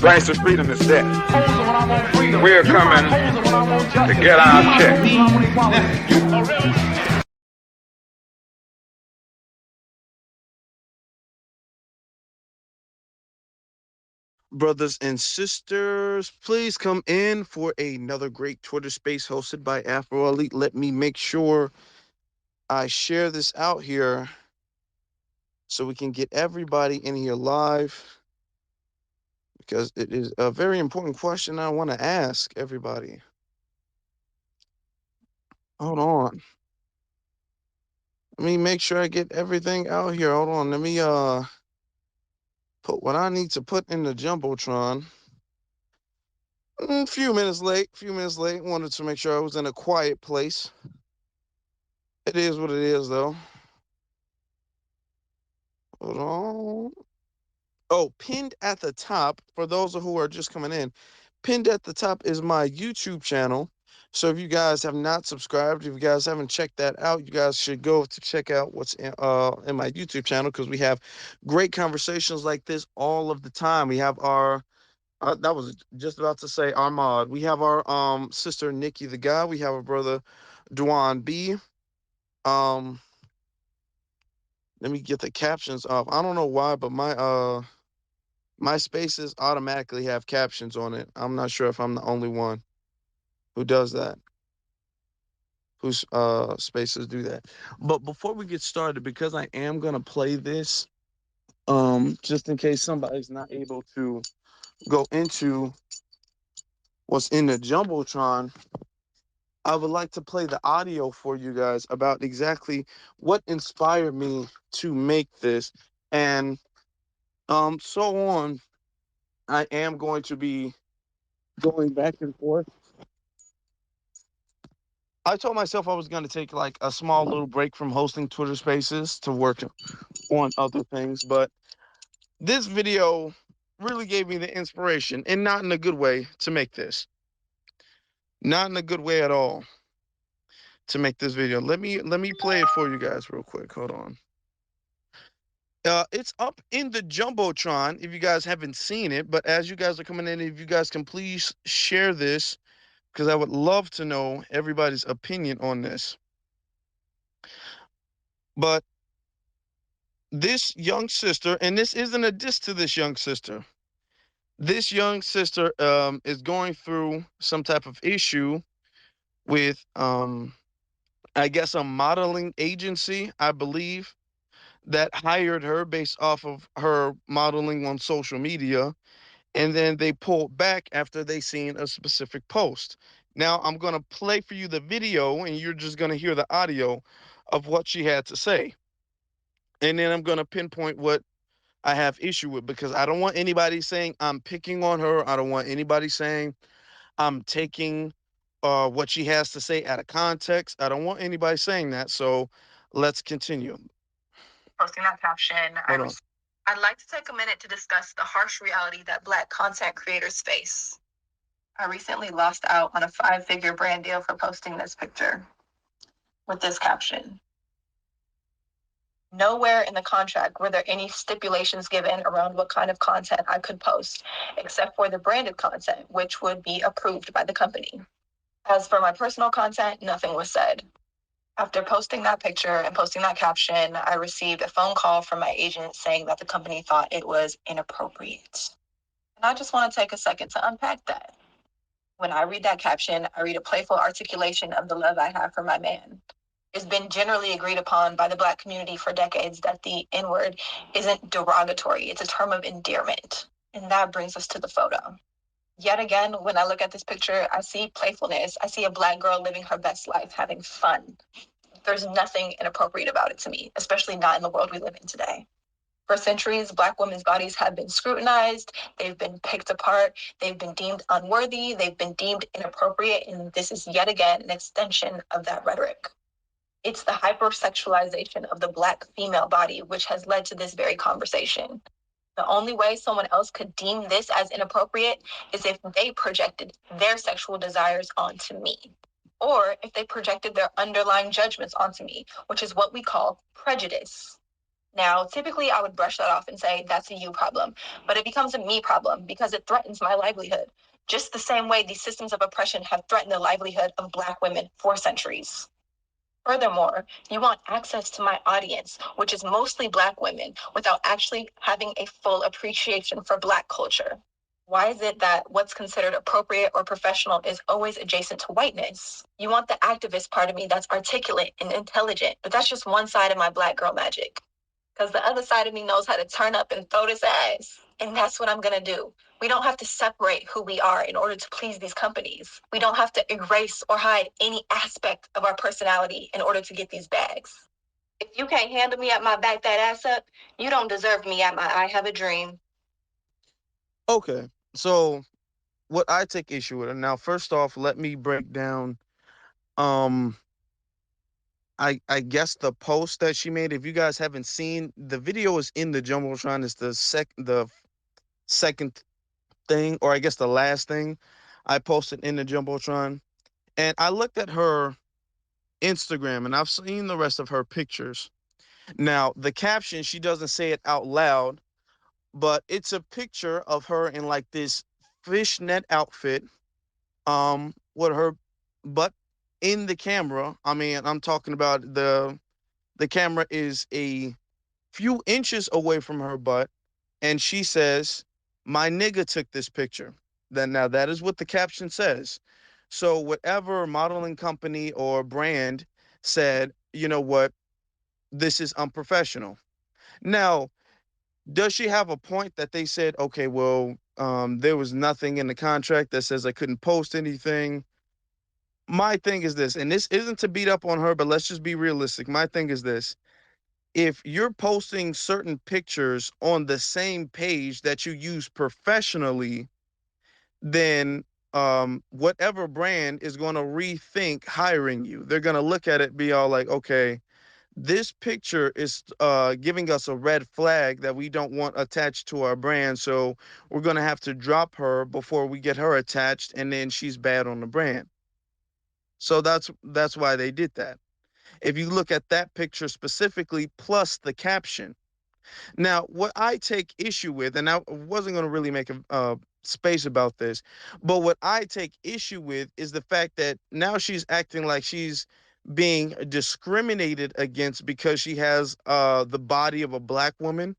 Price of freedom is death. We're coming to get our check. Brothers and sisters, please come in for another great Twitter space hosted by Afro Elite. Let me make sure I share this out here so we can get everybody in here live, because it is a very important question I want to ask everybody. Hold on. Let me make sure I get everything out here. Hold on. Let me put what I need to put in the Jumbotron. Few minutes late. Wanted to make sure I was in a quiet place. It is what it is, though. Hold on. Oh, pinned at the top, for those who are just coming in, pinned at the top is my YouTube channel. So if you guys have not subscribed, if you guys haven't checked that out, you guys should go to check out what's in my YouTube channel, because we have great conversations like this all of the time. We have our that was just about to say our mod. We have our sister Nikki the guy. We have our brother Duan B. Um, let me get the captions off. I don't know why, but my spaces automatically have captions on it. I'm not sure if I'm the only one who does that, whose spaces do that. But before we get started, because I am gonna play this, just in case somebody's not able to go into what's in the Jumbotron, I would like to play the audio for you guys about exactly what inspired me to make this. And so on, I am going to be going back and forth. I told myself I was going to take like a small little break from hosting Twitter Spaces to work on other things, but this video really gave me the inspiration, and not in a good way, to make this. Not in a good way at all to make this video. Let me play it for you guys real quick. Hold on. It's up in the Jumbotron if you guys haven't seen it, but as you guys are coming in, if you guys can please share this, because I would love to know everybody's opinion on this. But this young sister, and this isn't a diss to this young sister. This young sister is going through some type of issue with I guess a modeling agency, I believe, that hired her based off of her modeling on social media, and then they pulled back after they seen a specific post. Now I'm going to play for you the video, and you're just going to hear the audio of what she had to say. And then I'm going to pinpoint what I have issue with, because I don't want anybody saying I'm picking on her. I don't want anybody saying I'm taking what she has to say out of context. I don't want anybody saying that. So let's continue. Posting that caption, I'd like to take a minute to discuss the harsh reality that Black content creators face. I recently lost out on a 5-figure brand deal for posting this picture with this caption. Nowhere in the contract were there any stipulations given around what kind of content I could post, except for the branded content, which would be approved by the company. As for my personal content, nothing was said. After posting that picture and posting that caption, I received a phone call from my agent saying that the company thought it was inappropriate. And I just want to take a second to unpack that. When I read that caption, I read a playful articulation of the love I have for my man. It's been generally agreed upon by the Black community for decades that the N-word isn't derogatory, it's a term of endearment. And that brings us to the photo. Yet again, when I look at this picture, I see playfulness. I see a Black girl living her best life, having fun. There's nothing inappropriate about it to me, especially not in the world we live in today. For centuries, Black women's bodies have been scrutinized, they've been picked apart, they've been deemed unworthy, they've been deemed inappropriate, and this is yet again an extension of that rhetoric. It's the hypersexualization of the Black female body which has led to this very conversation. The only way someone else could deem this as inappropriate is if they projected their sexual desires onto me, or if they projected their underlying judgments onto me, which is what we call prejudice. Now, typically I would brush that off and say that's a you problem, but it becomes a me problem because it threatens my livelihood. Just the same way these systems of oppression have threatened the livelihood of Black women for centuries. Furthermore, you want access to my audience, which is mostly Black women, without actually having a full appreciation for Black culture. Why is it that what's considered appropriate or professional is always adjacent to whiteness? You want the activist part of me that's articulate and intelligent, but that's just one side of my Black girl magic. Because the other side of me knows how to turn up and throw this ass. And that's what I'm going to do. We don't have to separate who we are in order to please these companies. We don't have to erase or hide any aspect of our personality in order to get these bags. If you can't handle me at my back that ass up, you don't deserve me at my I have a dream. Okay, so what I take issue with, and now first off, let me break down. Um, I guess the post that she made. If you guys haven't seen the video, is in the jumbotron. It's the second thing, or I guess the last thing I posted in the jumbotron, and I looked at her Instagram, and I've seen the rest of her pictures. Now, the caption, she doesn't say it out loud, but it's a picture of her in like this fishnet outfit, with her butt in the camera. I mean, I'm talking about the camera is a few inches away from her butt, and she says, "My nigga took this picture." Then now that is what the caption says. So whatever modeling company or brand said, you know what, this is unprofessional. Now, does she have a point that they said, okay, well, there was nothing in the contract that says I couldn't post anything? My thing is this, and this isn't to beat up on her, but let's just be realistic. My thing is this: if you're posting certain pictures on the same page that you use professionally, then whatever brand is going to rethink hiring you. They're going to look at it, be all like, okay, this picture is giving us a red flag that we don't want attached to our brand. So we're going to have to drop her before we get her attached, and then she's bad on the brand. So that's why they did that. If you look at that picture specifically, plus the caption. Now, what I take issue with, and I wasn't going to really make a space about this, but what I take issue with is the fact that now she's acting like she's being discriminated against because she has the body of a Black woman,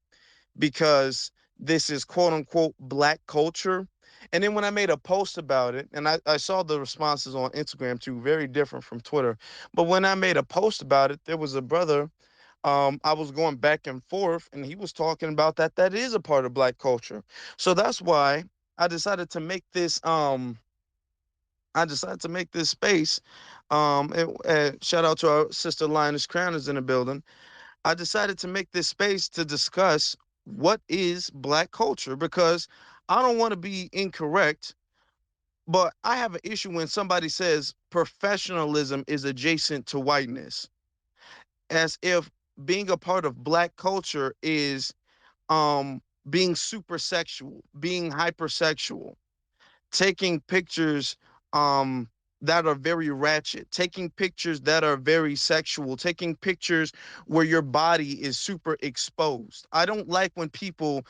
because this is quote unquote Black culture. And then when I made a post about it, and I saw the responses on Instagram too, very different from Twitter. But when I made a post about it, there was a brother, I was going back and forth, and he was talking about that is a part of Black culture. So that's why I decided to make this space. Shout out to our sister Linus Crown is in the building. I decided to make this space to discuss what is Black culture, because I don't want to be incorrect, but I have an issue when somebody says professionalism is adjacent to whiteness, as if being a part of Black culture is being super sexual, being hypersexual, taking pictures that are very ratchet, taking pictures that are very sexual, taking pictures where your body is super exposed. I don't like when people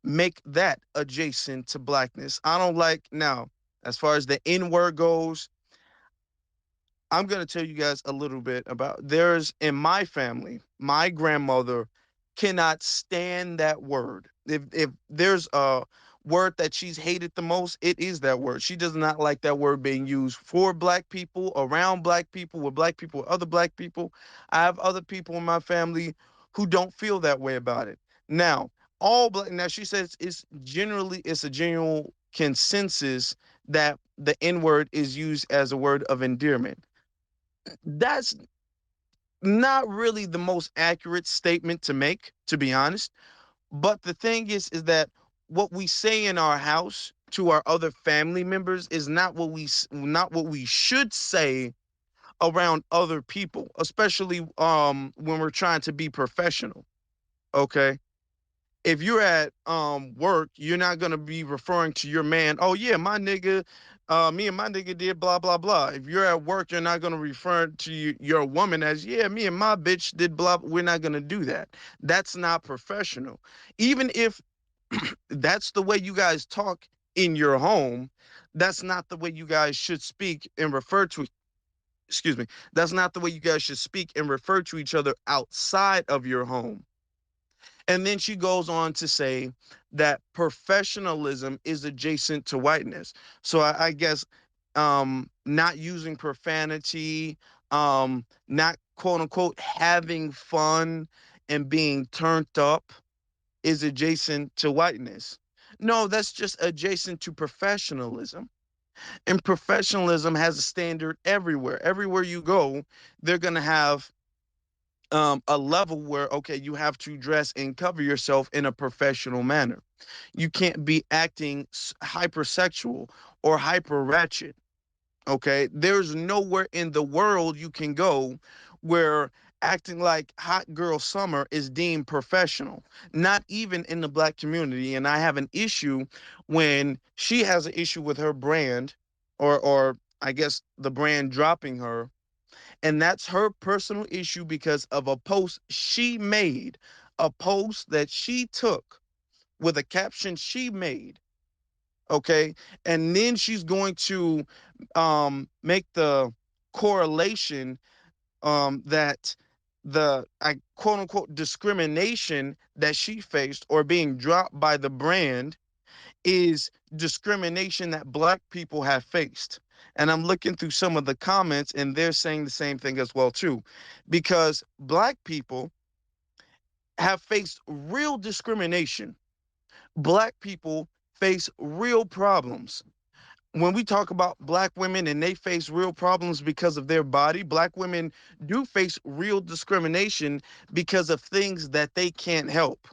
make that adjacent to Blackness. I don't like. Now, as far as the N word goes, I'm going to tell you guys a little bit about, there's in my family, my grandmother cannot stand that word. If there's a word that she's hated the most, it is that word. She does not like that word being used for Black people, around Black people, with Black people, with other Black people. I have other people in my family who don't feel that way about it. Now, all Black, now she says it's a general consensus that the N word is used as a word of endearment. That's not really the most accurate statement to make, to be honest. But the thing is that what we say in our house to our other family members is not what we should say around other people, especially when we're trying to be professional. Okay, if you're at work, you're not gonna be referring to your man, oh yeah, my nigga, Me and my nigga did blah blah blah. If you're at work, you're not gonna refer to your woman as, yeah, me and my bitch did blah. We're not gonna do that. That's not professional. Even if that's the way you guys talk in your home, that's not the way you guys should speak and refer to, excuse me, that's not the way you guys should speak and refer to each other outside of your home. And then she goes on to say that professionalism is adjacent to whiteness. So I guess not using profanity, not quote unquote having fun and being turned up is adjacent to whiteness. No, that's just adjacent to professionalism. And professionalism has a standard everywhere. Everywhere you go, they're going to have a level where, okay, you have to dress and cover yourself in a professional manner. You can't be acting hypersexual or hyper ratchet. Okay, there's nowhere in the world you can go where acting like hot girl summer is deemed professional, not even in the black community. And I have an issue when she has an issue with her brand, or I guess the brand dropping her, and that's her personal issue because of a post she made, a post that she took with a caption she made. Okay. And then she's going to make the correlation that the I quote unquote discrimination that she faced or being dropped by the brand is discrimination that black people have faced. And I'm looking through some of the comments and they're saying the same thing as well too. Because black people have faced real discrimination. Black people face real problems. When we talk about black women and they face real problems because of their body, black women do face real discrimination because of things that they can't help.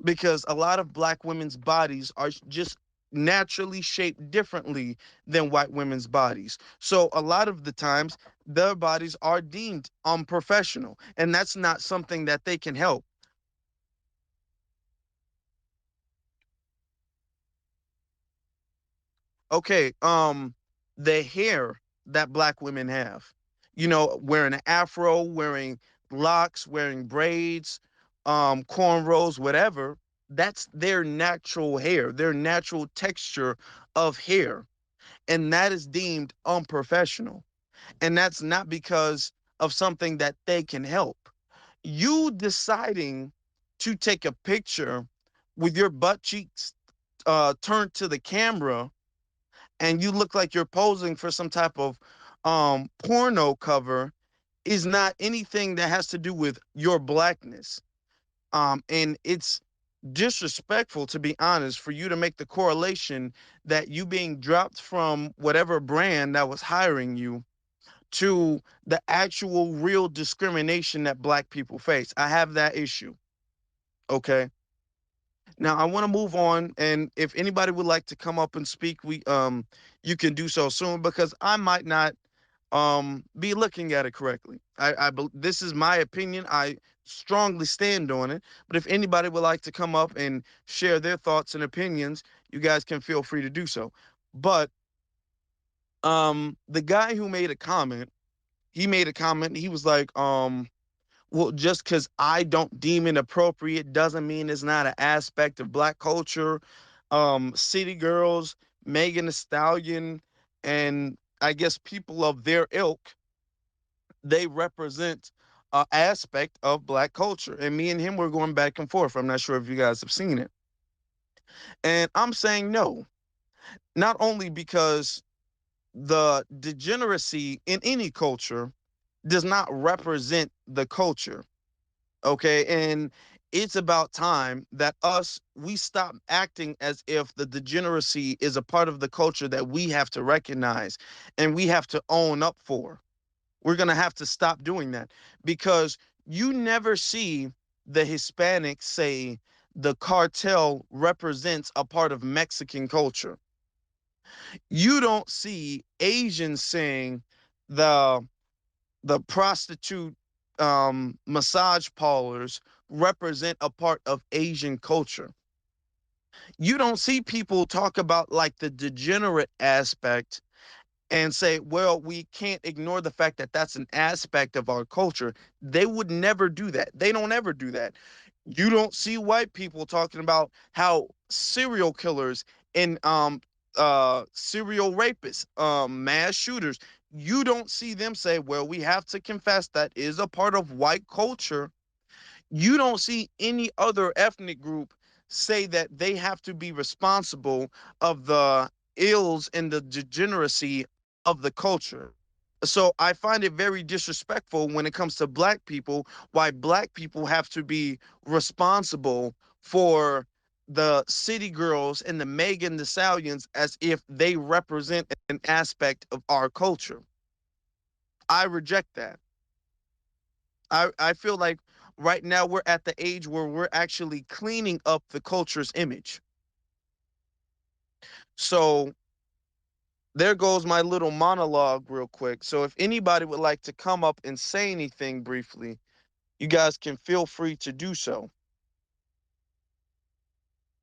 Because a lot of black women's bodies are just naturally shaped differently than white women's bodies. So a lot of the times their bodies are deemed unprofessional, and that's not something that they can help. Okay, the hair that black women have, wearing an afro, wearing locks, wearing braids, cornrows, whatever, that's their natural hair, their natural texture of hair, and that is deemed unprofessional. And that's not because of something that they can help. You deciding to take a picture with your butt cheeks turned to the camera and you look like you're posing for some type of porno cover is not anything that has to do with your blackness. And it's disrespectful, to be honest, for you to make the correlation that you being dropped from whatever brand that was hiring you to the actual real discrimination that black people face. I have that issue. Okay. Now I want to move on, and if anybody would like to come up and speak, we you can do so soon because I might not be looking at it correctly. This is my opinion. I strongly stand on it. But if anybody would like to come up and share their thoughts and opinions, you guys can feel free to do so. But the guy who made a comment, he made a comment. He was like, well, just because I don't deem it appropriate doesn't mean it's not an aspect of black culture. City Girls, Megan Thee Stallion, and I guess people of their ilk, they represent an aspect of black culture. And me and him were going back and forth. I'm not sure if you guys have seen it. And I'm saying no, not only because the degeneracy in any culture does not represent the culture. Okay. And it's about time that we stop acting as if the degeneracy is a part of the culture that we have to recognize and we have to own up for. We're going to have to stop doing that because you never see the Hispanics say the cartel represents a part of Mexican culture. You don't see Asians saying the prostitute massage parlors represent a part of Asian culture. You don't see people talk about like the degenerate aspect and say, well, we can't ignore the fact that that's an aspect of our culture. They would never do that. They don't ever do that. You don't see white people talking about how serial killers and serial rapists, mass shooters, you don't see them say, well, we have to confess that is a part of white culture. You don't see any other ethnic group say that they have to be responsible of the ills and the degeneracy of the culture. So I find it very disrespectful when it comes to black people, why black people have to be responsible for the city girls and the Megan Thee Stallions as if they represent an aspect of our culture. I reject that. I feel like right now we're at the age where we're actually cleaning up the culture's image. So there goes my little monologue real quick. So if anybody would like to come up and say anything briefly, you guys can feel free to do so.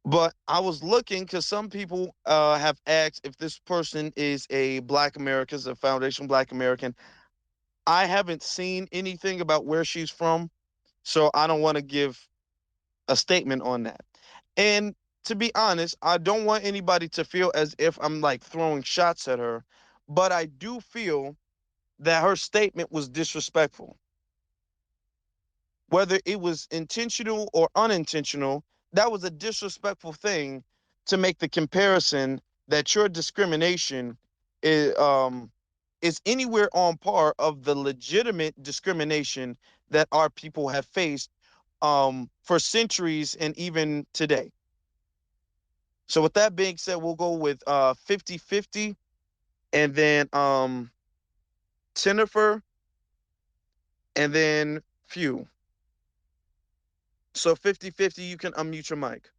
But I was looking because some people have asked if this person is a Black American, is a foundation Black American. I haven't seen anything about where she's from, so I don't want to give a statement on that. And to be honest, I don't want anybody to feel as if I'm like throwing shots at her, but I do feel that her statement was disrespectful. Whether it was intentional or unintentional, that was a disrespectful thing to make the comparison that your discrimination is anywhere on par of the legitimate discrimination that our people have faced for centuries and even today. So with that being said, we'll go with 50-50 and then Jennifer and then Few. So 50-50, you can unmute your mic.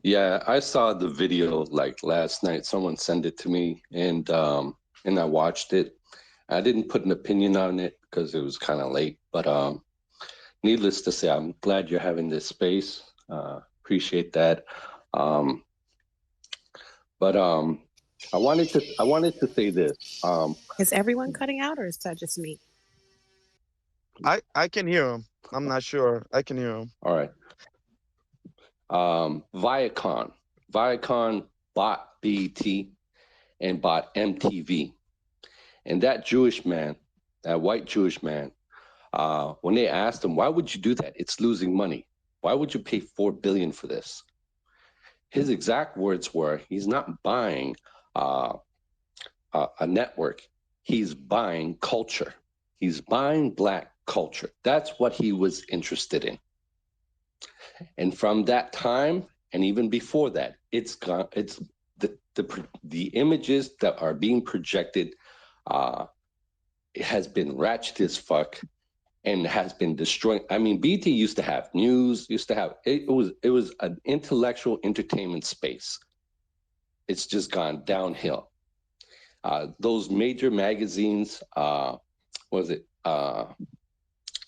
Yeah, I saw the video like last night. Someone sent it to me, and I watched it. I didn't put an opinion on it because it was kind of late. But needless to say, I'm glad you're having this space. Appreciate that. Um, but I wanted to say this. Is everyone cutting out, or is that just me? I can hear him. I'm not sure. I can hear him. All right. Viacom bought BET and bought MTV. And that Jewish man, that white Jewish man, when they asked him, why would you do that? It's losing money. Why would you pay $4 billion for this? His exact words were, he's not buying uh, a network. He's buying culture. He's buying black culture. That's what he was interested in. And from that time, and even before that, it's gone. It's the images that are being projected. It has been ratchet as fuck and has been destroying. I mean, BT used to have news, used to have it was an intellectual entertainment space. It's just gone downhill. Those major magazines, was it?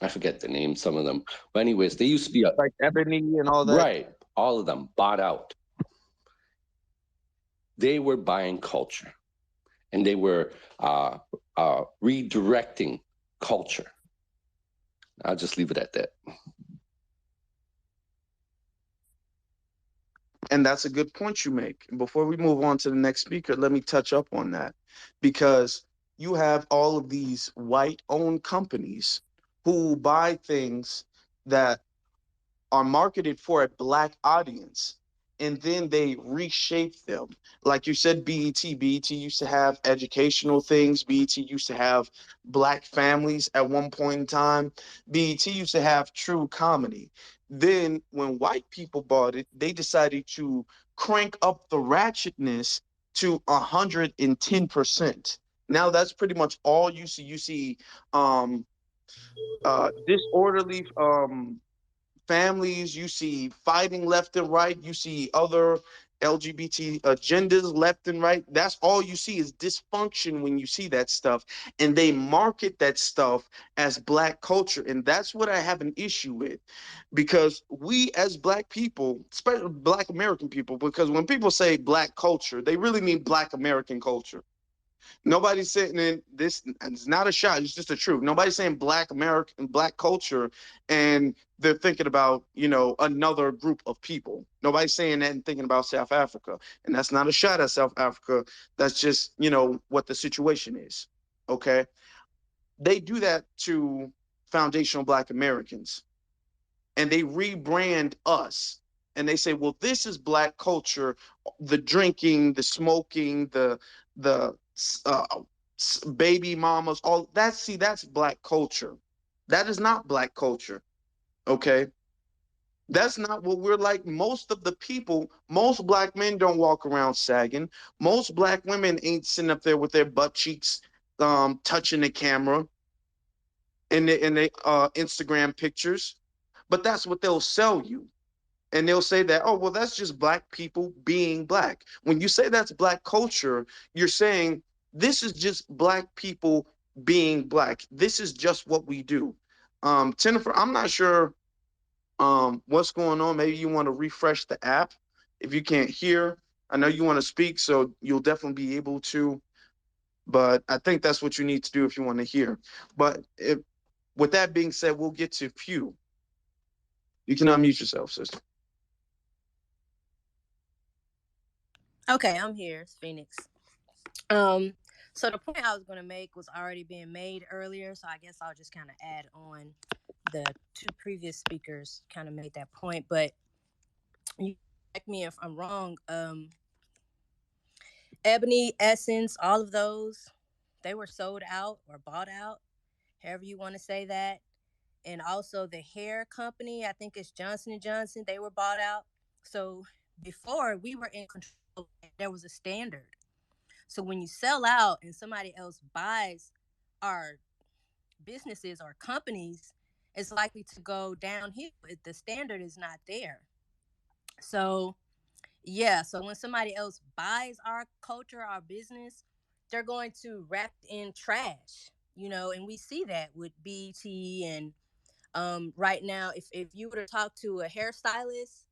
I forget the name, some of them. But anyways, they used to be like Ebony and all that. Right, all of them bought out. They were buying culture, and they were redirecting culture. I'll just leave it at that. And that's a good point you make. Before we move on to the next speaker, let me touch up on that because you have all of these white owned companies who buy things that are marketed for a black audience and then they reshape them. Like you said, BET used to have educational things. BET used to have black families at one point in time. BET used to have true comedy. Then when white people bought it, they decided to crank up the ratchetness to 110%. Now that's pretty much all you see. You see disorderly families, you see fighting left and right, you see other LGBT agendas left and right. That's all you see is dysfunction when you see that stuff. And they market that stuff as black culture. And that's what I have an issue with. Because we as black people, especially black American people, because when people say black culture, they really mean black American culture. Nobody's saying that this. It's not a shot. It's just the truth. Nobody's saying Black American, Black culture, and they're thinking about another group of people. Nobody's saying that and thinking about South Africa, and that's not a shot at South Africa. That's just what the situation is. Okay, they do that to foundational Black Americans, and they rebrand us, and they say, well, this is Black culture: the drinking, the smoking, the uh, baby mamas, all that. See, that's Black culture. That is not Black culture. Okay, that's not what we're like. Most of the people, most Black men don't walk around sagging. Most Black women ain't sitting up there with their butt cheeks touching the camera in the Instagram pictures. But that's what they'll sell you. And they'll say that, oh, well, that's just Black people being Black. When you say that's Black culture, you're saying this is just Black people being Black. This is just what we do. Jennifer, I'm not sure what's going on. Maybe you want to refresh the app if you can't hear. I know you want to speak, so you'll definitely be able to. But I think that's what you need to do if you want to hear. But with that being said, we'll get to few. You can unmute yourself, sister. Okay, I'm here. It's Phoenix. So the point I was going to make was already being made earlier, so I guess I'll just kind of add on. The two previous speakers kind of made that point, but you correct me if I'm wrong. Ebony, Essence, all of those, they were sold out or bought out, however you want to say that. And also the hair company, I think it's Johnson and Johnson, they were bought out. So before we were in control, there was a standard. So when you sell out and somebody else buys our businesses or companies, it's likely to go downhill if the standard is not there. So yeah, so when somebody else buys our culture, our business, they're going to wrap it in trash, and we see that with BT. And right now, if you were to talk to a hairstylist,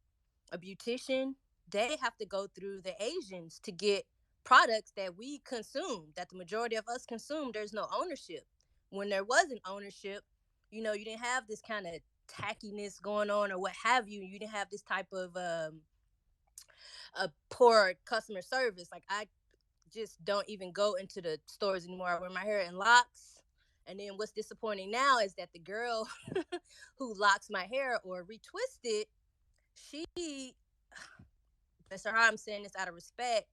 a beautician, they have to go through the Asians to get products that we consume, that the majority of us consume. There's no ownership. When there wasn't ownership, you didn't have this kind of tackiness going on or what have you. You didn't have this type of a poor customer service. Like, I just don't even go into the stores anymore. I wear my hair in locks. And then what's disappointing now is that the girl who locks my hair or retwist it, she, bless her heart, I'm saying this out of respect,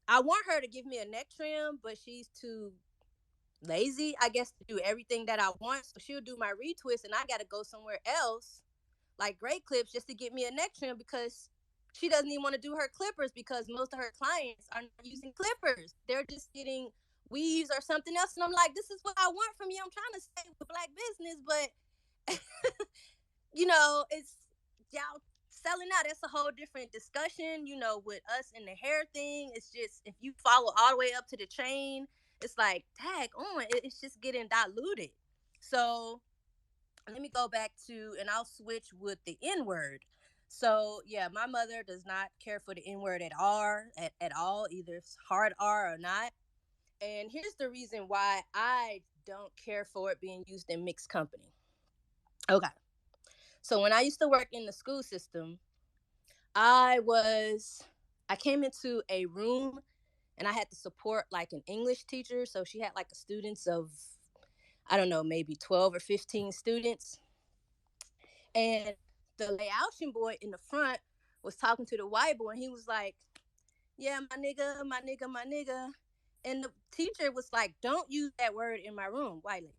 I want her to give me a neck trim, but she's too lazy, I guess, to do everything that I want. So she'll do my retwist and I got to go somewhere else, like Great Clips, just to get me a neck trim, because she doesn't even want to do her clippers, because most of her clients are not using clippers. They're just getting weaves or something else. And I'm like, this is what I want from you. I'm trying to stay with Black business, but it's y'all selling out. That's a whole different discussion, with us and the hair thing. It's just, if you follow all the way up to the chain, it's like, tag on, it's just getting diluted. So let me go back to, and I'll switch with the N word. So yeah, my mother does not care for the N word at all, either it's hard R or not. And here's the reason why I don't care for it being used in mixed company. Okay. So when I used to work in the school system, I came into a room and I had to support like an English teacher. So she had like a students of, I don't know, maybe 12 or 15 students. And the Laotian boy in the front was talking to the white boy, and he was like, yeah, my nigga, my nigga, my nigga. And the teacher was like, don't use that word in my room, white lady.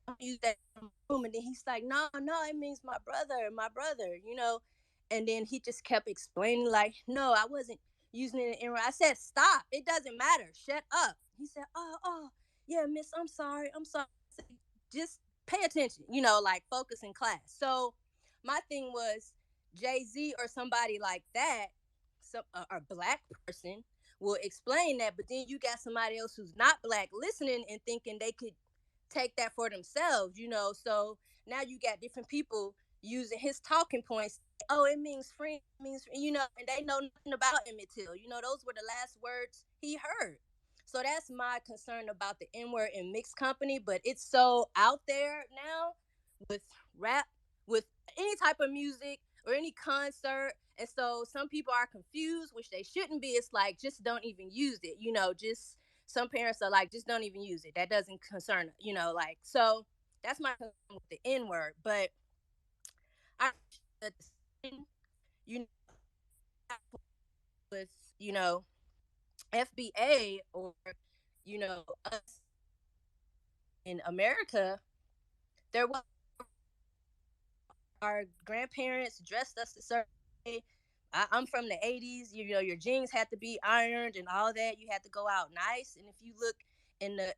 Don't use that in my room. And then he's like, no, it means my brother. And then he just kept explaining, like, no, I wasn't using it in. I said, stop. It doesn't matter. Shut up. He said, oh, yeah, miss, I'm sorry. I said, just pay attention, like focus in class. So my thing was, Jay-Z or somebody like that, a Black person, will explain that, but then you got somebody else who's not Black listening and thinking they could take that for themselves, so now you got different people using his talking points. Oh, it means friend, it means, and they know nothing about Emmett Till. Those were the last words he heard. So that's my concern about the N word in mixed company, but it's so out there now with rap, with any type of music or any concert. And so some people are confused, which they shouldn't be. It's like, just don't even use it. Just some parents are like, just don't even use it. That doesn't concern, so that's my concern with the N word. But I, you know, with, FBA or, us in America, there was our grandparents dressed us a certain way. I'm from the 80s. Your jeans had to be ironed and all that. You had to go out nice. And if you look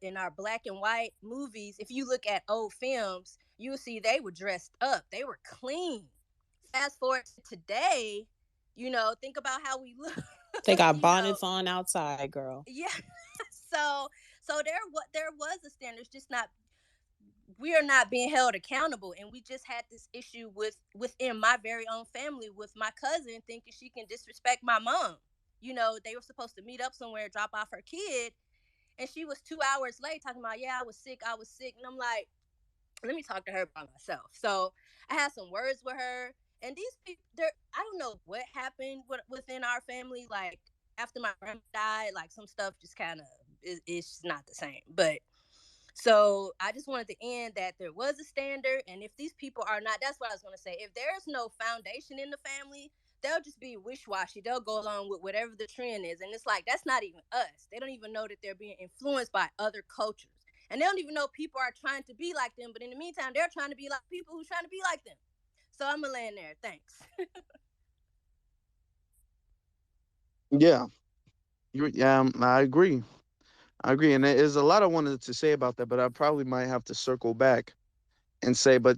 in our black and white movies, if you look at old films, you'll see they were dressed up. They were clean. Fast forward to today, think about how we look. They got bonnets on outside, girl. Yeah. so there was a standard. It's just not, we are not being held accountable. And we just had this issue within my very own family with my cousin thinking she can disrespect my mom. They were supposed to meet up somewhere, drop off her kid, and she was 2 hours late talking about, yeah, I was sick. And I'm like, let me talk to her by myself. So I had some words with her, and these people, I don't know what happened within our family. Like, after my grandma died, like, some stuff just kind of it's not the same. But so I just wanted to end that there was a standard, and if these people are not, that's what I was going to say. If there's no foundation in the family, they'll just be wish-washy. They'll go along with whatever the trend is, and it's like, that's not even us. They don't even know that they're being influenced by other cultures, and they don't even know people are trying to be like them. But in the meantime, they're trying to be like people who's trying to be like them. So I'm gonna land there. Thanks. Yeah, I agree. And there's a lot I wanted to say about that, but I probably might have to circle back and say, but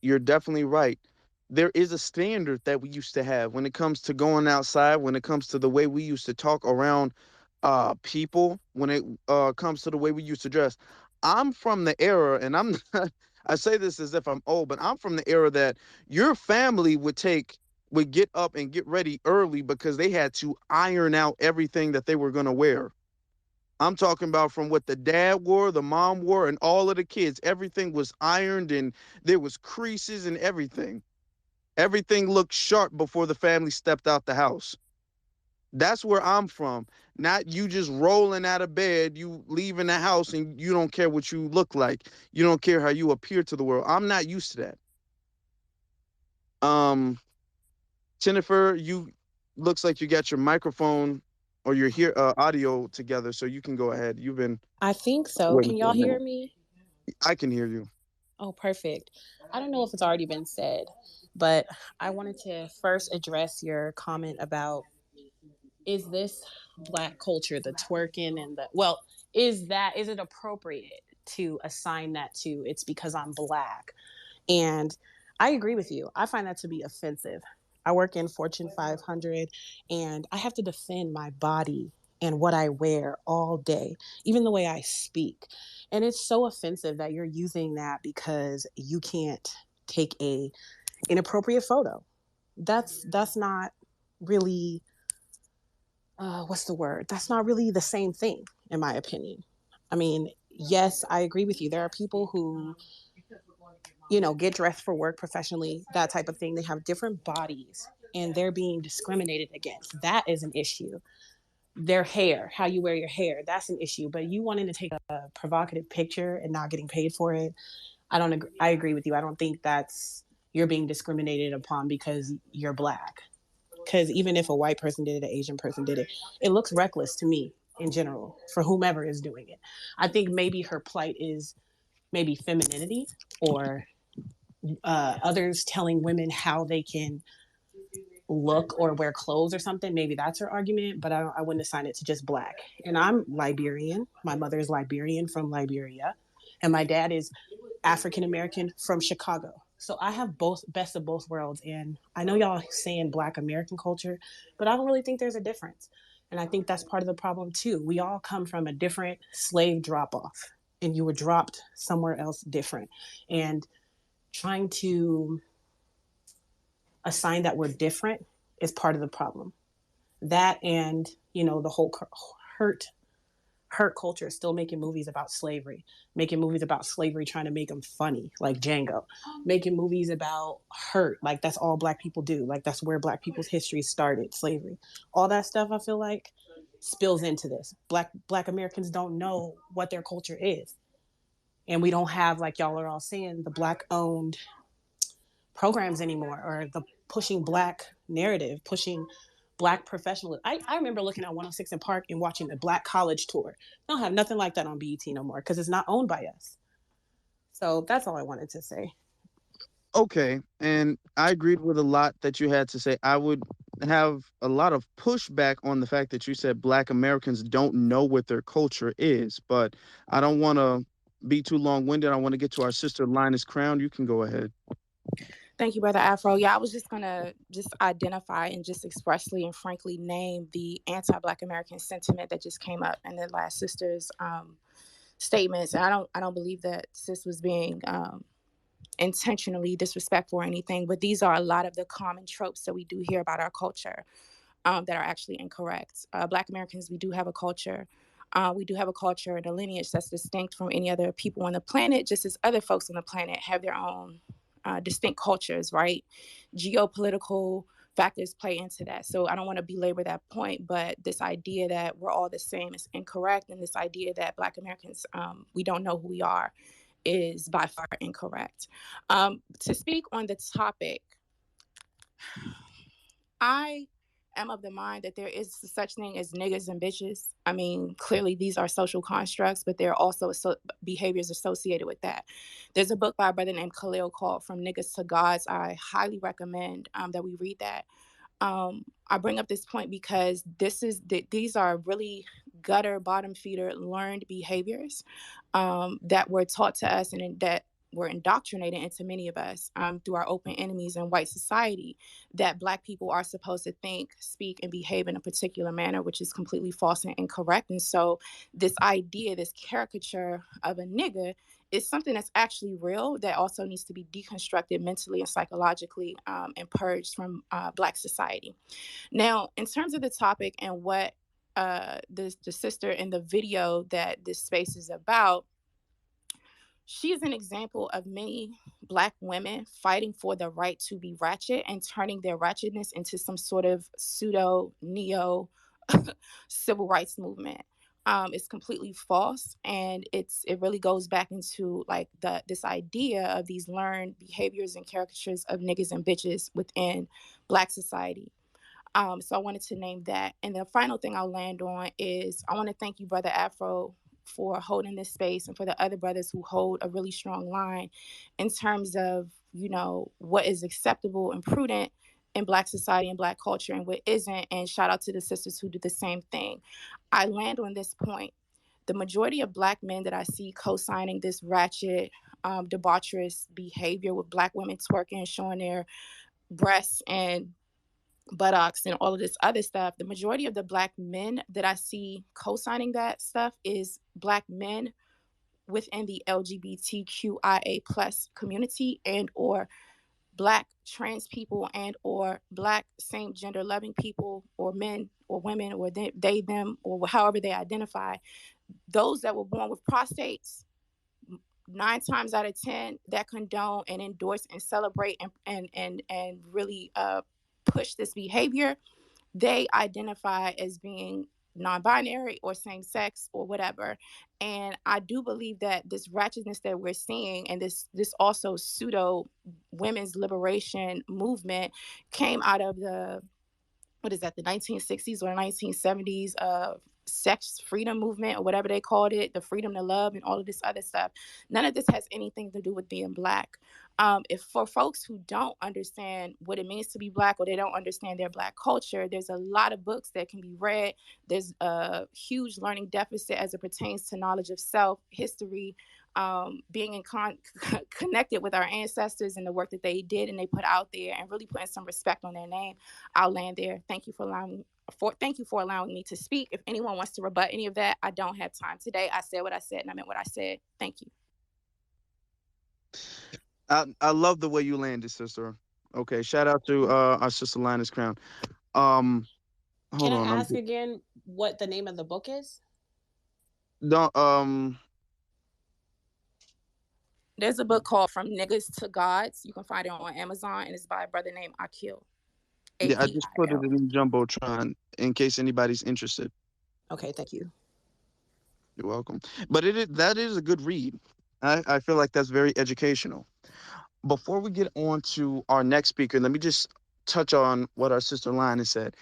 you're definitely right. There is a standard that we used to have when it comes to going outside, when it comes to the way we used to talk around people, when it comes to the way we used to dress. I'm from the era, and I'm not, I say this as if I'm old, but I'm from the era that your family would get up and get ready early because they had to iron out everything that they were going to wear. I'm talking about from what the dad wore, the mom wore, and all of the kids. Everything was ironed and there was creases and everything. Everything looked sharp before the family stepped out the house. That's where I'm from. Not you just rolling out of bed, you leaving the house and you don't care what you look like. You don't care how you appear to the world. I'm not used to that. Um, Jennifer, you looks like you got your microphone or your audio together, so you can go ahead. You've been I think so. waiting Can for y'all a minute. hear me? I can hear you. Oh, perfect. I don't know if it's already been said, but I wanted to first address your comment about, is this Black culture, the twerking and is it appropriate to assign that to, it's because I'm Black? And I agree with you. I find that to be offensive. I work in Fortune 500 and I have to defend my body and what I wear all day, even the way I speak. And it's so offensive that you're using that because you can't take a inappropriate photo. That's not really what's the word? That's not really the same thing, in my opinion. I mean, yes, I agree with you. There are people who, get dressed for work professionally, that type of thing. They have different bodies and they're being discriminated against. That is an issue. Their hair, how you wear your hair, that's an issue. But you wanting to take a provocative picture and not getting paid for it, I don't agree. I agree with you. I don't think you're being discriminated upon because you're Black. Because even if a white person did it, an Asian person did it, it looks reckless to me in general for whomever is doing it. I think maybe her plight is maybe femininity or others telling women how they can look or wear clothes or something. Maybe that's her argument, but I wouldn't assign it to just Black. And I'm Liberian. My mother is Liberian from Liberia, and my dad is African American from Chicago. So I have both best of both worlds. And I know y'all saying Black American culture, but I don't really think there's a difference. And I think that's part of the problem too. We all come from a different slave drop off, and you were dropped somewhere else different. And trying to a sign that we're different is part of the problem. That and, the whole hurt hurt culture is still making movies about slavery, making movies about slavery, trying to make them funny, like Django, making movies about hurt, like that's all Black people do, like that's where Black people's history started, slavery. All that stuff, I feel like, spills into this. Black Americans don't know what their culture is, and we don't have, like y'all are all saying, the Black owned programs anymore, or the pushing Black narrative, pushing Black professionalism. I remember looking at 106 in Park and watching the Black college tour. They don't have nothing like that on BET no more because it's not owned by us. So that's all I wanted to say. Okay, and I agreed with a lot that you had to say. I would have a lot of pushback on the fact that you said Black Americans don't know what their culture is, but I don't want to be too long-winded. I want to get to our sister Linus Crown. You can go ahead. Thank you, Brother Afro. Yeah, I was just going to just identify and just expressly and frankly name the anti-Black American sentiment that just came up in the last sister's statements. And I don't believe that sis was being intentionally disrespectful or anything, but these are a lot of the common tropes that we do hear about our culture that are actually incorrect. Black Americans, we do have a culture. We do have a culture and a lineage that's distinct from any other people on the planet, just as other folks on the planet have their own distinct cultures, right? Geopolitical factors play into that. So I don't want to belabor that point, but this idea that we're all the same is incorrect. And this idea that Black Americans, we don't know who we are, is by far incorrect. To speak on the topic, I am of the mind that there is such thing as niggas and bitches. I mean, clearly these are social constructs, but there are also behaviors associated with that. There's a book by a brother named Khalil called From Niggas to Gods. I highly recommend that we read that. I bring up this point because these are really gutter, bottom feeder, learned behaviors that were taught to us and that were indoctrinated into many of us through our open enemies in white society, that Black people are supposed to think, speak, and behave in a particular manner, which is completely false and incorrect. And so this idea, this caricature of a nigga is something that's actually real that also needs to be deconstructed mentally and psychologically and purged from Black society. Now, in terms of the topic and what the sister in the video that this space is about, she is an example of many Black women fighting for the right to be ratchet and turning their ratchetness into some sort of pseudo neo civil rights movement. It's completely false, and it really goes back into like this idea of these learned behaviors and caricatures of niggas and bitches within Black society. So I wanted to name that. And the final thing I'll land on is I want to thank you, Brother Afro, for holding this space, and for the other brothers who hold a really strong line in terms of, what is acceptable and prudent in Black society and Black culture and what isn't. And shout out to the sisters who do the same thing. I land on this point. The majority of Black men that I see co-signing this ratchet, debaucherous behavior with Black women twerking, showing their breasts and buttocks and all of this other stuff, the majority of the Black men that I see co-signing that stuff is Black men within the LGBTQIA plus community, and or Black trans people, and or Black same gender loving people, or men or women, or they them, or however they identify. Those that were born with prostates, 9 times out of 10 that condone and endorse and celebrate and really push this behavior, they identify as being non-binary or same-sex or whatever. And I do believe that this ratchetness that we're seeing, and this also pseudo women's liberation movement, came out of the 1960s or 1970s sex freedom movement, or whatever they called it, the freedom to love and all of this other stuff. None of this has anything to do with being Black. If for folks who don't understand what it means to be Black, or they don't understand their Black culture, there's a lot of books that can be read. There's a huge learning deficit as it pertains to knowledge of self, history, being connected with our ancestors and the work that they did and they put out there, and really putting some respect on their name. I'll land there. Thank you for allowing me to speak. If anyone wants to rebut any of that, I don't have time today. I said what I said, and I meant what I said. Thank you. I love the way you landed, sister. Okay, shout out to our sister Linus Crown. Um, Can hold I on. ask again what the name of the book is? Don't There's a book called From Niggas to Gods. You can find it on Amazon, and it's by a brother named Akil. yeah, I just put it Akil. in Jumbotron in case anybody's interested. Okay, thank you. You're welcome. But that is a good read. I feel like that's very educational. Before we get on to our next speaker, let me just touch on what our sister Linus said.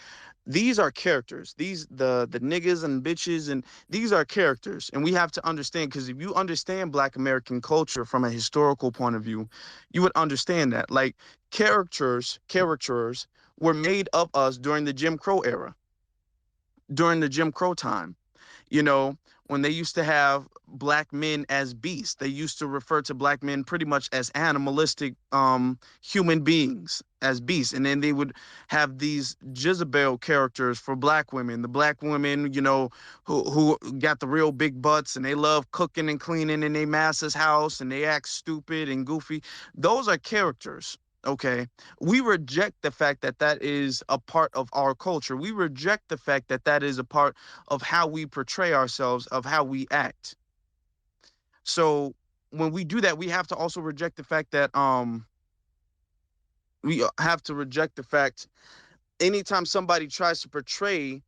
These are characters. These the niggas and bitches, and these are characters, and we have to understand, because if you understand Black American culture from a historical point of view, you would understand that, like, characters were made of us during the Jim Crow era, during the Jim Crow time. You know, when they used to have black men as beasts, they used to refer to black men pretty much as animalistic human beings, as beasts. And then they would have these Jezebel characters for black women, the black women, who got the real big butts, and they love cooking and cleaning in their master's house, and they act stupid and goofy. Those are characters. Okay, we reject the fact that that is a part of our culture. We reject the fact that that is a part of how we portray ourselves, of how we act. So when we do that, we have to also reject the fact that we have to reject the fact anytime somebody tries to portray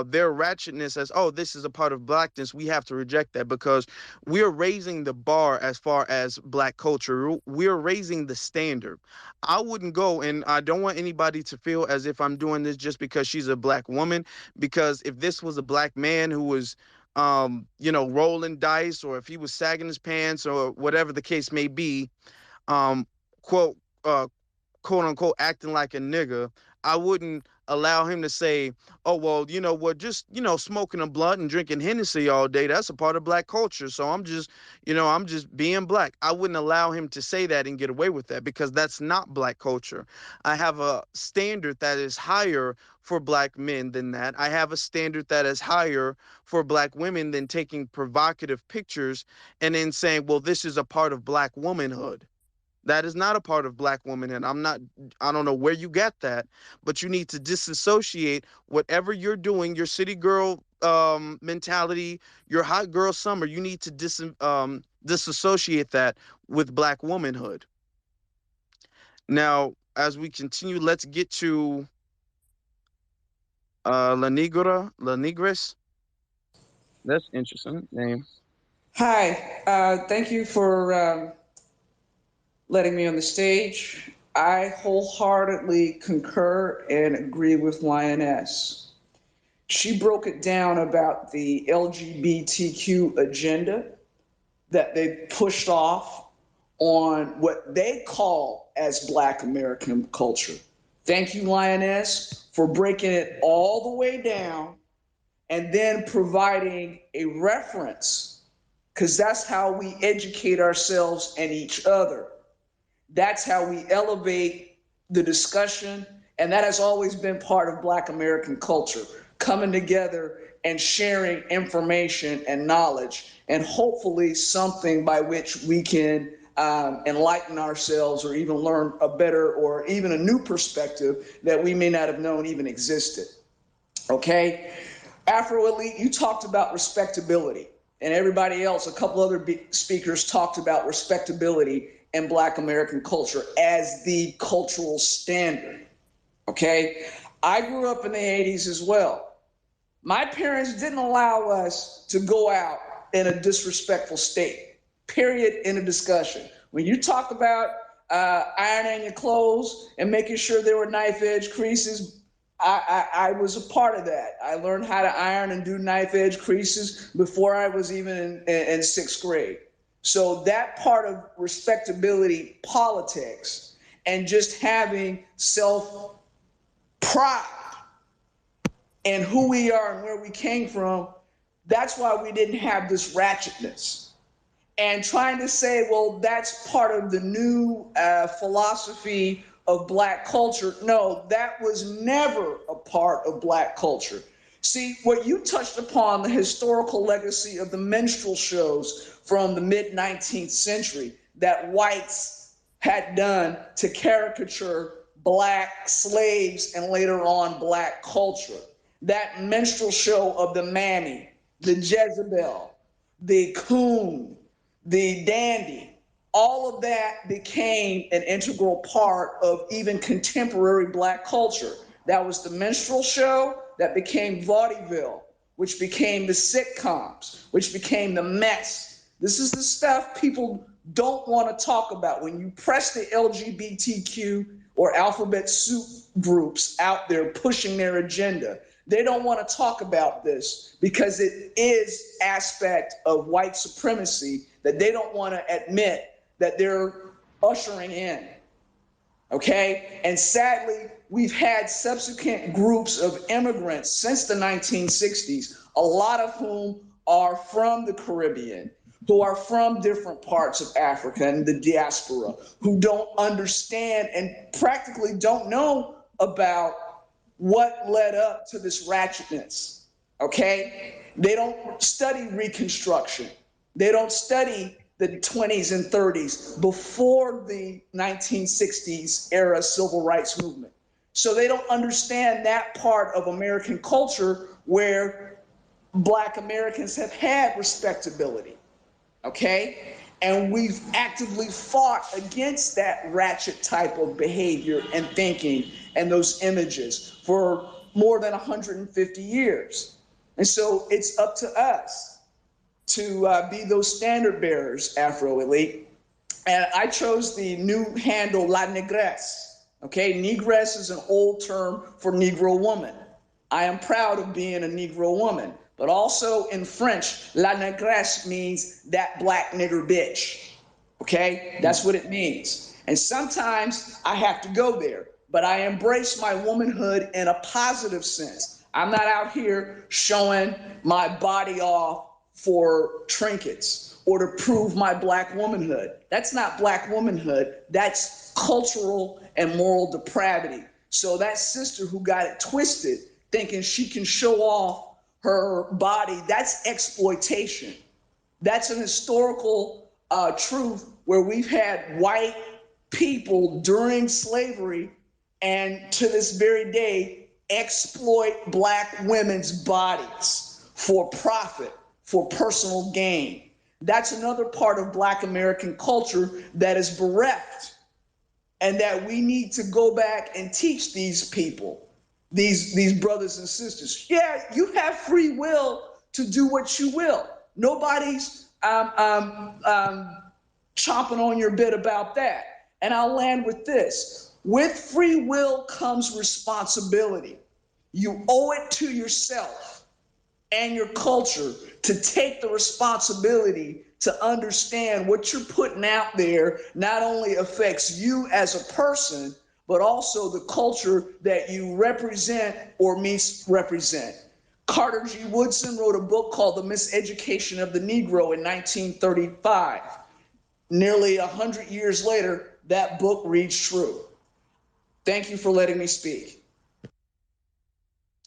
their ratchetness as, oh, this is a part of blackness, we have to reject that, because we're raising the bar as far as black culture. We're raising the standard. I wouldn't go, and I don't want anybody to feel as if I'm doing this just because she's a black woman, because if this was a black man who was rolling dice, or if he was sagging his pants, or whatever the case may be, um quote quote unquote acting like a nigga, I wouldn't allow him to say, oh, well, you know what, just, smoking a blunt and drinking Hennessy all day, that's a part of black culture. So I'm just being black. I wouldn't allow him to say that and get away with that, because that's not black culture. I have a standard that is higher for black men than that. I have a standard that is higher for black women than taking provocative pictures and then saying, well, this is a part of black womanhood. That is not a part of black woman. And I don't know where you get that, but you need to disassociate whatever you're doing, your city girl mentality, your hot girl summer. You need to disassociate that with black womanhood. Now, as we continue, let's get to La Negres. That's interesting name. Hi, thank you for letting me on the stage. I wholeheartedly concur and agree with Lioness. She broke it down about the LGBTQ agenda that they pushed off on what they call as Black American culture. Thank you, Lioness, for breaking it all the way down and then providing a reference, because that's how we educate ourselves and each other. That's how we elevate the discussion. And that has always been part of Black American culture, coming together and sharing information and knowledge, and hopefully something by which we can enlighten ourselves, or even learn a better or even a new perspective that we may not have known even existed. Okay? Afro Elite, you talked about respectability, and everybody else, a couple other speakers talked about respectability in Black American culture as the cultural standard. Okay? I grew up in the 80s as well. My parents didn't allow us to go out in a disrespectful state, period, in a discussion. When you talk about ironing your clothes and making sure there were knife edge creases, I was a part of that. I learned how to iron and do knife edge creases before I was even in sixth grade. So that part of respectability politics and just having self pride and who we are and where we came from, that's why we didn't have this ratchetness. And trying to say, well, that's part of the new philosophy of Black culture. No, that was never a part of Black culture. See, what you touched upon, the historical legacy of the minstrel shows from the mid-19th century that whites had done to caricature black slaves and later on black culture. That minstrel show of the Mammy, the Jezebel, the Coon, the Dandy, all of that became an integral part of even contemporary black culture. That was the minstrel show that became vaudeville, which became the sitcoms, which became the mess. This is the stuff people don't want to talk about. When you press the LGBTQ or alphabet soup groups out there pushing their agenda, they don't want to talk about this because it is aspect of white supremacy that they don't want to admit that they're ushering in. Okay? And sadly, we've had subsequent groups of immigrants since the 1960s, a lot of whom are from the Caribbean, who are from different parts of Africa and the diaspora, who don't understand and practically don't know about what led up to this ratchetness. Okay? They don't study Reconstruction. They don't study the 20s and 30s before the 1960s era civil rights movement. So they don't understand that part of American culture where Black Americans have had respectability, okay? And we've actively fought against that ratchet type of behavior and thinking and those images for more than 150 years. And so it's up to us to be those standard bearers, Afro Elite. And I chose the new handle, La Negresse. Okay, Negresse is an old term for Negro woman. I am proud of being a Negro woman, but also in French, La Negresse means that black nigger bitch. Okay, that's what it means. And sometimes I have to go there, but I embrace my womanhood in a positive sense. I'm not out here showing my body off for trinkets or to prove my black womanhood. That's not black womanhood. That's cultural and moral depravity. So that sister who got it twisted, thinking she can show off her body, that's exploitation. That's an historical truth where we've had white people during slavery and to this very day exploit black women's bodies for profit, for personal gain. That's another part of black American culture that is bereft and that we need to go back and teach these people, these brothers and sisters. Yeah, you have free will to do what you will. Nobody's chomping on your bit about that. And I'll land with this. With free will comes responsibility. You owe it to yourself and your culture to take the responsibility to understand what you're putting out there not only affects you as a person, but also the culture that you represent or misrepresent. Carter G. Woodson wrote a book called The Miseducation of the Negro in 1935. Nearly 100 years later, that book reads true. Thank you for letting me speak.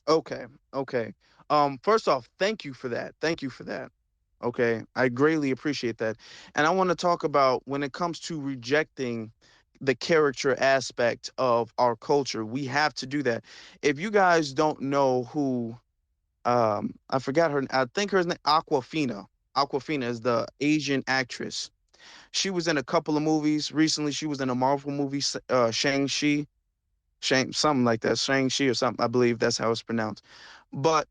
Okay, okay. First off, thank you for that. Thank you for that. Okay, I greatly appreciate that. And I want to talk about when it comes to rejecting the character aspect of our culture, we have to do that. If you guys don't know who, I forgot her, I think her name Aquafina. Aquafina is the Asian actress. She was in a couple of movies. Recently, she was in a Marvel movie, Shang-Chi, something like that, Shang-Chi or something. I believe that's how it's pronounced. But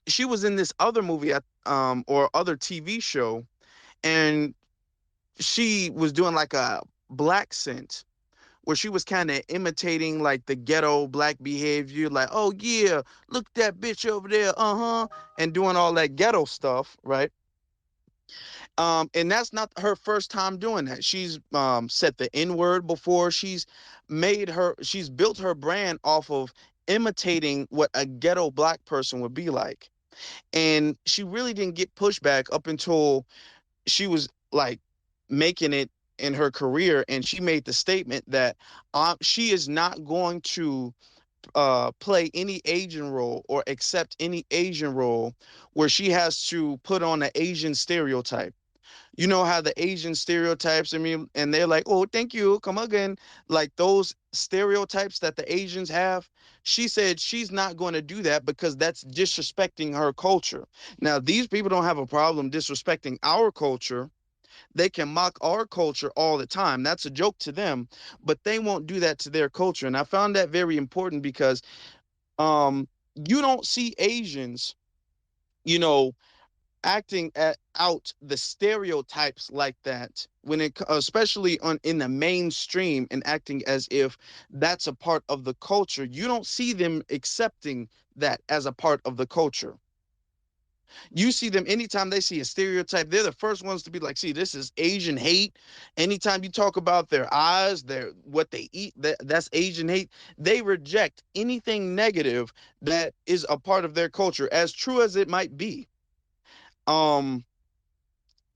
she was in this other movie or other TV show, and she was doing like a black scent where she was kind of imitating like the ghetto black behavior, like, oh yeah, look at that bitch over there, and doing all that ghetto stuff, right? And that's not her first time doing that. She's said the N word before. She's built her brand off of imitating what a ghetto black person would be like. And she really didn't get pushback up until she was like making it in her career, and she made the statement that she is not going to play any Asian role or accept any Asian role where she has to put on an Asian stereotype. You know how the Asian stereotypes, I mean, and they're like, oh, thank you, come again. Like those stereotypes that the Asians have. She said she's not going to do that because that's disrespecting her culture. Now, these people don't have a problem disrespecting our culture. They can mock our culture all the time. That's a joke to them, but they won't do that to their culture. And I found that very important because you don't see Asians, you know, out the stereotypes like that when especially on in the mainstream and acting as if that's a part of the culture. You don't see them accepting that as a part of the culture. You see them anytime they see a stereotype, they're the first ones to be like, see, this is Asian hate. Anytime you talk about their eyes, their what they eat, that's Asian hate. They reject anything negative that is a part of their culture, as true as it might be. um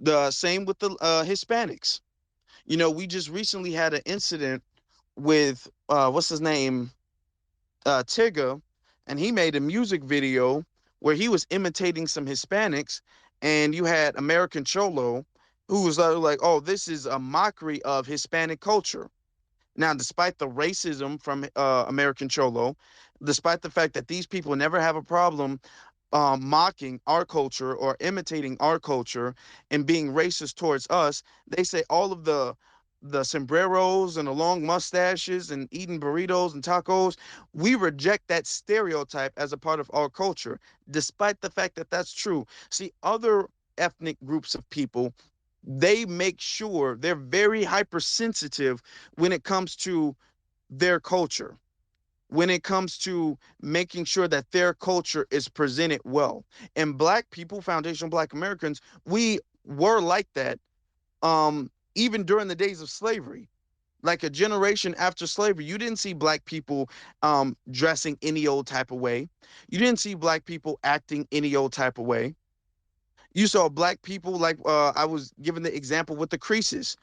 the same with the Hispanics. We just recently had an incident with what's his name, Tigger, and he made a music video where he was imitating some Hispanics, and you had American Cholo, who was like, "Oh, this is a mockery of Hispanic culture." Now, despite the racism from American Cholo, despite the fact that these people never have a problem mocking our culture or imitating our culture and being racist towards us, they say all of the sombreros and the long mustaches and eating burritos and tacos, we reject that stereotype as a part of our culture, despite the fact that that's true. See, other ethnic groups of people, they make sure they're very hypersensitive when it comes to their culture, when it comes to making sure that their culture is presented well. And Black people, foundational Black Americans, we were like that even during the days of slavery. Like a generation after slavery, you didn't see Black people dressing any old type of way. You didn't see Black people acting any old type of way. You saw Black people, like I was given the example with the creases,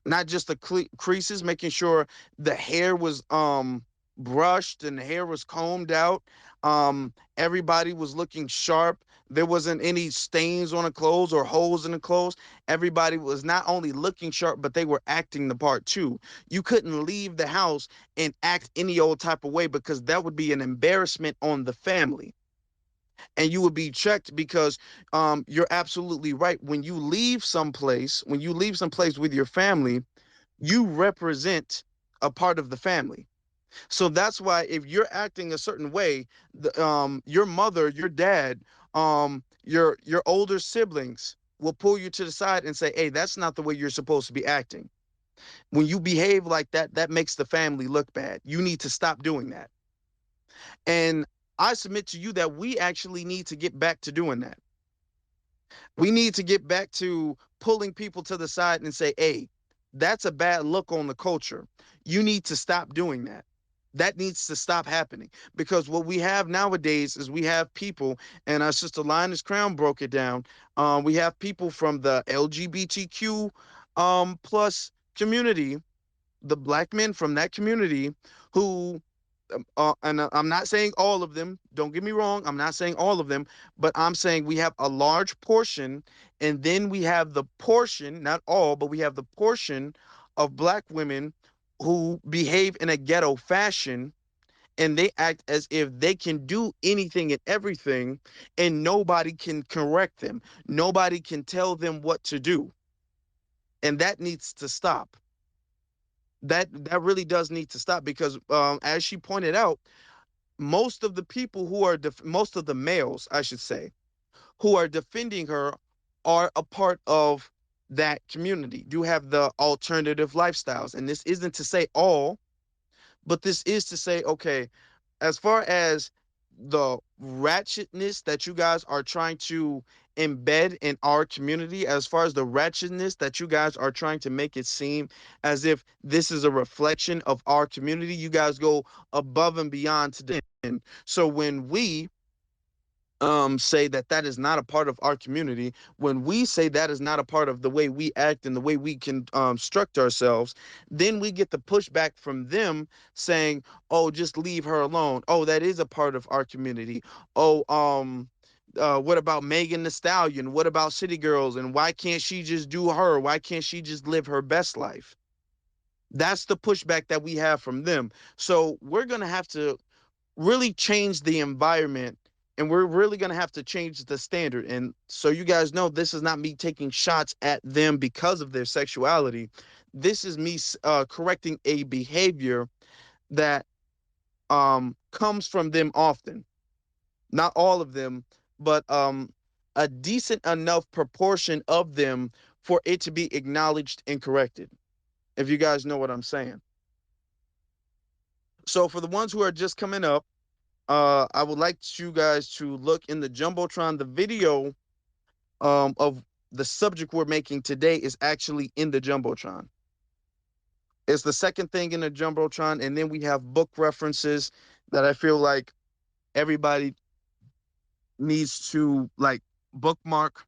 not just the creases, making sure the hair was brushed and the hair was combed out. Everybody was looking sharp. There wasn't any stains on the clothes or holes in the clothes. Everybody was not only looking sharp, but they were acting the part too. You couldn't leave the house and act any old type of way because that would be an embarrassment on the family, and you would be checked because you're absolutely right. When you leave someplace with your family, you represent a part of the family. So that's why if you're acting a certain way, your mother, your dad, your older siblings will pull you to the side and say, "Hey, that's not the way you're supposed to be acting. When you behave like that, that makes the family look bad. You need to stop doing that." And I submit to you that we actually need to get back to doing that. We need to get back to pulling people to the side and say, "Hey, that's a bad look on the culture. You need to stop doing that. That needs to stop happening." Because what we have nowadays is we have people, and our sister Linus Crown broke it down. We have people from the LGBTQ plus community, the Black men from that community, who and I'm not saying all of them, don't get me wrong, I'm not saying all of them, but I'm saying we have a large portion, and then we have the portion, not all, but we have the portion of Black women who behave in a ghetto fashion, and they act as if they can do anything and everything, and nobody can correct them. Nobody can tell them what to do. And that needs to stop. That really does need to stop because, as she pointed out, most of the people who are most of the males, I should say, who are defending her are a part of that community, do have the alternative lifestyles. And this isn't to say all, but this is to say, okay, as far as the ratchetness that you guys are trying to embed in our community, as far as the ratchetness that you guys are trying to make it seem as if this is a reflection of our community, you guys go above and beyond to defend. So when we say that that is not a part of our community, when we say that is not a part of the way we act and the way we can struct ourselves, then we get the pushback from them saying, "Oh, just leave her alone. Oh, that is a part of our community. Oh, What about Megan the Stallion? What about City Girls? And why can't she just do her? Why can't she just live her best life? That's the pushback that we have from them. So we're going to have to really change the environment, and we're really going to have to change the standard. And so you guys know, this is not me taking shots at them because of their sexuality. This is me correcting a behavior that comes from them often. Not all of them, but a decent enough proportion of them for it to be acknowledged and corrected, if you guys know what I'm saying. So for the ones who are just coming up, I would like you guys to look in the Jumbotron. The video of the subject we're making today is actually in the Jumbotron. It's the second thing in the Jumbotron, and then we have book references that I feel like everybody needs to like bookmark,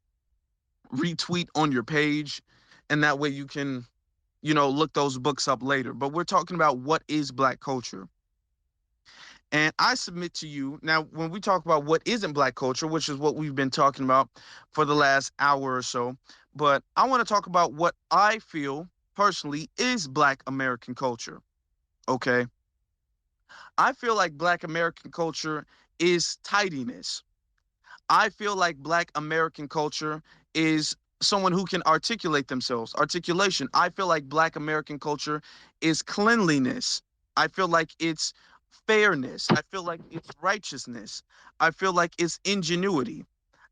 retweet on your page, and that way you can, look those books up later. But we're talking about what is Black culture. And I submit to you now, when we talk about what isn't Black culture, which is what we've been talking about for the last hour or so, but I want to talk about what I feel personally is Black American culture. Okay. I feel like Black American culture is tidiness. I feel like Black American culture is someone who can articulate themselves, articulation. I feel like Black American culture is cleanliness. I feel like it's fairness. I feel like it's righteousness. I feel like it's ingenuity.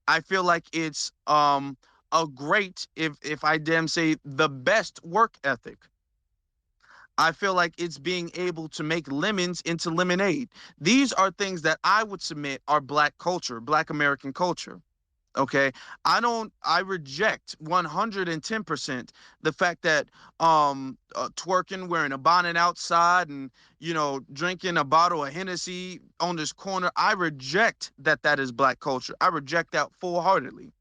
I feel like it's a great, if I damn say, the best work ethic. I feel like it's being able to make lemons into lemonade. These are things that I would submit are Black culture, Black American culture. Okay. I reject 110% the fact that twerking, wearing a bonnet outside, and, drinking a bottle of Hennessy on this corner. I reject that that is Black culture. I reject that full-heartedly.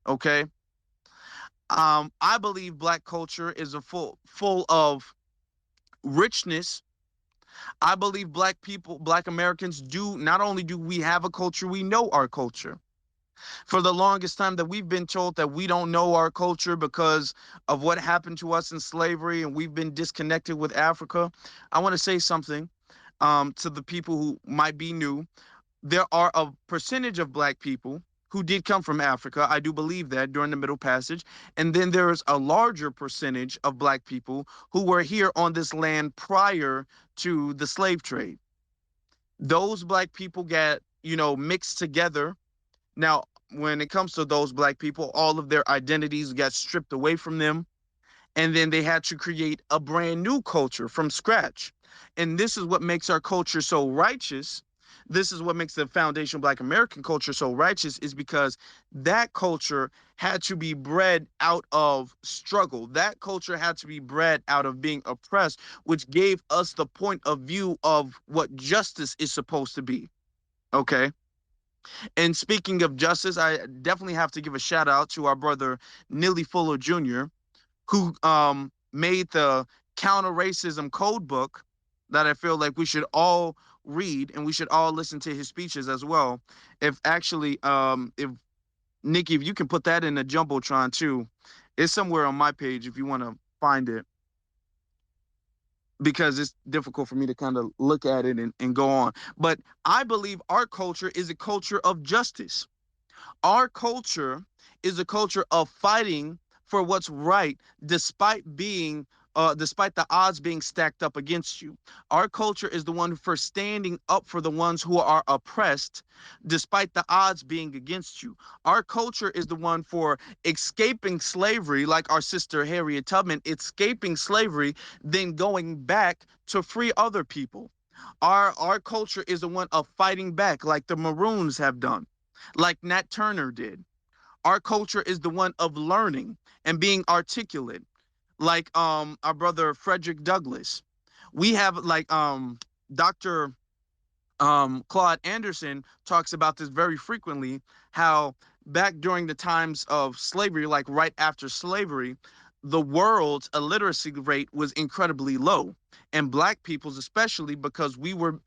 Okay. I believe Black culture is a full of richness. I believe Black people, Black Americans do, not only do we have a culture, we know our culture. For the longest time that we've been told that we don't know our culture because of what happened to us in slavery, and we've been disconnected with Africa. I want to say something to the people who might be new. There are a percentage of Black people who did come from Africa. I do believe that during the Middle Passage. And then there's a larger percentage of Black people who were here on this land prior to the slave trade. Those Black people get, mixed together. Now, when it comes to those Black people, all of their identities got stripped away from them. And then they had to create a brand new culture from scratch. And this is what makes our culture so righteous. This is what makes the foundation of Black American culture so righteous, is because that culture had to be bred out of struggle. That culture had to be bred out of being oppressed, which gave us the point of view of what justice is supposed to be. Okay. And speaking of justice, I definitely have to give a shout out to our brother Neely Fuller Jr., who made the counter racism code book that I feel like we should all read, and we should all listen to his speeches as well. If actually, if Nikki, if you can put that in the Jumbotron too, it's somewhere on my page if you want to find it, because it's difficult for me to kind of look at it and go on. But I believe our culture is a culture of justice. Our culture is a culture of fighting for what's right, despite the odds being stacked up against you. Our culture is the one for standing up for the ones who are oppressed, despite the odds being against you. Our culture is the one for escaping slavery, like our sister Harriet Tubman, escaping slavery, then going back to free other people. Our culture is the one of fighting back, like the Maroons have done, like Nat Turner did. Our culture is the one of learning and being articulate, like our brother Frederick Douglass. We have like Dr. Claude Anderson talks about this very frequently, how back during the times of slavery, like right after slavery, the world's illiteracy rate was incredibly low, and Black people's especially, because we were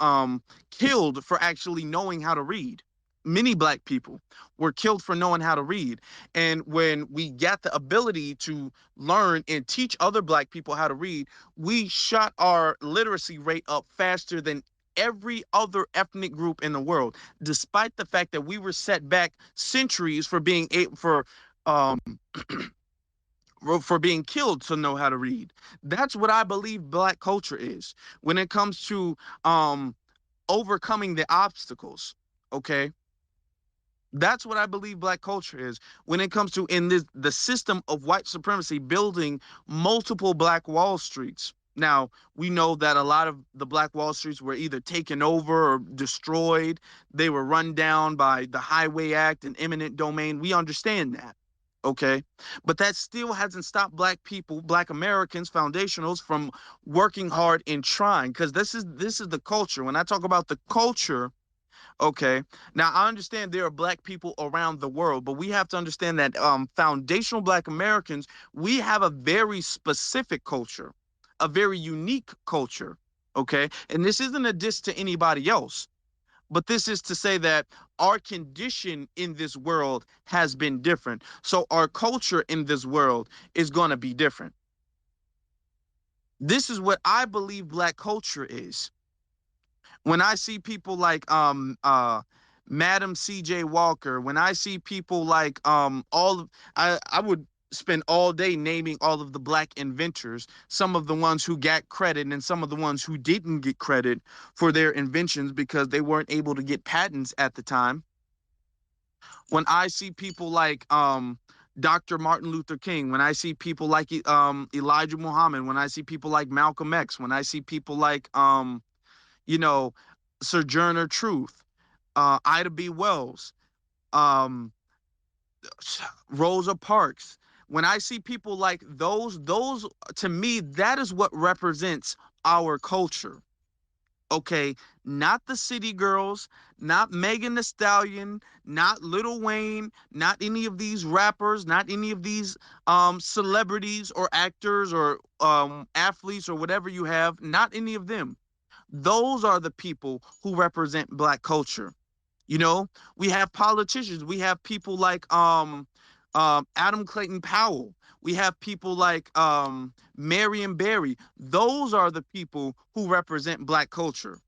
killed for actually knowing how to read. many black people were killed for knowing how to read. And when we got the ability to learn and teach other black people how to read, we shot our literacy rate up faster than every other ethnic group in the world, despite the fact that we were set back centuries for being um for being killed to know how to read. That's what I believe black culture is when it comes to um overcoming the obstacles. Okay, that's what I believe black culture is when it comes to in this the system of white supremacy building multiple black Wall Streets. Now, we know that a lot of the black Wall Streets were either taken over or destroyed. They were run down by the Highway Act and eminent domain. We understand that. Okay. But that still hasn't stopped black people, black Americans, foundationals from working hard and trying. Because this is the culture. When I talk about the culture, okay. Now I understand there are black people around the world, but we have to understand that foundational black Americans, we have a very specific culture, a very unique culture. Okay. And this isn't a diss to anybody else, but this is to say that our condition in this world has been different. So our culture in this world is going to be different. This is what I believe black culture is. When I see people like Madam C.J. Walker, when I see people like I would spend all day naming all of the black inventors, some of the ones who got credit and some of the ones who didn't get credit for their inventions because they weren't able to get patents at the time. When I see people like Dr. Martin Luther King, when I see people like Elijah Muhammad, when I see people like Malcolm X, when I see people like you know, Sojourner Truth, Ida B. Wells, um, Rosa Parks. When I see people like those to me, that is what represents our culture. Okay, not the city girls, not Megan Thee Stallion, not Lil Wayne, not any of these rappers, not any of these celebrities or actors or athletes or whatever you have, not any of them. Those are the people who represent black culture. You know, we have politicians. We have people like Adam Clayton Powell. We have people like Marion Barry. Those are the people who represent black culture.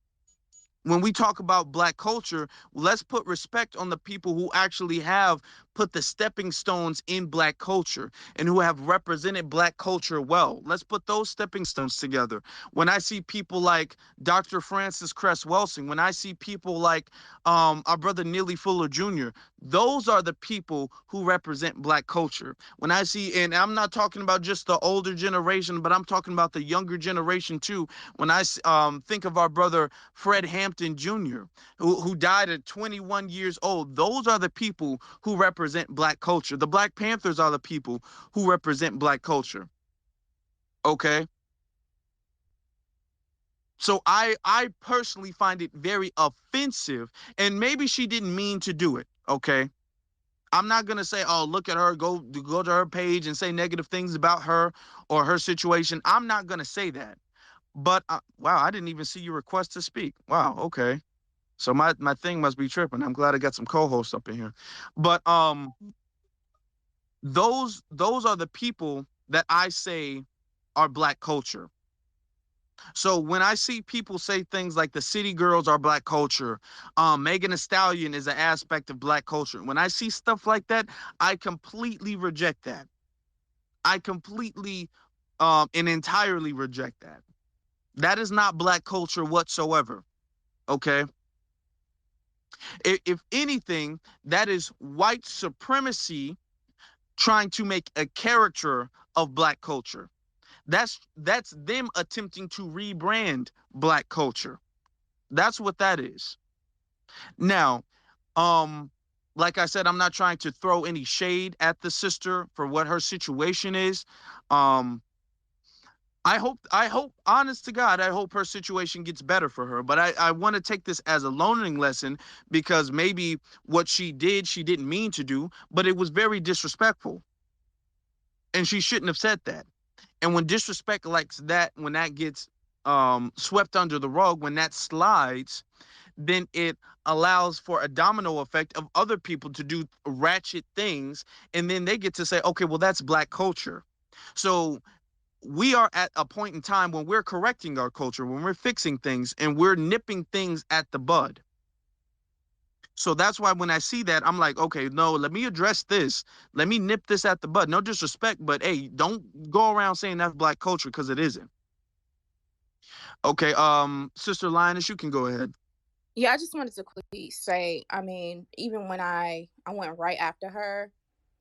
When we talk about black culture, let's put respect on the people who actually have put the stepping stones in black culture and who have represented black culture well. Let's put those stepping stones together. When I see people like Dr. Francis Cress Welsing, when I see people like our brother Neely Fuller Jr., those are the people who represent black culture. When I see, and I'm not talking about just the older generation, but I'm talking about the younger generation too. When I think of our brother Fred Hampton Jr., who died at 21 years old, those are the people who represent black culture. The Black Panthers are the people who represent black culture. Okay. So I personally find it very offensive, and maybe she didn't mean to do it. Okay. I'm not gonna say, oh, look at her, go to her page and say negative things about her or her situation. I'm not gonna say that. But wow, I didn't even see your request to speak. Wow, okay. So my thing must be tripping. I'm glad I got some co-hosts up in here. But those are the people that I say are black culture. So when I see people say things like the city girls are black culture, Megan Thee Stallion is an aspect of black culture. When I see stuff like that, I completely reject that. I completely and entirely reject that. That is not black culture whatsoever. Okay. If anything, that is white supremacy trying to make a caricature of black culture. That's them attempting to rebrand black culture. That's what that is. Now, um, like I said, I'm not trying to throw any shade at the sister for what her situation is. Um, honest to God, I hope her situation gets better for her. But I want to take this as a learning lesson because maybe what she did, she didn't mean to do, but it was very disrespectful. And she shouldn't have said that. And when disrespect like that, when that gets swept under the rug, when that slides, then it allows for a domino effect of other people to do ratchet things, and then they get to say, okay, well, that's black culture. So we are at a point in time when we're correcting our culture, when we're fixing things, and we're nipping things at the bud. So that's why when I see that, I'm like, okay, no, let me address this. Let me nip this at the bud. No disrespect, but hey, don't go around saying that's black culture, because it isn't. Okay, Sister Lioness, you can go ahead. Yeah, I just wanted to quickly say, I mean, even when I went right after her,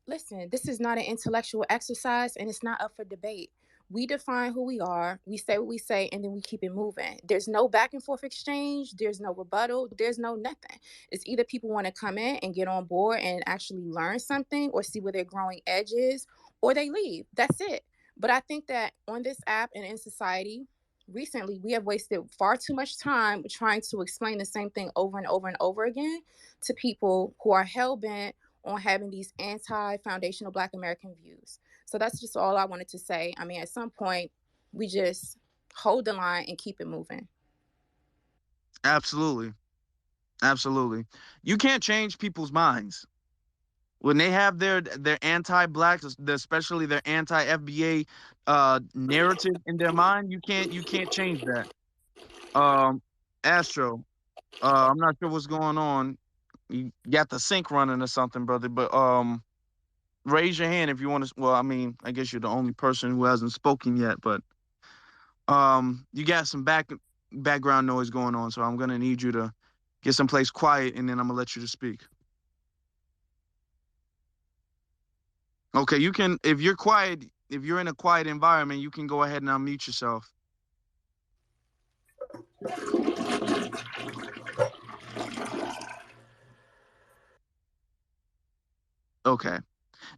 listen, this is not an intellectual exercise and it's not up for debate. We define who we are, we say what we say, and then we keep it moving. There's no back and forth exchange, there's no rebuttal, there's no nothing. It's either people want to come in and get on board and actually learn something or see where their growing edge is, or they leave. That's it. But I think that on this app and in society, recently we have wasted far too much time trying to explain the same thing over and over and over again to people who are hell-bent on having these anti-foundational Black American views. So that's just all I wanted to say. I mean, at some point, we just hold the line and keep it moving. Absolutely. Absolutely. You can't change people's minds. When they have their anti-black, especially their anti-FBA narrative in their mind, you can't change that. Um, Astro, I'm not sure what's going on. You got the sync running or something, brother. But raise your hand if you want to. Well, I mean, I guess you're the only person who hasn't spoken yet, but you got some background noise going on, so I'm gonna need you to get someplace quiet, and then I'm gonna let you to speak. Okay, you can, if you're quiet, if you're in a quiet environment, you can go ahead and unmute yourself. Okay.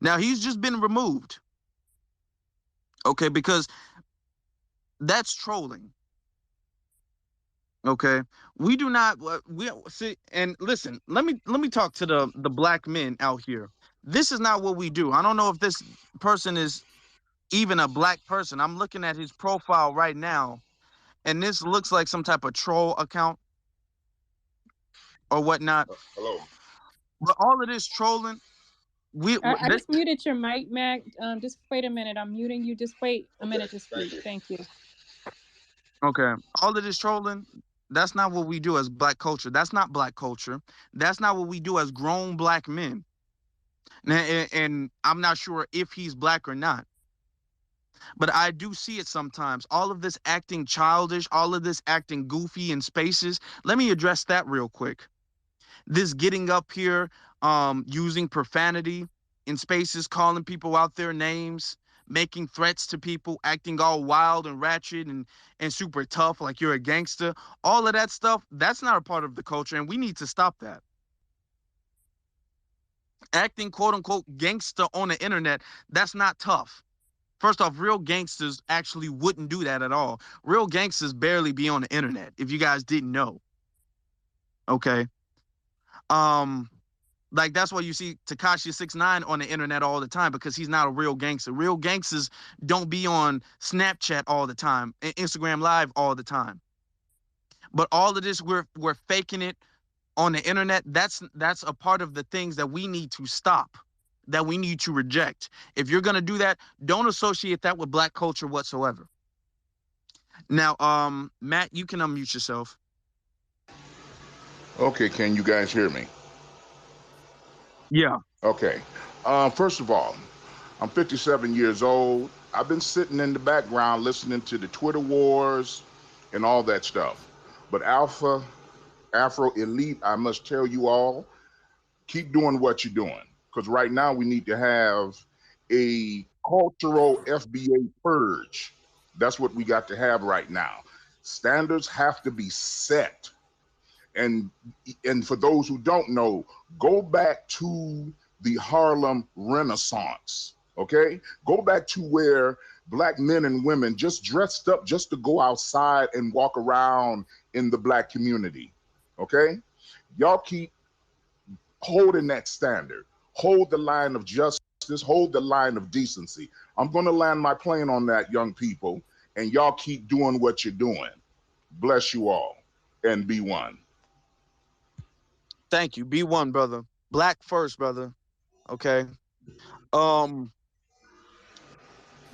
Now he's just been removed. Okay, because that's trolling. Okay, we do not. We see, and listen. Let me talk to the black men out here. This is not what we do. I don't know if this person is even a black person. I'm looking at his profile right now, and this looks like some type of troll account or whatnot. Hello. But all of this trolling, I just muted your mic, Mac. Just wait a minute. I'm muting you. Just wait a minute to speak. Thank you. okay, all of this trolling. That's not what we do as black culture. That's not black culture. That's not what we do as grown black men. And I'm not sure if he's black or not. But I do see it sometimes. All of this acting childish, all of this acting goofy in spaces. Let me address that real quick. This getting up here, using profanity in spaces, calling people out their names, making threats to people, acting all wild and ratchet and super tough like you're a gangster. All of that stuff, that's not a part of the culture, and we need to stop that. Acting quote unquote gangster on the internet, that's not tough. First off, real gangsters actually wouldn't do that at all. Real gangsters barely be on the internet, if you guys didn't know. Okay. Like that's why you see Tekashi 6ix9ine on the internet all the time, because he's not a real gangster. Real gangsters don't be on Snapchat all the time and Instagram Live all the time. But all of this, we're faking it on the internet. That's a part of the things that we need to stop, that we need to reject. If you're gonna do that, don't associate that with black culture whatsoever. Now, Matt, you can unmute yourself. Okay, can you guys hear me? Yeah. Okay. First of all, I'm 57 years old. I've been sitting in the background listening to the Twitter wars and all that stuff. But Afro Elite, I must tell you all, keep doing what you're doing. Because right now we need to have a cultural FBA purge. That's what we got to have right now. Standards have to be set. And for those who don't know, go back to the Harlem Renaissance, okay? Go back to where black men and women just dressed up just to go outside and walk around in the black community, okay? Y'all keep holding that standard. Hold the line of justice, hold the line of decency. I'm gonna land my plane on that, young people. and y'all keep doing what you're doing. Bless you all, and be one. Thank you. Be one, brother. Black first, brother. Okay. Um,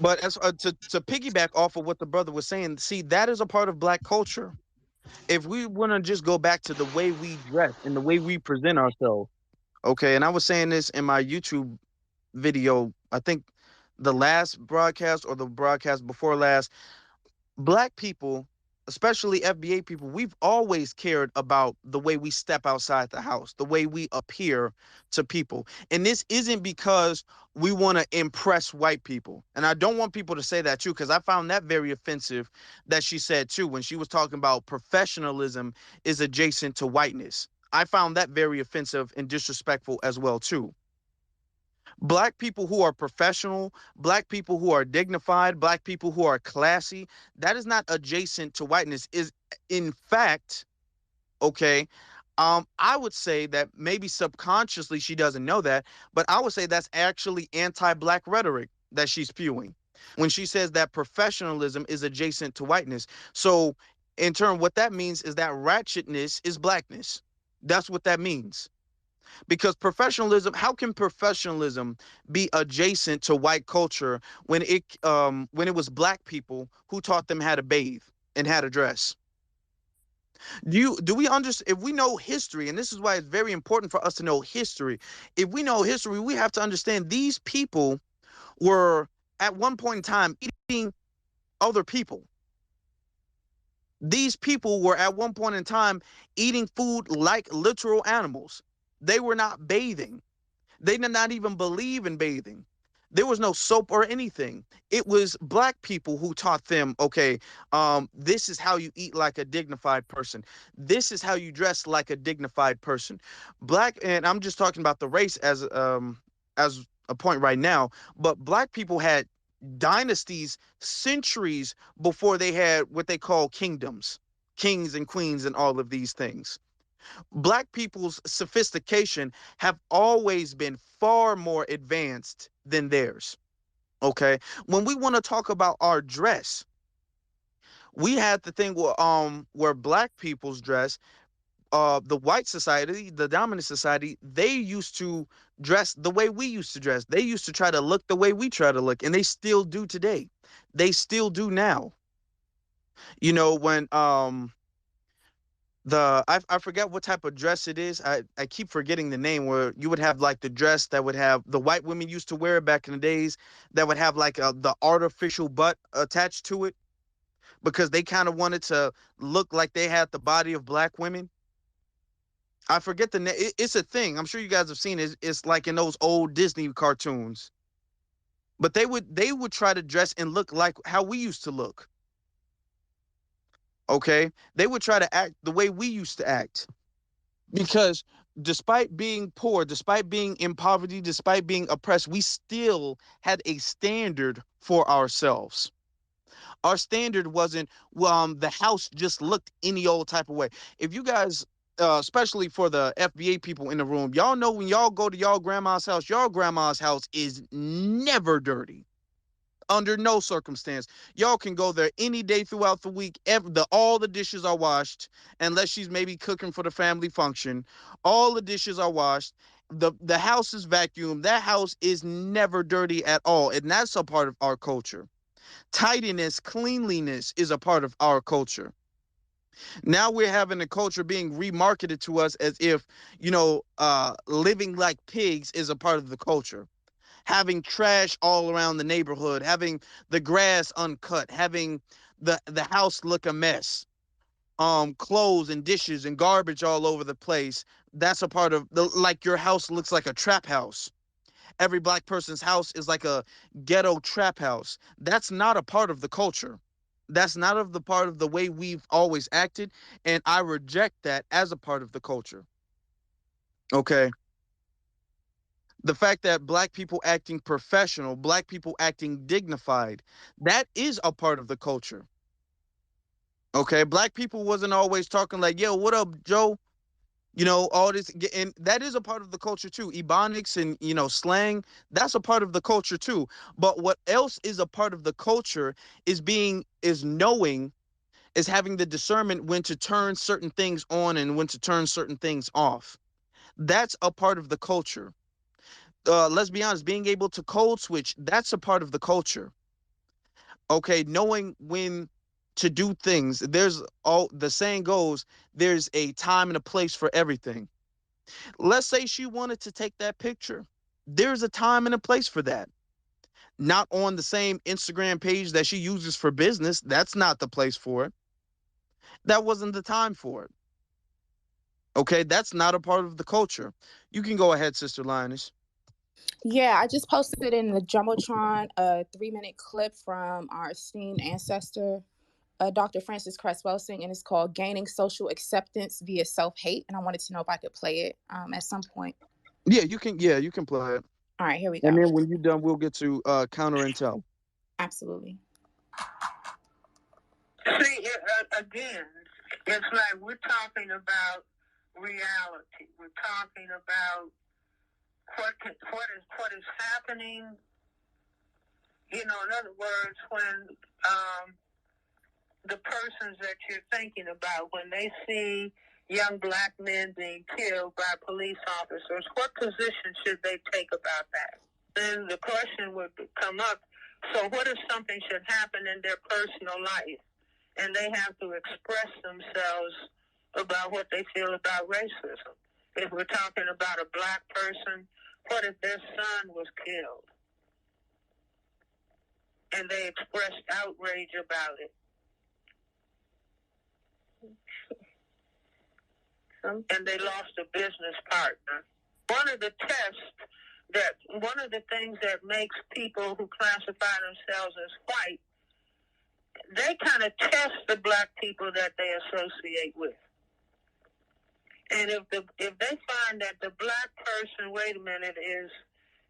but as to piggyback off of what the brother was saying, see, that is a part of black culture. If we want to just go back to the way we dress and the way we present ourselves, okay, and I was saying this in my YouTube video, I think the last broadcast or the broadcast before last, black people, especially FBA people, we've always cared about the way we step outside the house, the way we appear to people. And this isn't because we want to impress white people. And I don't want people to say that too, because I found that very offensive that she said too when she was talking about professionalism is adjacent to whiteness. I found that very offensive and disrespectful as well too. Black people who are professional, black people who are dignified, black people who are classy, that is not adjacent to whiteness. Is in fact, okay. I would say that maybe subconsciously she doesn't know that, but I would say that's actually anti-black rhetoric that she's spewing when she says that professionalism is adjacent to whiteness. So, in turn, what that means is that ratchetness is blackness. That's what that means. Because professionalism, how can professionalism be adjacent to white culture when it was black people who taught them how to bathe and how to dress? Do we understand? If we know history, and this is why it's very important for us to know history, if we know history, we have to understand these people were at one point in time eating other people. These people were at one point in time eating food like literal animals. They were not bathing. They did not even believe in bathing. There was no soap or anything. It was black people who taught them, okay, this is how you eat like a dignified person. This is how you dress like a dignified person. Black, and I'm just talking about the race as a point right now, but black people had dynasties centuries before they had what they call kingdoms, kings and queens and all of these things. Black people's sophistication have always been far more advanced than theirs. Okay. When we want to talk about our dress, we had the thing where black people's dress, the white society, the dominant society, they used to dress the way we used to dress. They used to try to look the way we try to look, and they still do today. They still do now. When I forget what type of dress it is. I keep forgetting the name, where you would have like the dress that would have the white women used to wear back in the days, that would have like the artificial butt attached to it, because they kind of wanted to look like they had the body of black women. I forget the name. It's a thing. I'm sure you guys have seen it. It's like in those old Disney cartoons. But they would try to dress and look like how we used to look. Okay? They would try to act the way we used to act. Because despite being poor, despite being in poverty, despite being oppressed, we still had a standard for ourselves. Our standard wasn't the house just looked any old type of way. If you guys, especially for the FBA people in the room, y'all know when y'all go to y'all grandma's house is never dirty. Under no circumstance. Y'all can go there any day throughout the week. All the dishes are washed, unless she's maybe cooking for the family function. All the dishes are washed. The house is vacuumed. That house is never dirty at all. And that's a part of our culture. Tidiness, cleanliness is a part of our culture. Now we're having a culture being remarketed to us as if, living like pigs is a part of the culture. Having trash all around the neighborhood, having the grass uncut, having the house look a mess, clothes and dishes and garbage all over the place. That's a part of like your house looks like a trap house. Every black person's house is like a ghetto trap house. That's not a part of the culture. That's not of the part of the way we've always acted, and I reject that as a part of the culture. Okay. The fact that black people acting professional, black people acting dignified, that is a part of the culture. Okay, black people wasn't always talking like, "Yo, what up, Joe?" All this, and that is a part of the culture too. Ebonics and slang, that's a part of the culture too. But what else is a part of the culture is knowing, is having the discernment when to turn certain things on and when to turn certain things off. That's a part of the culture. Let's be honest, being able to code switch, that's a part of the culture. Okay, knowing when to do things. The saying goes, there's a time and a place for everything. Let's say she wanted to take that picture. There's a time and a place for that. Not on the same Instagram page that she uses for business. That's not the place for it. That wasn't the time for it. Okay, that's not a part of the culture. You can go ahead, Sister Lioness. Yeah, I just posted in the Jumbotron a 3-minute clip from our esteemed ancestor, Dr. Francis Cress Welsing, and it's called Gaining Social Acceptance Via Self-Hate. And I wanted to know if I could play it at some point. Yeah, you can. Yeah, you can play it. All right, here we go. And then when you're done, we'll get to counter intel. Absolutely. See, again, it's like we're talking about reality. We're talking about what is happening. In other words, when the persons that you're thinking about, when they see young black men being killed by police officers, what position should they take about that? Then the question would come up, so what if something should happen in their personal life and they have to express themselves about what they feel about racism? If we're talking about a black person, what if their son was killed and they expressed outrage about it? And they lost a business partner. One of the things that makes people who classify themselves as white, they kind of test the black people that they associate with. And if they find that the black person, wait a minute, is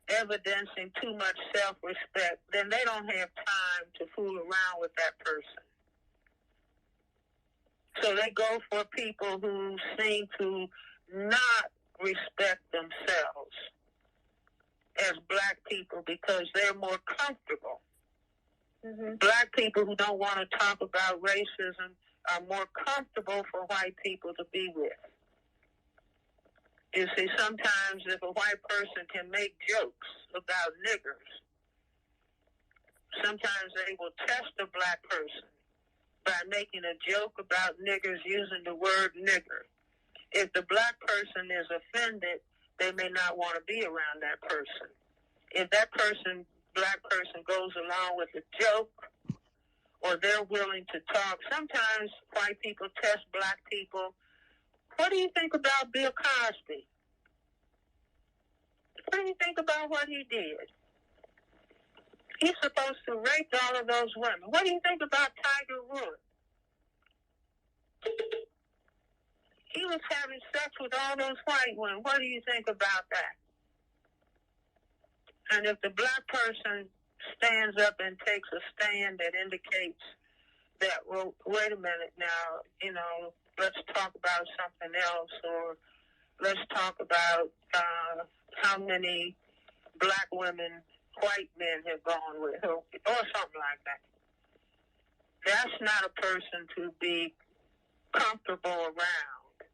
evidencing too much self-respect, then they don't have time to fool around with that person. So they go for people who seem to not respect themselves as black people because they're more comfortable. Mm-hmm. Black people who don't want to talk about racism are more comfortable for white people to be with. You see, sometimes if a white person can make jokes about niggers, sometimes they will test a black person by making a joke about niggers using the word nigger. If the black person is offended, they may not want to be around that person. If that black person goes along with the joke, or they're willing to talk, sometimes white people test black people. What do you think about Bill Cosby? What do you think about what he did? He's supposed to rape all of those women. What do you think about Tiger Woods? He was having sex with all those white women. What do you think about that? And if the black person stands up and takes a stand that indicates that, well, wait a minute now, let's talk about something else, or let's talk about how many black women white men have gone with, or something like that. That's not a person to be comfortable around.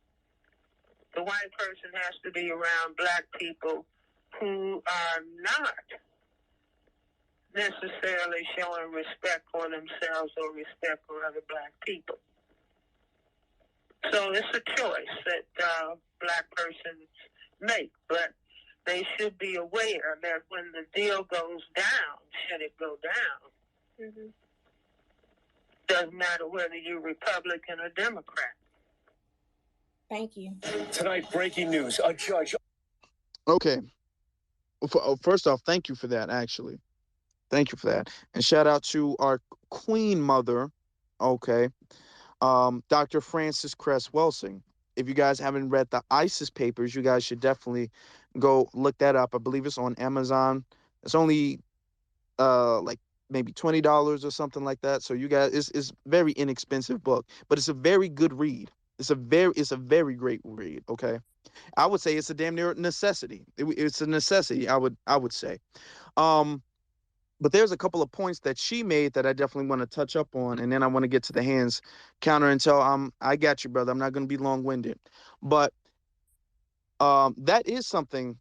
The white person has to be around black people who are not necessarily showing respect for themselves or respect for other black people. So it's a choice that black persons make, but they should be aware that when the deal goes down, should it go down, mm-hmm. Doesn't matter whether you're Republican or Democrat. Thank you. Tonight, breaking news. A judge. Okay. First off, thank you for that, actually. Thank you for that. And shout out to our queen mother, okay, Dr. Francis Cress Welsing. If you guys haven't read the ISIS papers, you guys should definitely go look that up. I believe it's on Amazon. It's only like maybe $20 or something like that. So you guys, it's very inexpensive book, but it's a very good read. It's a very great read. Okay, I would say it's a damn near necessity. It's a necessity. I would say. Um, but there's a couple of points that she made that I definitely want to touch up on, and then I want to get to the hands counter intel. I got you, brother. I'm not going to be long winded, but that is something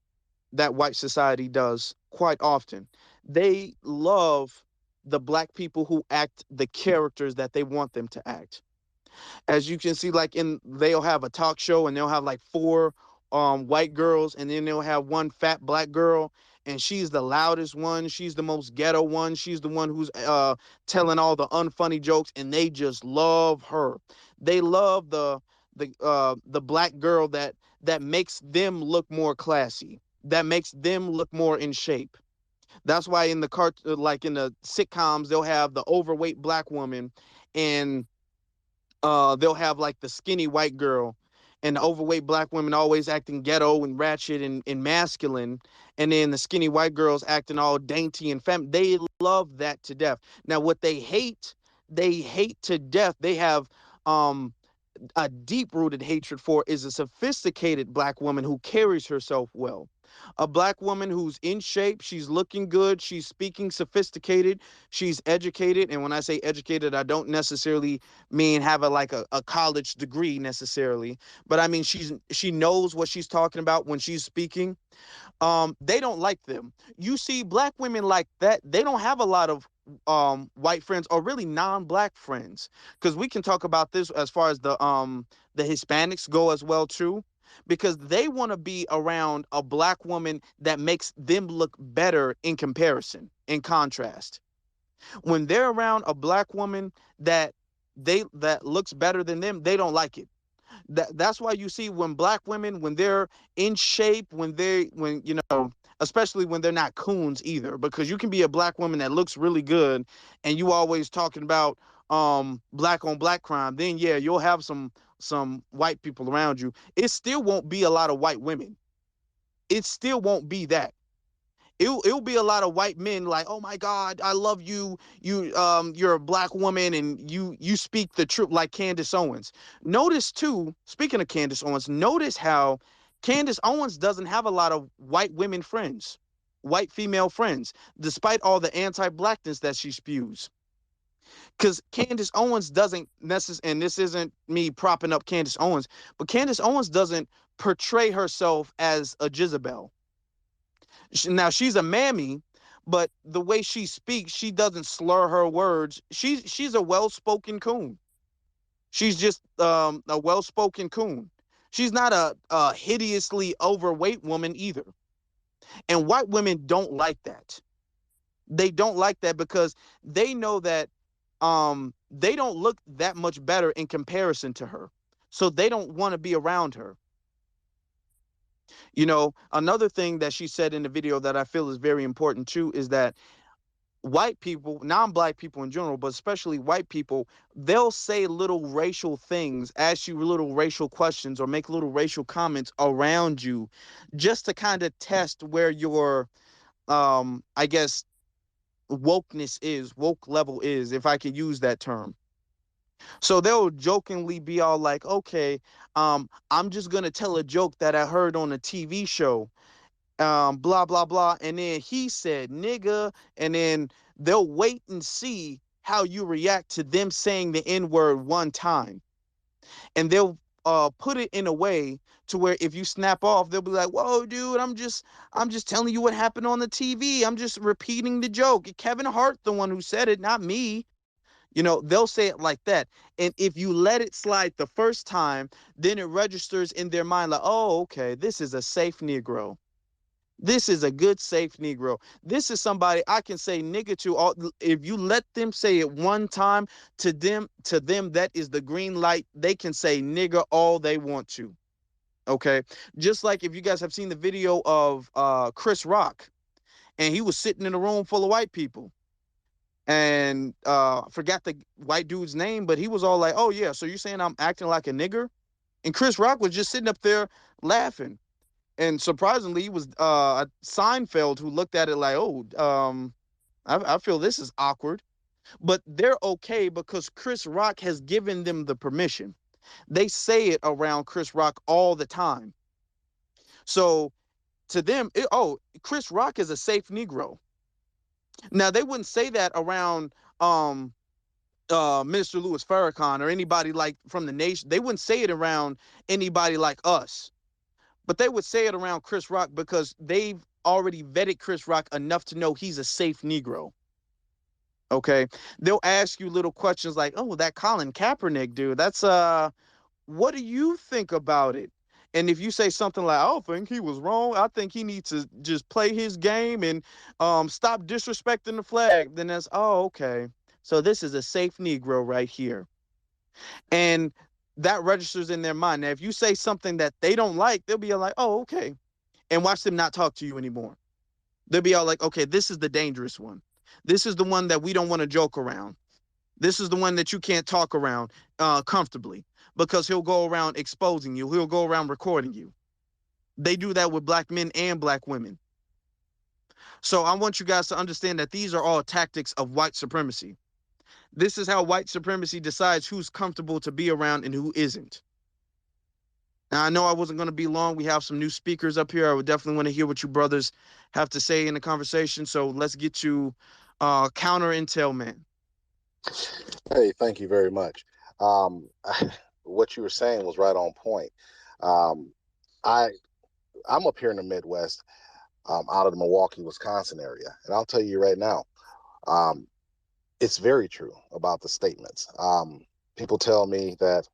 that white society does quite often. They love the black people who act the characters that they want them to act. As you can see, like they'll have a talk show and they'll have like four white girls, and then they'll have one fat black girl, and she's the loudest one, she's the most ghetto one, she's the one who's telling all the unfunny jokes, and they just love her. They love the black girl that makes them look more classy, that makes them look more in shape. That's why in the like in the sitcoms, they'll have the overweight black woman, and they'll have like the skinny white girl, and the overweight black women always acting ghetto and ratchet and masculine, and then the skinny white girls acting all dainty and fem. They love that to death. Now what they hate to death, they have um a deep rooted hatred for, is a sophisticated black woman who carries herself well. A black woman who's in shape, she's looking good, she's speaking sophisticated, she's educated. And when I say educated, I don't necessarily mean have a college degree necessarily, but I mean she knows what she's talking about when she's speaking. They don't like them. You see black women like that, they don't have a lot of white friends, or really non-black friends, because we can talk about this as far as the Hispanics go as well too, because they want to be around a black woman that makes them look better in comparison, in contrast. When they're around a black woman that looks better than them, they don't like it. That's why you see when black women, when they're in shape, when especially when they're not coons either, because you can be a black woman that looks really good, and you always talking about black on black crime, then yeah, you'll have some white people around you. It still won't be a lot of white women. It still won't be that. It'll be a lot of white men like, oh my God, I love you. You're a black woman and you speak the truth, like Candace Owens. Notice too, speaking of Candace Owens, notice how Candace Owens doesn't have a lot of white women friends, white female friends, despite all the anti-blackness that she spews. Because Candace Owens doesn't necessarily, and this isn't me propping up Candace Owens, but Candace Owens doesn't portray herself as a Jezebel. Now she's a mammy, but the way she speaks, she doesn't slur her words. She's a well-spoken coon. She's just a well-spoken coon. She's not a hideously overweight woman either. And white women don't like that. They don't like that because they know that they don't look that much better in comparison to her. So they don't want to be around her. Another thing that she said in the video that I feel is very important too is that white people, non-black people in general, but especially white people, they'll say little racial things, ask you little racial questions, or make little racial comments around you just to kind of test where your I guess woke level is, if I could use that term. So they'll jokingly be all like, okay, I'm just gonna tell a joke that I heard on a TV show, blah blah blah, and then he said nigga, and then they'll wait and see how you react to them saying the N-word one time, and they'll put it in a way to where if you snap off, they'll be like, whoa dude, I'm just telling you what happened on the TV, I'm just repeating the joke, Kevin Hart the one who said it, not me. They'll say it like that. And if you let it slide the first time, then it registers in their mind like, oh, okay, this is a safe Negro. This is a good, safe Negro. This is somebody I can say nigga to. If you let them say it one time, to them, that is the green light. They can say nigga all they want to. Okay. Just like if you guys have seen the video of Chris Rock, and he was sitting in a room full of white people. And forgot the white dude's name, but he was all like, oh yeah, so you're saying I'm acting like a nigger? And Chris Rock was just sitting up there laughing. And surprisingly, it was Seinfeld who looked at it like, oh, I feel this is awkward. But they're okay because Chris Rock has given them the permission. They say it around Chris Rock all the time. So to them, Chris Rock is a safe Negro. Now they wouldn't say that around Minister Louis Farrakhan or anybody like from the nation. They wouldn't say it around anybody like us, but they would say it around Chris Rock because they've already vetted Chris Rock enough to know he's a safe Negro. Okay, they'll ask you little questions like, "Oh, that Colin Kaepernick dude, that's what do you think about it?" And if you say something like, "I don't think he was wrong. I think he needs to just play his game and stop disrespecting the flag," then that's, "Oh, okay. So this is a safe Negro right here." And that registers in their mind. Now, if you say something that they don't like, they'll be like, "Oh, okay," and watch them not talk to you anymore. They'll be all like, "Okay, this is the dangerous one. This is the one that we don't want to joke around. This is the one that you can't talk around comfortably because he'll go around exposing you. He'll go around recording you." They do that with black men and black women. So I want you guys to understand that these are all tactics of white supremacy. This is how white supremacy decides who's comfortable to be around and who isn't. Now, I know I wasn't going to be long. We have some new speakers up here. I would definitely want to hear what you brothers have to say in the conversation. So let's get to Counter Intel Man. Hey, thank you very much. Um, what you were saying was right on point. Um, I I'm up here in the Midwest, out of the Milwaukee, Wisconsin area, and I'll tell you right now, um, it's very true about the statements. People tell me that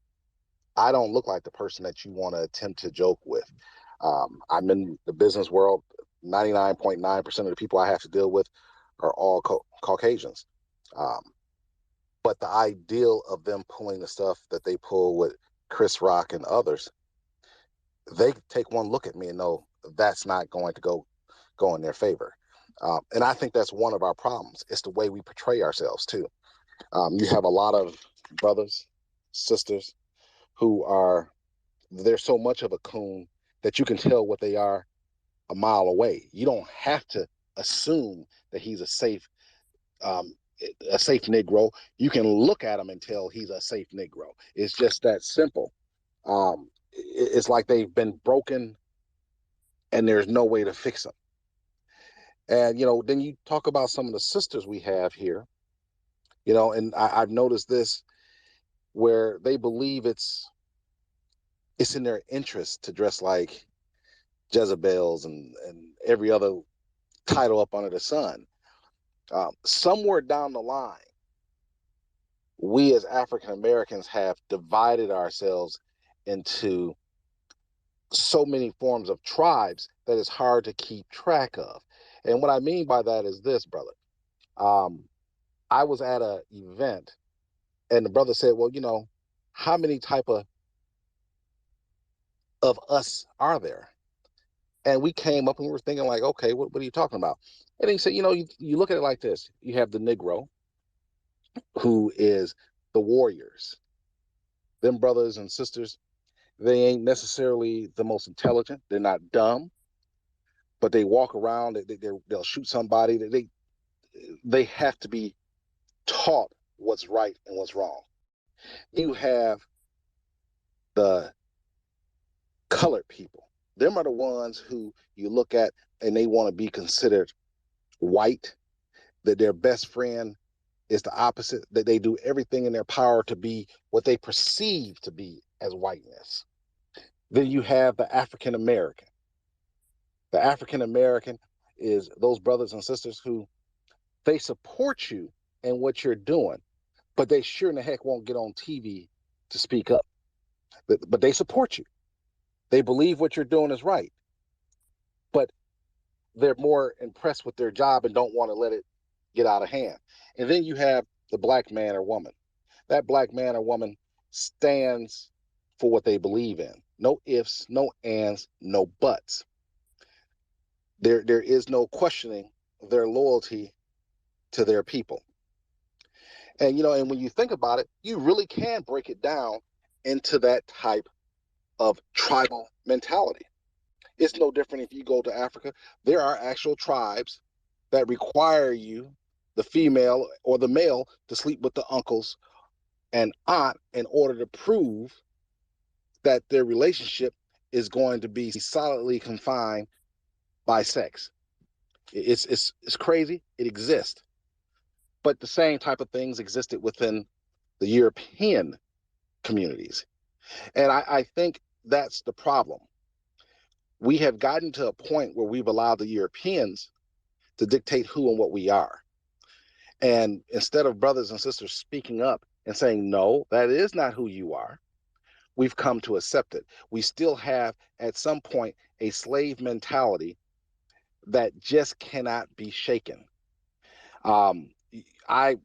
I don't look like the person that you want to attempt to joke with. I'm in the business world. 99.9% of the people I have to deal with are all Caucasians. Um, but the ideal of them pulling the stuff that they pull with Chris Rock and others, they take one look at me and know that's not going to go in their favor. And I think that's one of our problems. It's the way we portray ourselves too. You have a lot of brothers, sisters who they're so much of a coon that you can tell what they are a mile away. You don't have to assume that he's um, a safe Negro. You can look at him and tell he's a safe Negro. It's just that simple. It's like they've been broken and there's no way to fix them. And, then you talk about some of the sisters we have here, and I've noticed this where they believe it's in their interest to dress like Jezebels and every other title up under the sun. Somewhere down the line, we as African Americans have divided ourselves into so many forms of tribes that it's hard to keep track of. And what I mean by that is this, brother. I was at an event and the brother said, well, how many type of us are there? And we came up and we were thinking like, okay, what are you talking about? And he said, you look at it like this. You have the Negro, who is the warriors. Them brothers and sisters, they ain't necessarily the most intelligent. They're not dumb, but they walk around. They'll shoot somebody. They have to be taught what's right and what's wrong. You have the colored people. Them are the ones who you look at and they want to be considered white, that their best friend is the opposite, that they do everything in their power to be what they perceive to be as whiteness. Then you have the African American. The African American is those brothers and sisters who they support you in what you're doing, but they sure in the heck won't get on TV to speak up. But they support you. They believe what you're doing is right, but they're more impressed with their job and don't want to let it get out of hand. And then you have the black man or woman. That black man or woman stands for what they believe in. No ifs, no ands, no buts. There is no questioning their loyalty to their people. And and when you think about it, you really can break it down into that type of tribal mentality. It's no different if you go to Africa. There are actual tribes that require you, the female or the male, to sleep with the uncles and aunt in order to prove that their relationship is going to be solidly confined by sex. It's crazy. It exists, but the same type of things existed within the European communities, and I think that's the problem. We have gotten to a point where we've allowed the Europeans to dictate who and what we are. And instead of brothers and sisters speaking up and saying, no, that is not who you are, we've come to accept it. We still have, at some point, a slave mentality that just cannot be shaken. Um, I,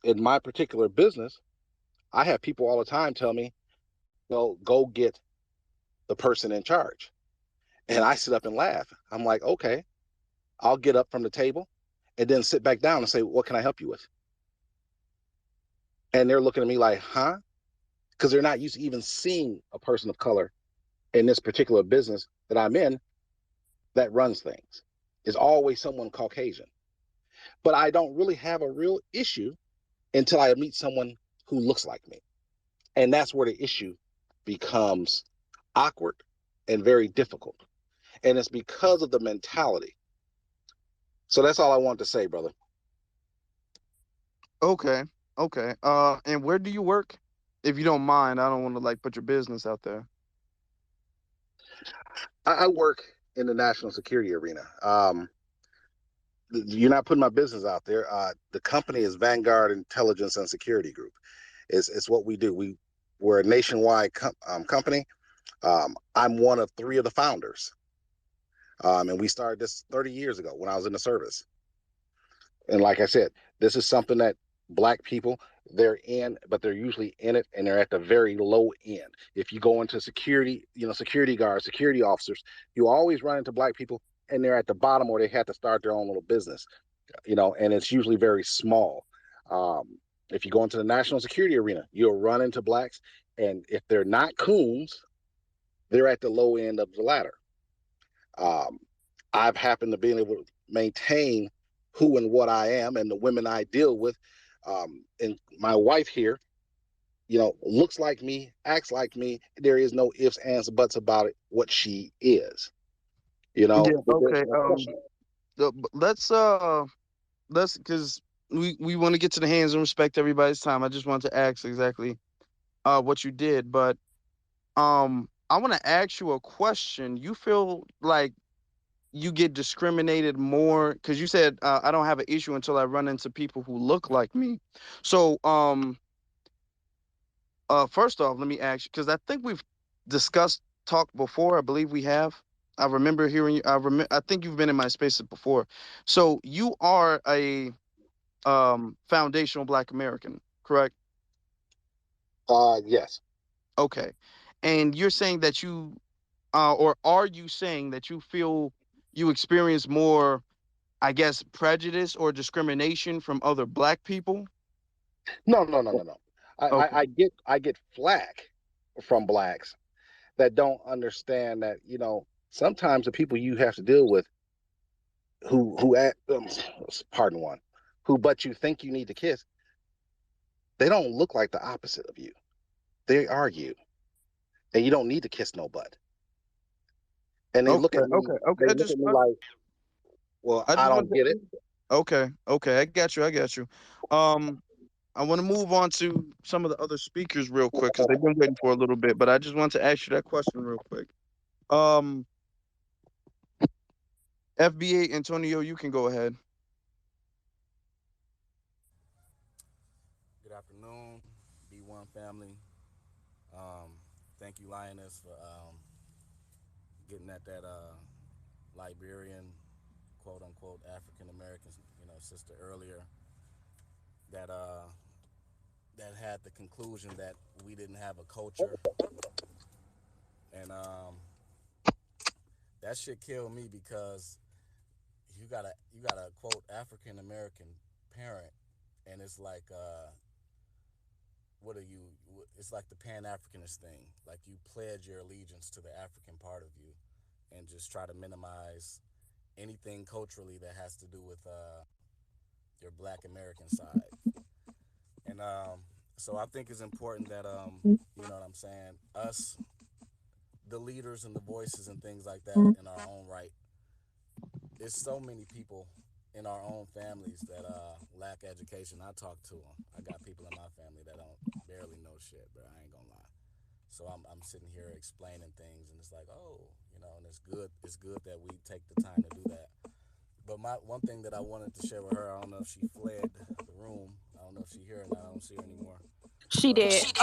in my particular business, I have people all the time tell me, well, go get the person in charge. And I sit up and laugh. I'm like, okay, I'll get up from the table and then sit back down and say, what can I help you with? And they're looking at me like, huh? Because they're not used to even seeing a person of color in this particular business that I'm in that runs things. It's always someone Caucasian. But I don't really have a real issue until I meet someone who looks like me. And that's where the issue becomes awkward and very difficult. And it's because of the mentality. So that's all I want to say, brother. Okay. Okay. And where do you work? If you don't mind, I don't want to like put your business out there. I work in the national security arena. You're not putting my business out there. The company is Vanguard Intelligence and Security Group. It's what we do. We're a nationwide company. I'm one of three of the founders, and we started this 30 years ago when I was in the service. And like I said, this is something that black people they're in, but they're usually in it and they're at the very low end. If you go into security, security guards, security officers, you always run into black people and they're at the bottom or they have to start their own little business, and it's usually very small. If you go into the national security arena, you'll run into blacks, and if they're not coons, they're at the low end of the ladder. Um, I've happened to be able to maintain who and what I am and the women I deal with. And my wife here, looks like me, acts like me. There is no ifs, ands, buts about it. What she is, Yeah. there's Okay. no question. Let's because we want to get to the hands and respect everybody's time. I just wanted to ask exactly what you did, but I want to ask you a question. You feel like you get discriminated more because you said I don't have an issue until I run into people who look like me. So first off, let me ask you because I think we've discussed talked before. I believe we have. I remember hearing you. I think you've been in my spaces before. So you are a foundational Black American, correct? Yes. Okay, and you're saying that or are you saying that you feel you experience more, I guess, prejudice or discrimination from other Black people? No, no, no, no, no. Okay. I get flack from blacks that don't understand that sometimes the people you have to deal with who act pardon one who but you think you need to kiss, they don't look like the opposite of you. They are you, and you don't need to kiss no butt. And they look Okay. at me. Okay. Okay. They look at me like, well, I I just want don't get it. to. Okay. Okay. I got you. I got you. Um, I want to move on to some of the other speakers real quick because they've been waiting for a little bit. But I just want to ask you that question real quick. Um, FBA Antonio, you can go ahead. Good afternoon, B1 family. Um, Thank you, Lioness, for getting at that Liberian, quote unquote, African American, sister earlier that that had the conclusion that we didn't have a culture, and that shit killed me because you got a quote African American parent, and it's like what are you? It's like the Pan Africanist thing. Like you pledge your allegiance to the African part of you, and just try to minimize anything culturally that has to do with your Black American side. And so I think it's important that you know what I'm saying. Us. the leaders and the voices and things like that in our own right. It's so many people in our own families that lack education. I talk to them. I got people in my family that don't barely know shit, but I ain't gonna lie. So I'm sitting here explaining things, and it's like, oh, and it's good. It's good that we take the time to do that. But my one thing that I wanted to share with her, I don't know if she fled the room. I don't know if she here or not. I don't see her anymore. She But did.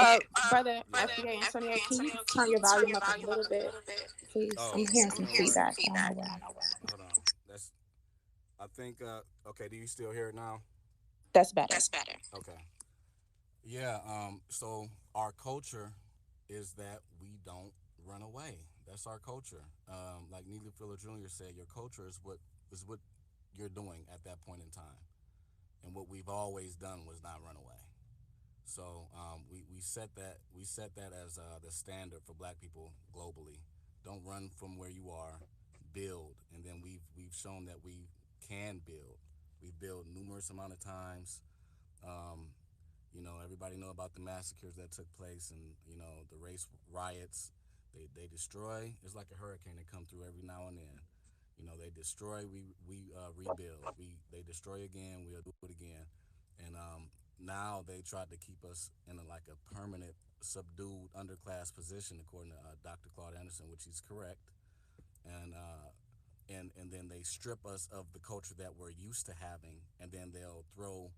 Brother yeah. FBA Antonio, can you turn your volume up a little bit, please? I'm Oh, hearing you some know what? feedback. I don't know why. Hold on. That's. I think. Okay. Do you still hear it now? That's better. Okay. Yeah. So our culture is that we don't run away. That's our culture. Like Neely Fuller Jr. said, your culture is what you're doing at that point in time, and what we've always done was not run away. So we set that as the standard for Black people globally. Don't run from where you are. Build, and then we've shown that we can build. We've built numerous amount of times. Um, everybody know about the massacres that took place, and the race riots. They destroy. It's like a hurricane that come through every now and then. They destroy. We rebuild. They destroy again. We'll do it again. And now they tried to keep us in like a permanent subdued underclass position, according to Dr. Claude Anderson, which he's correct. And then they strip us of the culture that we're used to having, and then they'll throw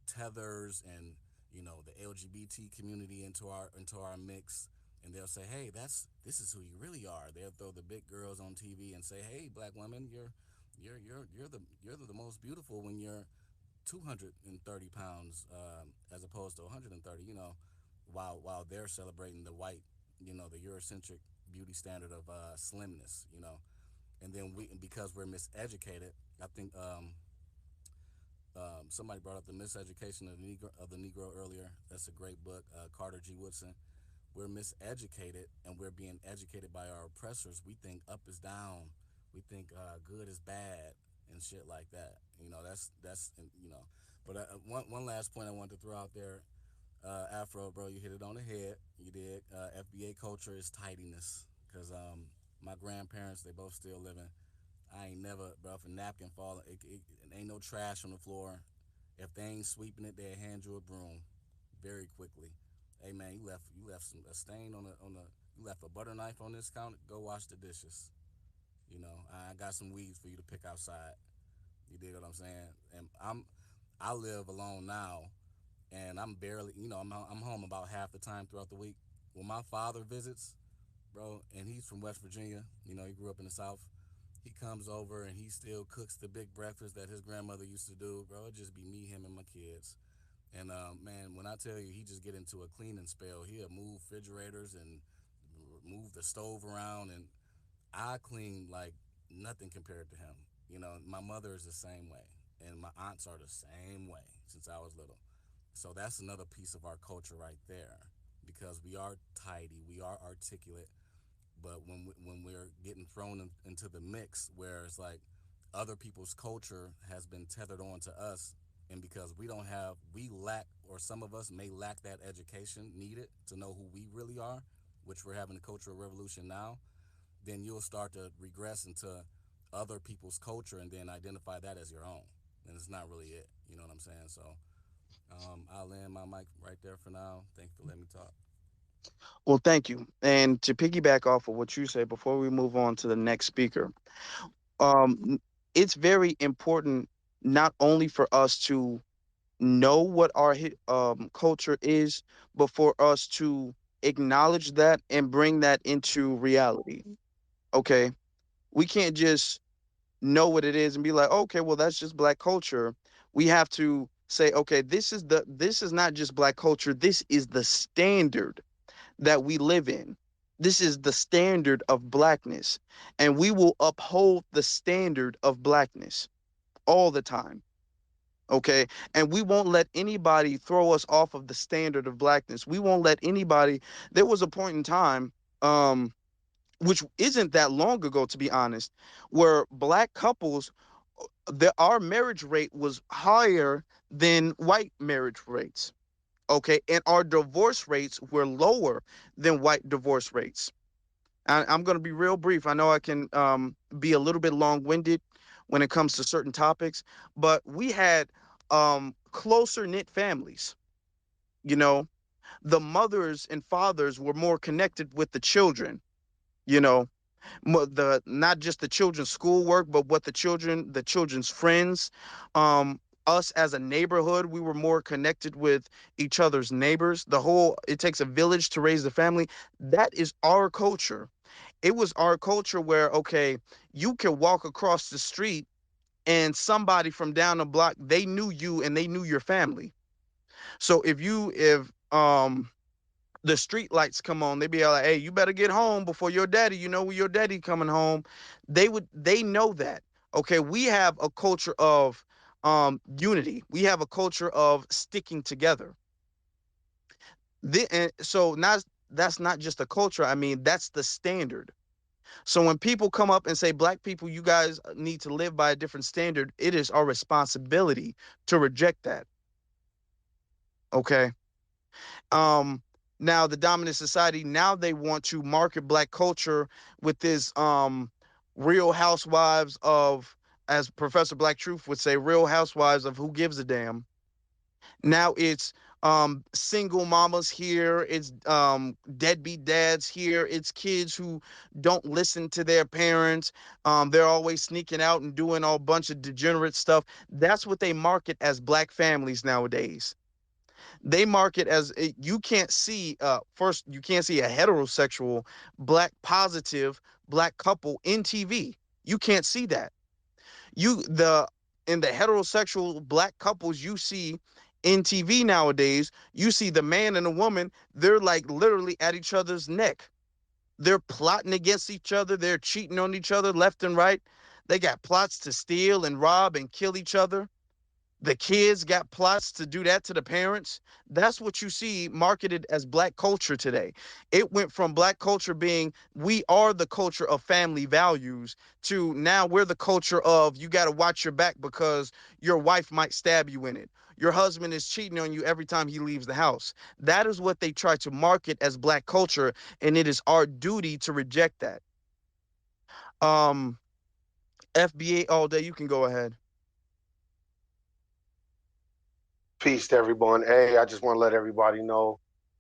tethers and the LGBT community into our mix, and they'll say, hey, this is who you really are. They'll throw the big girls on TV and say, hey, Black women, you're the most beautiful when you're 230 pounds, as opposed to 130, while they're celebrating the white, the Eurocentric beauty standard of slimness. And then because we're miseducated, I think somebody brought up the Miseducation of the Negro earlier. That's a great book, Carter G. Woodson. We're miseducated, and we're being educated by our oppressors. We think up is down. We think good is bad and shit like that. That's. But one last point I wanted to throw out there, Afro, bro, you hit it on the head. You did. FBA culture is tidiness, because my grandparents, they both still living. I ain't never, bro, if a napkin fall, it ain't no trash on the floor. If they ain't sweeping it, they'll hand you a broom very quickly. Hey man, you left a stain on the you left a butter knife on this counter. Go wash the dishes. I got some weeds for you to pick outside. You dig what I'm saying? And I live alone now, and I'm barely, I'm home about half the time throughout the week. When my father visits, bro, and he's from West Virginia, he grew up in the South. He comes over and he still cooks the big breakfast that his grandmother used to do, bro. It just be me, him, and my kids. And man, when I tell you, he just get into a cleaning spell. He'll move refrigerators and move the stove around, and I clean like nothing compared to him. My mother is the same way, and my aunts are the same way since I was little. So that's another piece of our culture right there, because we are tidy, we are articulate, but when we're getting thrown into the mix, where it's like other people's culture has been tethered on to us, and because we lack, or some of us may lack that education needed to know who we really are, which we're having a cultural revolution now, then you'll start to regress into other people's culture and then identify that as your own, and it's not really it. You know what I'm saying? So I'll land my mic right there for now. Thank you for letting me talk. Well, thank you. And to piggyback off of what you said before we move on to the next speaker, um, it's very important not only for us to know what our culture is, but for us to acknowledge that and bring that into reality. Okay, we can't just know what it is and be like, okay, well, that's just Black culture. We have to say, okay, this is not just Black culture. This is the standard that we live in. This is the standard of Blackness, and we will uphold the standard of Blackness all the time. Okay, and we won't let anybody throw us off of the standard of Blackness. We won't let anybody. There was a point in time, which isn't that long ago, to be honest, where Black couples, our marriage rate was higher than white marriage rates. Okay, and our divorce rates were lower than white divorce rates. I'm going to be real brief. I know I can be a little bit long-winded when it comes to certain topics, but we had closer knit families. You know, the mothers and fathers were more connected with the children. You know, the not just the children's schoolwork, but what the children's friends, us as a neighborhood, we were more connected with each other's neighbors. The whole, it takes a village to raise the family. That is our culture. It was our culture where, okay, you can walk across the street and somebody from down the block, they knew you and they knew your family. So if the street lights come on, they be like, hey, you better get home before your daddy, you know, when your daddy coming home. They know that. Okay, we have a culture of unity. We have a culture of sticking together. And so not that's not just a culture. I mean, that's the standard. So when people come up and say, black people, you guys need to live by a different standard, it is our responsibility to reject that. Okay. Um, Now the dominant society, now they want to market black culture with this Real Housewives of, as Professor Black Truth would say, Real Housewives of who gives a damn. Now it's single mamas here, it's deadbeat dads here, it's kids who don't listen to their parents. They're always sneaking out and doing all bunch of degenerate stuff. That's what they market as black families nowadays. They market as you can't see first, you can't see a heterosexual black positive black couple in TV. You can't see that. You the In the heterosexual black couples you see in TV nowadays, you see the man and the woman, they're like literally at each other's neck. They're plotting against each other, they're cheating on each other left and right. They got plots to steal and rob and kill each other. The kids got plots to do that to the parents. That's what you see marketed as black culture today. It went from black culture being, we are the culture of family values, to now we're the culture of, you got to watch your back because your wife might stab you in it. Your husband is cheating on you every time he leaves the house. That is what they try to market as black culture, and it is our duty to reject that. Um, FBA all day, you can go ahead. Peace to everyone. Hey, I just want to let everybody know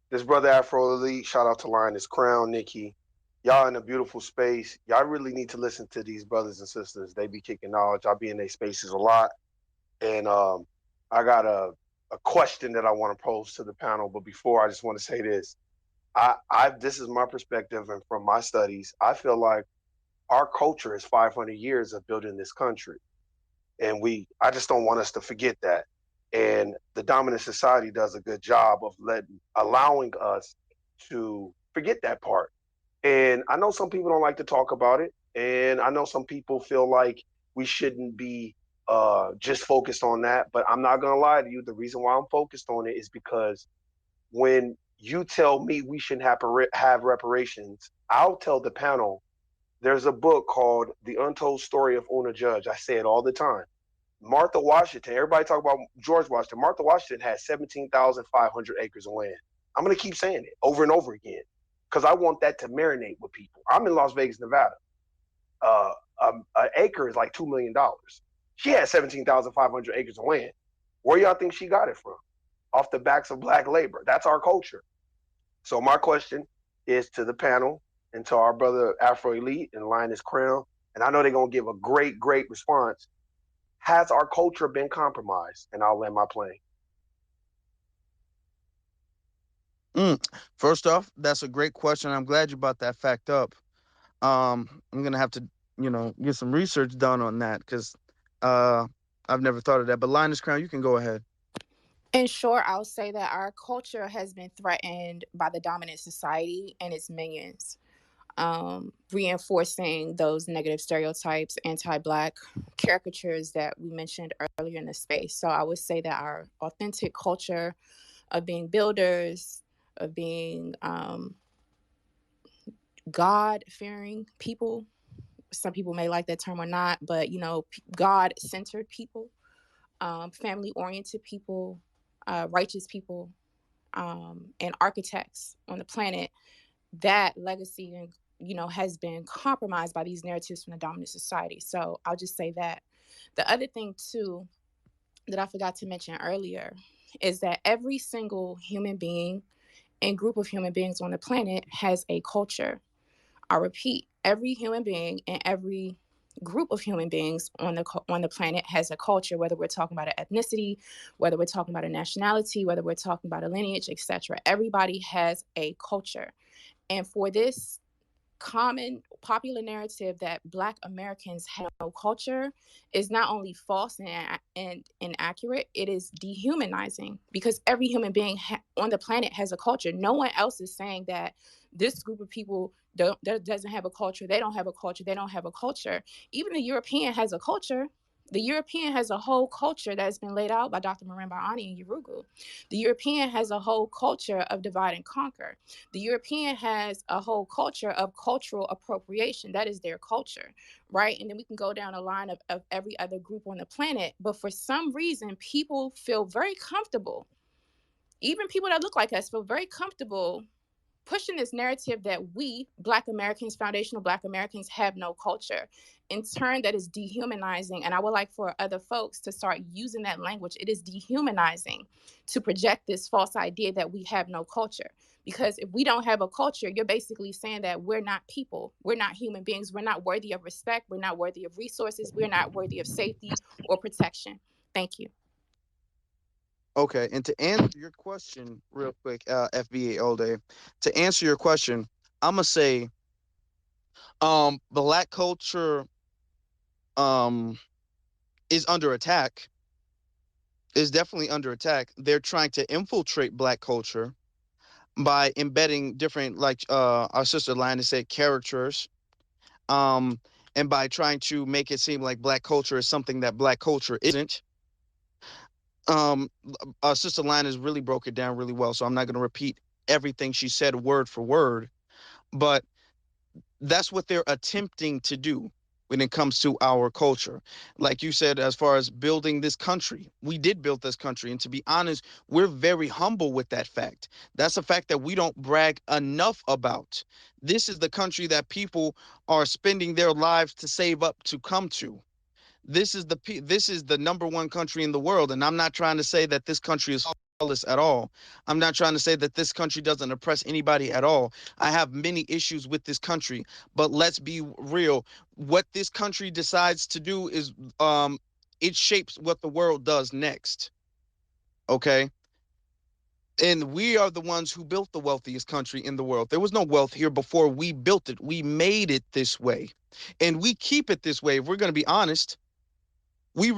this brother Afro Elite. Shout out to Lioness Crown, Nikki. Y'all in a beautiful space. Y'all really need to listen to these brothers and sisters. They be kicking knowledge. I be in their spaces a lot, and I got a question that I want to pose to the panel. But before, I just want to say this. I this is my perspective, and from my studies, I feel like our culture is 500 years of building this country, and I just don't want us to forget that. And the dominant society does a good job of allowing us to forget that part. And I know some people don't like to talk about it, and I know some people feel like we shouldn't be just focused on that. But I'm not gonna lie to you, the reason why I'm focused on it is because when you tell me we shouldn't have reparations, I'll tell the panel there's a book called The Untold Story of Una Judge. I say it all the time. Martha Washington, everybody talk about George Washington. Martha Washington had 17,500 acres of land. I'm going to keep saying it over and over again because I want that to marinate with people. I'm in Las Vegas, Nevada. An acre is like $2 million. She had 17,500 acres of land. Where y'all think she got it from? Off the backs of black labor. That's our culture. So my question is to the panel and to our brother Afro Elite and Lioness Crown, and I know they're going to give a great, great response. Has our culture been compromised? And I'll land my plane. First off, that's a great question. I'm glad you brought that fact up. I'm gonna have to, get some research done on that because uh, I've never thought of that. But Linus Crown, you can go ahead. In short, I'll say that our culture has been threatened by the dominant society and its minions, reinforcing those negative stereotypes, anti-Black caricatures that we mentioned earlier in the space. So I would say that our authentic culture of being builders, of being God-fearing people, some people may like that term or not, but, God-centered people, family-oriented people, righteous people, and architects on the planet, that legacy has been compromised by these narratives from the dominant society. So I'll just say that. The other thing too that I forgot to mention earlier is that every single human being and group of human beings on the planet has a culture. I repeat, every human being and every group of human beings on the planet has a culture, whether we're talking about an ethnicity, whether we're talking about a nationality, whether we're talking about a lineage, etc. Everybody has a culture. And for this common popular narrative that Black Americans have no culture is not only false and inaccurate, it is dehumanizing, because every human being on the planet has a culture. No one else is saying that this group of people doesn't have a culture, they don't have a culture, they don't have a culture. Even the European has a culture. The European has a whole culture that has been laid out by Dr. Marimba Ani and Yurugu. The European has a whole culture of divide and conquer. The European has a whole culture of cultural appropriation. That is their culture, right? And then we can go down a line of every other group on the planet. But for some reason, people feel very comfortable. Even people that look like us feel very comfortable pushing this narrative that we, Black Americans, foundational Black Americans, have no culture. In turn, that is dehumanizing. And I would like for other folks to start using that language. It is dehumanizing to project this false idea that we have no culture. Because if we don't have a culture, you're basically saying that we're not people. We're not human beings. We're not worthy of respect. We're not worthy of resources. We're not worthy of safety or protection. Thank you. Okay, and to answer your question real quick, FBA all day. To answer your question, I'm gonna say, Black culture, um, is under attack. Is definitely under attack. They're trying to infiltrate Black culture by embedding different, like our sister Lina said, characters, um, and by trying to make it seem like Black culture is something that Black culture isn't. Sister Lina has really broke it down really well, so I'm not going to repeat everything she said word for word, but that's what they're attempting to do when it comes to our culture. Like you said, as far as building this country, we did build this country. And to be honest, we're very humble with that fact. That's a fact that we don't brag enough about. This is the country that people are spending their lives to save up to come to. This is the number one country in the world, and I'm not trying to say that this country is flawless at all. I'm not trying to say that this country doesn't oppress anybody at all. I have many issues with this country, but let's be real. What this country decides to do is, it shapes what the world does next. Okay. And we are the ones who built the wealthiest country in the world. There was no wealth here before we built it. We made it this way, and we keep it this way. If we're going to be honest, we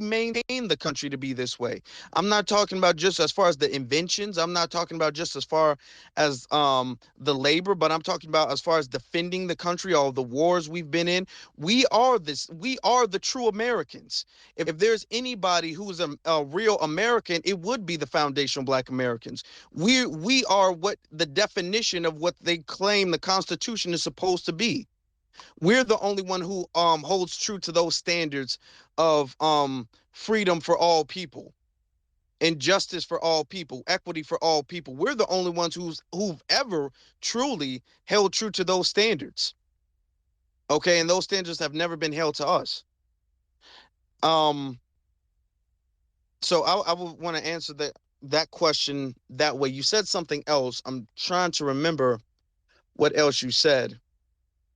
maintain the country to be this way. I'm not talking about just as far as the inventions. I'm not talking about just as far as the labor, but I'm talking about as far as defending the country, all the wars we've been in. We are the true Americans. If there's anybody who's a real American, it would be the foundational Black Americans. We are what the definition of what they claim the Constitution is supposed to be. We're the only one who holds true to those standards of freedom for all people and justice for all people, equity for all people. We're the only ones who've ever truly held true to those standards. Okay, and those standards have never been held to us. Um, so I would want to answer that question that way. You said something else. I'm trying to remember what else you said.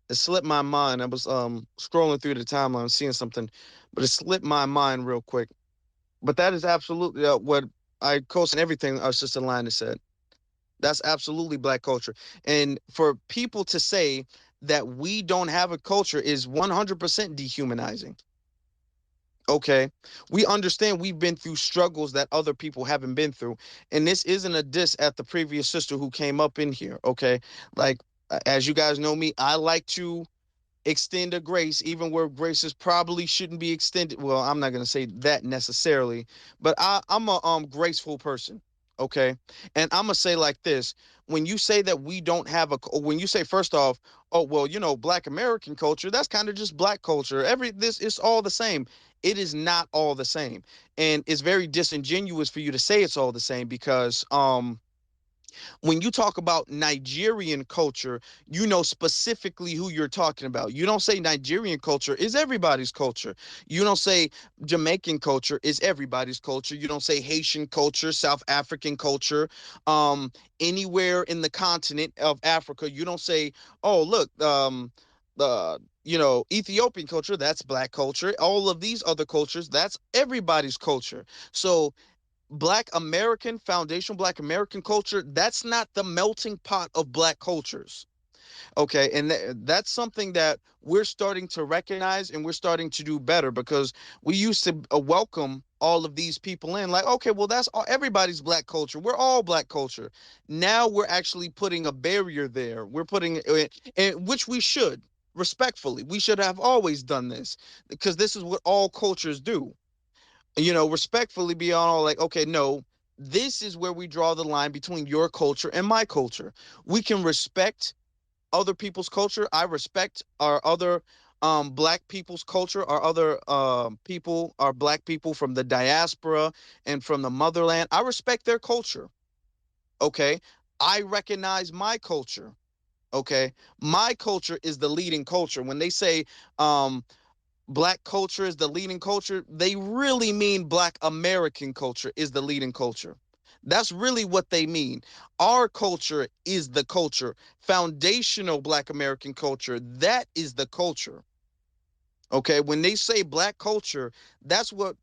It slipped my mind. I was scrolling through the timeline, seeing something, but it slipped my mind real quick. But that is absolutely what I co-sign everything our sister Lina said. That's absolutely Black culture. And for people to say that we don't have a culture is 100% dehumanizing. Okay, we understand we've been through struggles that other people haven't been through, and this isn't a diss at the previous sister who came up in here. Okay, like as you guys know me, I like to extend a grace even where graces probably shouldn't be extended. Well, I'm not going to say that necessarily, but I'm a graceful person. Okay, and I'm gonna say like this: when you say that we don't have when you say first off, oh well, Black American culture, that's kind of just Black culture. It's all the same. It is not all the same, and it's very disingenuous for you to say it's all the same because When you talk about Nigerian culture, you know specifically who you're talking about. You don't say Nigerian culture is everybody's culture. You don't say Jamaican culture is everybody's culture. You don't say Haitian culture, South African culture, um, anywhere in the continent of Africa. You don't say, oh, look, Ethiopian culture, that's black culture. All of these other cultures, that's everybody's culture. So Black American, foundational Black American culture, that's not the melting pot of Black cultures. Okay. And that's something that we're starting to recognize and we're starting to do better, because we used to welcome all of these people in like, okay, well, that's all, everybody's Black culture. We're all Black culture. Now we're actually putting a barrier there. We're putting which we should respectfully. We should have always done this, because this is what all cultures do, respectfully be all like, okay, no, this is where we draw the line between your culture and my culture. We can respect other people's culture. I respect our other black people's culture, our other people, our black people from the diaspora and from the motherland. I respect their culture. Okay. I recognize my culture. Okay. My culture is the leading culture. When they say Black culture is the leading culture, they really mean Black American culture is the leading culture. That's really what they mean. Our culture is the culture. Foundational Black American culture, that is the culture. Okay, when they say Black culture, that's what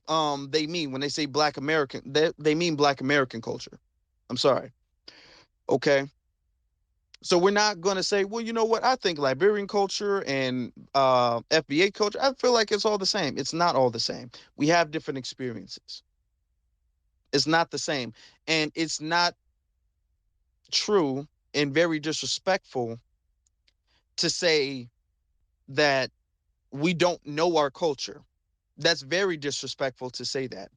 they mean. When they say Black American, they mean Black American culture. I'm sorry. Okay. So we're not going to say, well, you know what? I think Liberian culture and FBA culture, I feel like it's all the same. It's not all the same. We have different experiences. It's not the same. And it's not true and very disrespectful to say that we don't know our culture. That's very disrespectful to say that.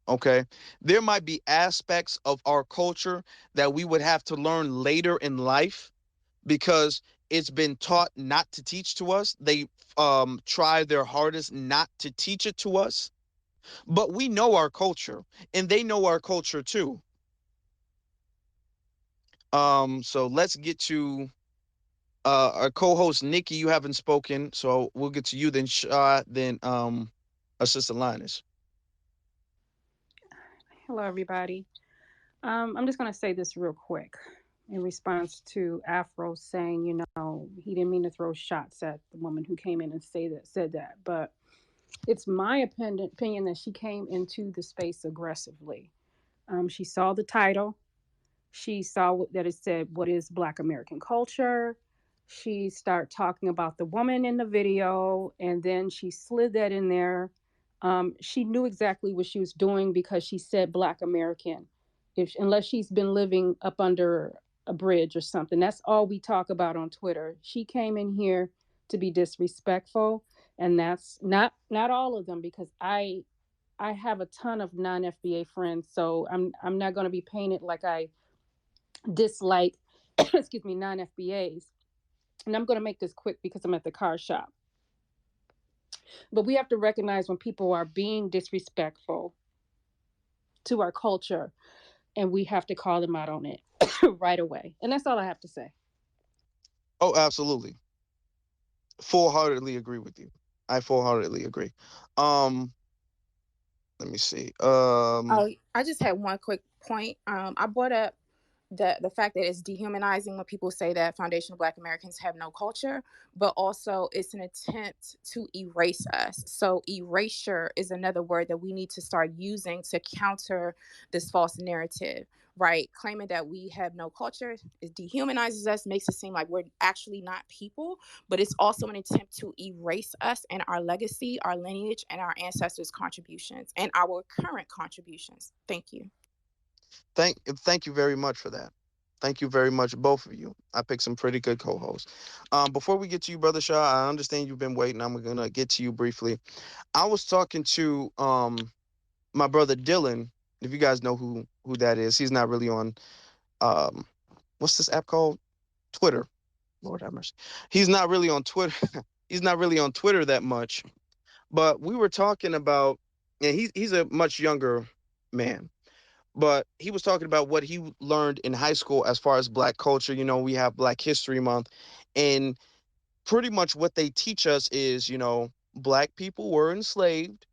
Okay. There might be aspects of our culture that we would have to learn later in life, because it's been taught not to teach to us. They try their hardest not to teach it to us. But we know our culture, and they know our culture too. So let's get to our co-host Nikki. You haven't spoken, so we'll get to you then. Then Assistant Linus. Hello, everybody. I'm just going to say this real quick in response to Afro saying, he didn't mean to throw shots at the woman who came in and said that, but it's my opinion that she came into the space aggressively. She saw the title. She saw that it said, "What is Black American culture?" She started talking about the woman in the video, and then she slid that in there. She knew exactly what she was doing because she said Black American. Unless she's been living up under a bridge or something, that's all we talk about on Twitter. She came in here to be disrespectful, and that's not all of them, because I have a ton of non FBA friends, so I'm not going to be painted like I dislike, excuse me, non FBAs. And I'm going to make this quick because I'm at the car shop. But we have to recognize when people are being disrespectful to our culture, and we have to call them out on it right away. And that's all I have to say. Oh, absolutely. Full-heartedly agree with you. I full-heartedly agree. Um, Let me see. Oh, I just had one quick point. I brought up the fact that it's dehumanizing when people say that foundational Black Americans have no culture, but also it's an attempt to erase us. So erasure is another word that we need to start using to counter this false narrative, right? Claiming that we have no culture, it dehumanizes us, makes it seem like we're actually not people, but it's also an attempt to erase us and our legacy, our lineage, and our ancestors' contributions and our current contributions. Thank you. Thank you very much for that. Thank you very much, both of you. I picked some pretty good co-hosts. Before we get to you, Brother Shaw, I understand you've been waiting. I'm gonna get to you briefly. I was talking to my brother Dylan. If you guys know who that is, he's not really on um what's this app called? Twitter. Lord have mercy. He's not really on Twitter. He's not really on Twitter that much. But we were talking about, and he's a much younger man. but he was talking about what he learned in high school as far as black culture. You know, we have Black History Month, and pretty much what they teach us is, you know, black people were enslaved,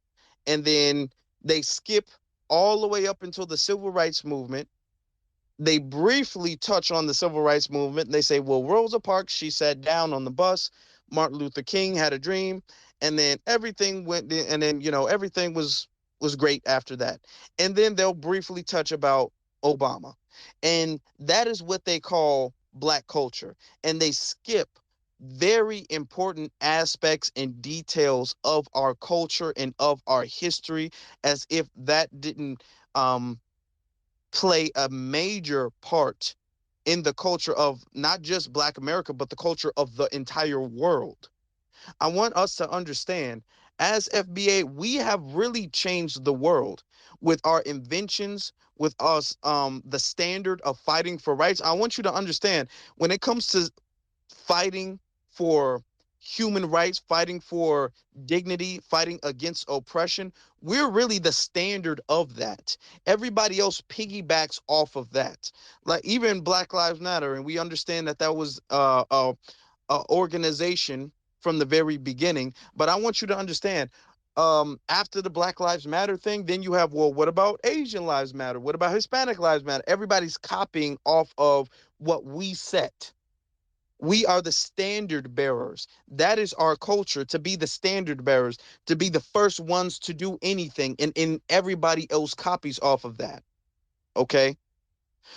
and then they skip all the way up until the civil rights movement. They briefly touch on the civil rights movement. They say, well, Rosa Parks, she sat down on the bus. Martin Luther King had a dream, and then everything went. And then, you know, everything was great after that. And then they'll briefly touch about Obama, and that is what they call black culture. And they skip very important aspects and details of our culture and of our history, as if that didn't um play a major part in the culture of not just Black America, but the culture of the entire world. I want us to understand, as FBA, we have really changed the world with our inventions, with us, the standard of fighting for rights. I want you to understand, when it comes to fighting for human rights, fighting for dignity, fighting against oppression, we're really the standard of that. Everybody else piggybacks off of that. Like even Black Lives Matter, and we understand that that was a organization from the very beginning. But I want you to understand, after the Black Lives Matter thing, then you have, well, what about Asian Lives Matter? What about Hispanic Lives Matter? Everybody's copying off of what we set. We are the standard bearers. That is our culture, to be the standard bearers, to be the first ones to do anything, and everybody else copies off of that. Okay?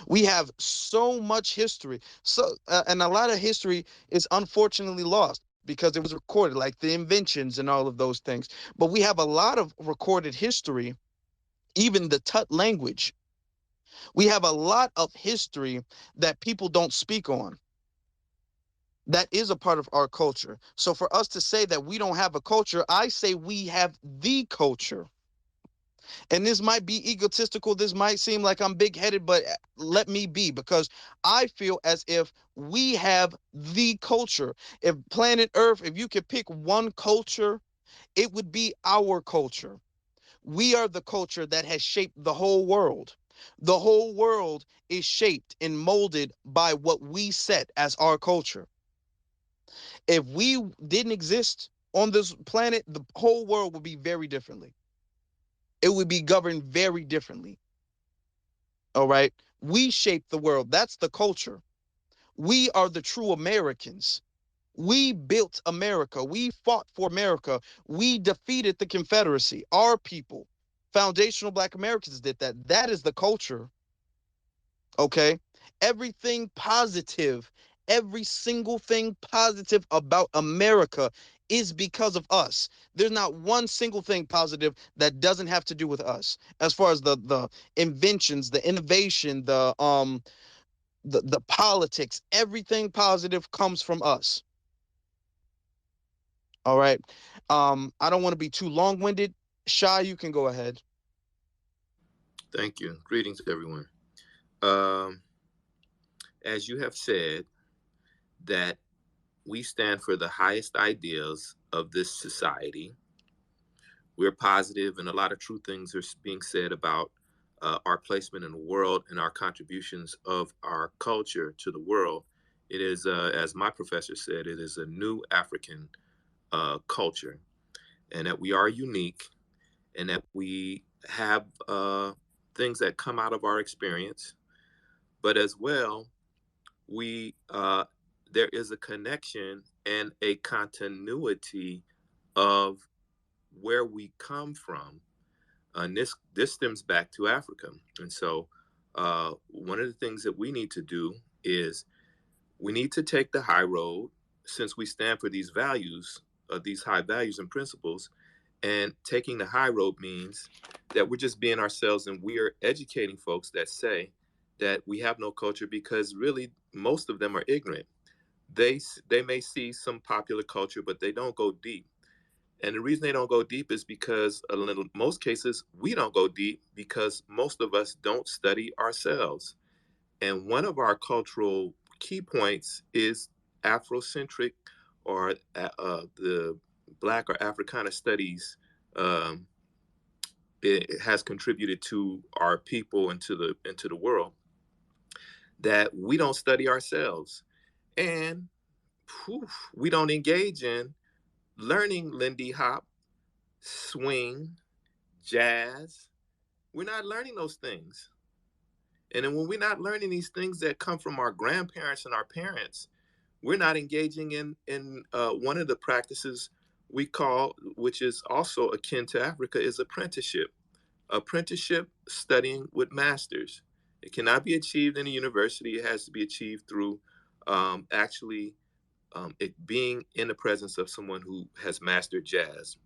We have so much history. So and a lot of history is unfortunately lost because it was recorded, like the inventions and all of those things. But we have a lot of recorded history, even the Tut language. We have a lot of history that people don't speak on. That is a part of our culture. So for us to say that we don't have a culture, I say we have the culture. And this might be egotistical. This might seem like I'm big headed, but let me be, because I feel as if we have the culture. If planet Earth, if you could pick one culture, it would be our culture. We are the culture that has shaped the whole world. The whole world is shaped and molded by what we set as our culture. If we didn't exist on this planet, the whole world would be very differently. It would be governed very differently. All right. We shape the world. That's the culture. We are the true Americans. We built America. We fought for America. We defeated the Confederacy. Our people, foundational Black Americans, did that. That is the culture. Okay. Everything positive, every single thing positive about America is because of us. There's not one single thing positive that doesn't have to do with us. As far as the inventions, the innovation, the politics, everything positive comes from us. All right. I don't want to be too long-winded. Shy, you can go ahead. Thank you. Greetings, everyone. Um, as you have said, that we stand for the highest ideals of this society. We're positive, and a lot of true things are being said about our placement in the world and our contributions of our culture to the world. It is, as my professor said, it is a new African culture, and that we are unique, and that we have things that come out of our experience, but as well, we there is a connection and a continuity of where we come from, and this stems back to Africa. And so, one of the things that we need to do is we need to take the high road, since we stand for these values, these high values and principles. And taking the high road means that we're just being ourselves, and we are educating folks that say that we have no culture, because really most of them are ignorant. They may see some popular culture, but they don't go deep. And the reason they don't go deep is because in most cases we don't go deep because most of us don't study ourselves. And one of our cultural key points is Afrocentric, or the Black or Africana studies um, it has contributed to our people and to the world, that we don't study ourselves, and we don't engage in learning Lindy Hop, swing, jazz. We're not learning those things. And then when we're not learning these things that come from our grandparents and our parents, we're not engaging in one of the practices we call, which is also akin to Africa, is apprenticeship. Apprenticeship, studying with masters. It cannot be achieved in a university. It has to be achieved through actually it being in the presence of someone who has mastered jazz,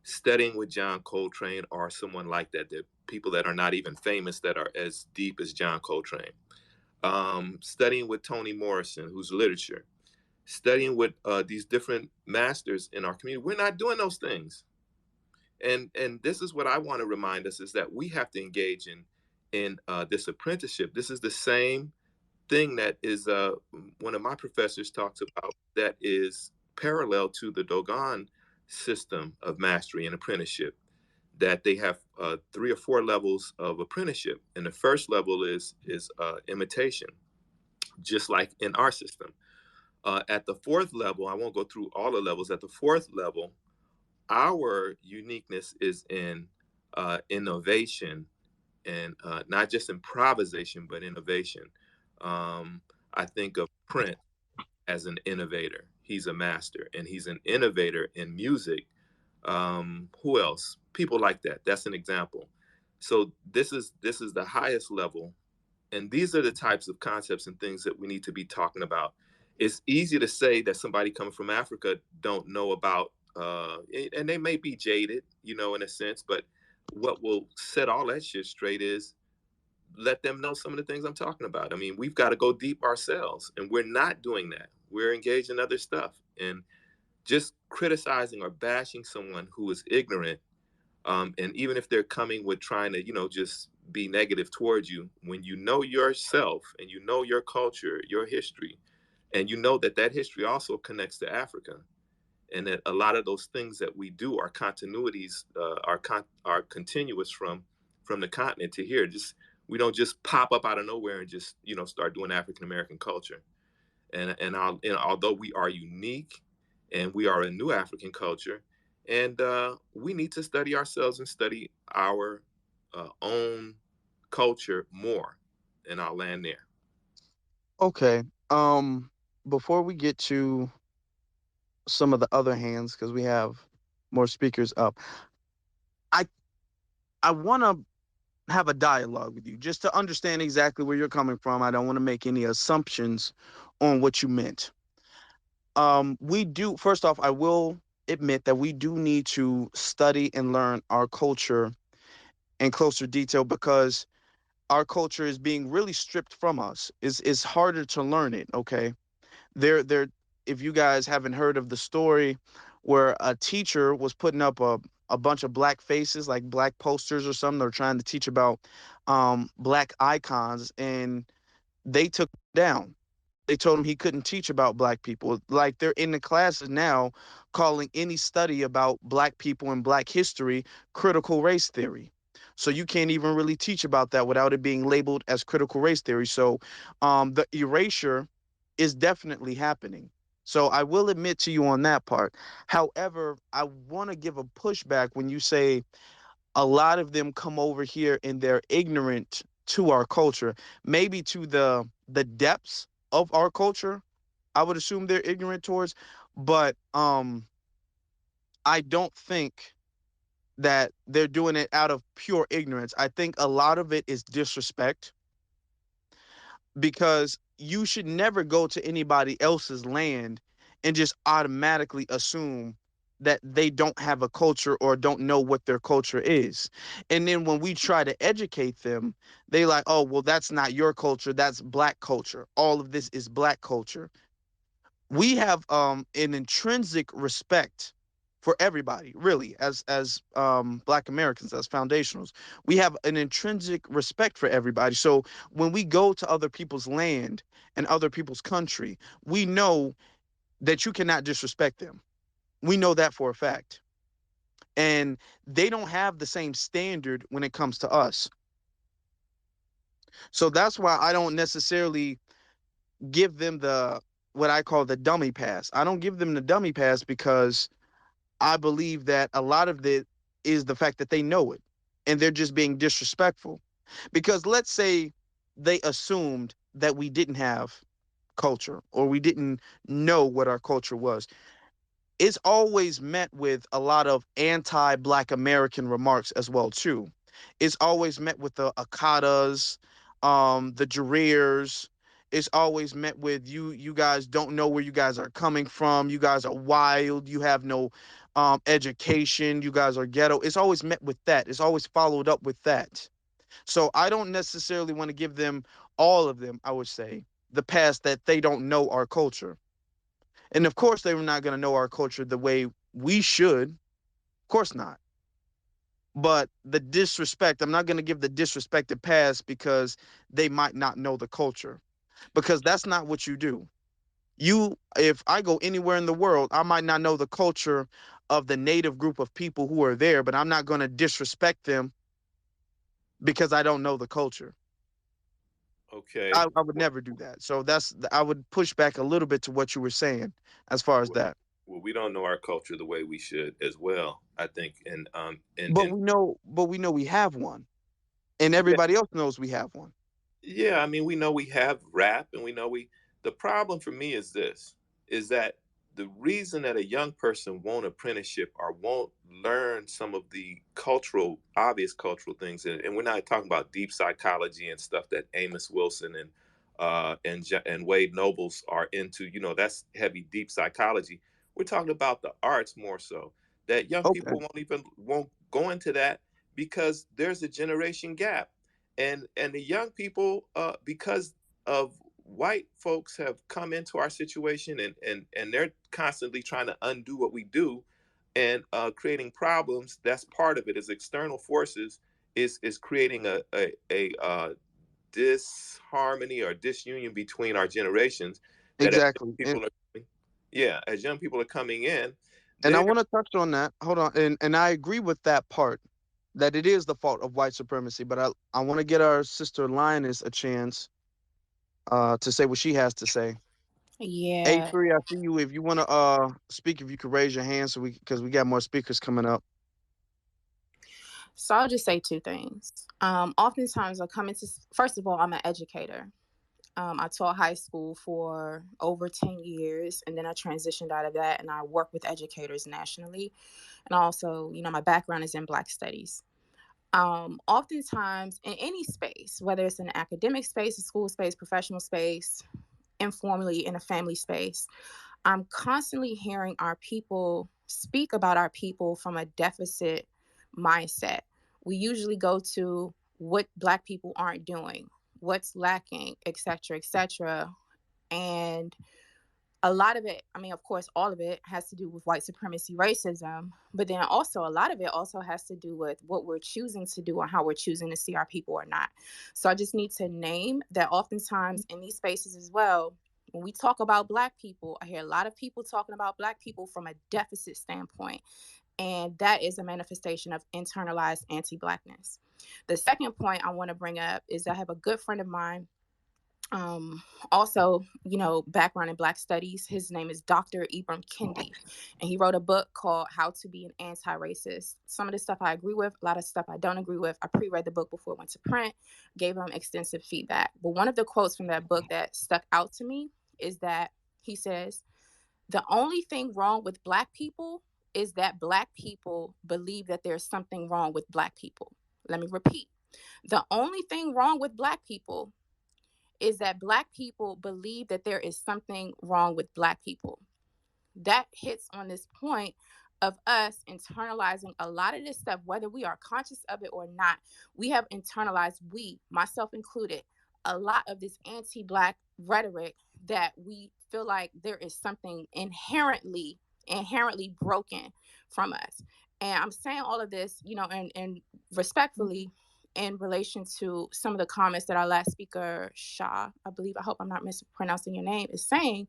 studying with John Coltrane or someone like that. That people that are not even famous that are as deep as John Coltrane. Studying with Toni Morrison, who's literature. Studying with these different masters in our community. We're not doing those things, and this is what I want to remind us, is that we have to engage in this apprenticeship. This is the same thing that is one of my professors talks about, that is parallel to the Dogon system of mastery and apprenticeship, that they have 3 or 4 levels of apprenticeship, and the first level is imitation, just like in our system. At the fourth level, I won't go through all the levels. At the fourth level, our uniqueness is in innovation, and not just improvisation, but innovation. I think of Prince as an innovator. He's a master, and he's an innovator in music. Who else? People like that. That's an example. So this is the highest level, and these are the types of concepts and things that we need to be talking about. It's easy to say that somebody coming from Africa don't know about, and they may be jaded, in a sense, but what will set all that shit straight is let them know some of the things I'm talking about. I mean, we've got to go deep ourselves, and we're not doing that. We're engaged in other stuff, and just criticizing or bashing someone who is ignorant, and even if they're coming with trying to, just be negative towards you, when you know yourself and you know your culture, your history, and you know that that history also connects to Africa, and that a lot of those things that we do are continuities, are continuous from the continent to here. Just we don't just pop up out of nowhere and just start doing African American culture. And although we are unique, and we are a new African culture, and we need to study ourselves and study our own culture more. And I'll land there. Okay. Before we get to some of the other hands, because we have more speakers up, I I want to have a dialogue with you just to understand exactly where you're coming from. I don't want to make any assumptions on what you meant. We do, first off, I will admit that we do need to study and learn our culture in closer detail, because our culture is being really stripped from us. It's harder to learn it. Okay, there. If you guys haven't heard of the story where a teacher was putting up a bunch of black faces, like black posters or something, they're trying to teach about black icons, and they took him down. They told him he couldn't teach about black people. Like, they're in the classes now calling any study about black people and black history critical race theory. So you can't even really teach about that without it being labeled as critical race theory. So the erasure is definitely happening. So I will admit to you on that part. However, I want to give a pushback when you say a lot of them come over here and they're ignorant to our culture, maybe to the depths of our culture. I would assume they're ignorant towards, but I don't think that they're doing it out of pure ignorance. I think a lot of it is disrespect, because you should never go to anybody else's land and just automatically assume that they don't have a culture or don't know what their culture is. And then when we try to educate them, they like, oh, well, that's not your culture, that's black culture. All of this is black culture. We have an intrinsic respect for everybody, really, as black Americans, as foundationals. We have an intrinsic respect for everybody. So when we go to other people's land and other people's country, we know that you cannot disrespect them. We know that for a fact. and they don't have the same standard when it comes to us. So that's why I don't necessarily give them the what I call the dummy pass. I don't give them the dummy pass because I believe that a lot of it is the fact that they know it and they're just being disrespectful. Because let's say they assumed that we didn't have culture or we didn't know what our culture was. It's always met with a lot of anti-Black American remarks as well too. It's always met with the Akadas, the Jareers. It's always met with you guys don't know where you guys are coming from. You guys are wild. You have no education. You guys are ghetto. It's always met with that. It's always followed up with that. So I don't necessarily want to give them, all of them, I would say, the past that they don't know our culture. And of course, they were not going to know our culture the way we should. Of course not. But the disrespect, I'm not going to give the disrespect a pass because they might not know the culture. Because that's not what you do. If I go anywhere in the world, I might not know the culture of the native group of people who are there, but I'm not going to disrespect them because I don't know the culture. Okay. I would never do that. So I would push back a little bit to what you were saying as far as that. Well, we don't know our culture the way we should as well, I think. But we know we have one, and Yeah, everybody else knows we have one. yeah, I mean, we know we have rap, and we know we. The problem for me is this: is that the reason that a young person won't apprenticeship or won't learn some of the obvious cultural things, and we're not talking about deep psychology and stuff that Amos Wilson and Wade Nobles are into. You know, that's heavy deep psychology. We're talking about the arts more so. That young Okay. people won't go into that because there's a generation gap, and the young people, because of white folks have come into our situation, and they're constantly trying to undo what we do, and creating problems. That's part of it. Is external forces is creating a disharmony or disunion between our generations. That as young Exactly. people are yeah, as young people are coming in, And I they're want to touch on that. Hold on. And I agree with that part, that it is the fault of white supremacy. But I want to get our sister Lioness a chance to say what she has to say. Yeah. A3, I see you. If you want to speak, if you could raise your hand, so because we got more speakers coming up. So I'll just say two things. Oftentimes I come into, first of all, I'm an educator. I taught high school for over 10 years, and then I transitioned out of that, and I work with educators nationally. And also, my background is in Black studies. Oftentimes in any space, whether it's an academic space, a school space, professional space, informally in a family space, I'm constantly hearing our people speak about our people from a deficit mindset. We usually go to what Black people aren't doing, what's lacking, et cetera, et cetera. And a lot of it, I mean, of course, all of it has to do with white supremacy, racism, but then also a lot of it also has to do with what we're choosing to do and how we're choosing to see our people or not. So I just need to name that oftentimes in these spaces as well, when we talk about Black people, I hear a lot of people talking about Black people from a deficit standpoint. And that is a manifestation of internalized anti-Blackness. The second point I want to bring up is I have a good friend of mine, also, background in Black studies. His name is Dr. Ibram Kendi, and he wrote a book called How to Be an Anti-Racist. Some of the stuff I agree with, a lot of stuff I don't agree with. I pre-read the book before it went to print, gave him extensive feedback. But one of the quotes from that book that stuck out to me is that he says, "The only thing wrong with Black people is that Black people believe that there's something wrong with Black people." Let me repeat. The only thing wrong with Black people is that Black people believe that there is something wrong with Black people. That hits on this point of us internalizing a lot of this stuff, whether we are conscious of it or not. We have internalized, myself included, a lot of this anti-Black rhetoric that we feel like there is something inherently broken from us. And I'm saying all of this, and respectfully, in relation to some of the comments that our last speaker, Shah, I hope I'm not mispronouncing your name, is saying.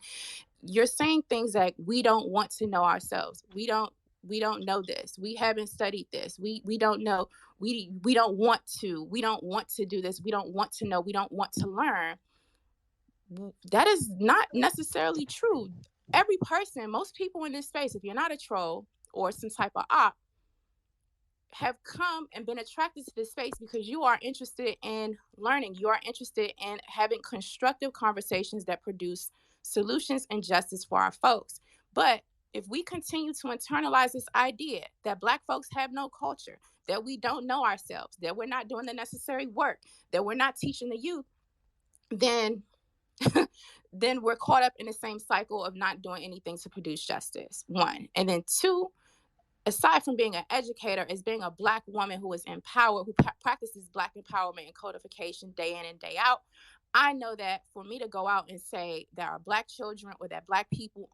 You're saying things that we don't want to know ourselves. We don't We don't know this. We haven't studied this. We don't know. We don't want to. We don't want to do this. We don't want to know. We don't want to learn. That is not necessarily true. Every person, most people in this space, if you're not a troll or some type of op, have come and been attracted to this space because you are interested in learning. You are interested in having constructive conversations that produce solutions and justice for our folks. But if we continue to internalize this idea that Black folks have no culture, that we don't know ourselves, that we're not doing the necessary work, that we're not teaching the youth, then then we're caught up in the same cycle of not doing anything to produce justice, one. And then two, aside from being an educator, is being a Black woman who is empowered, who practices Black empowerment and codification day in and day out. I know that for me to go out and say that our Black children or that Black people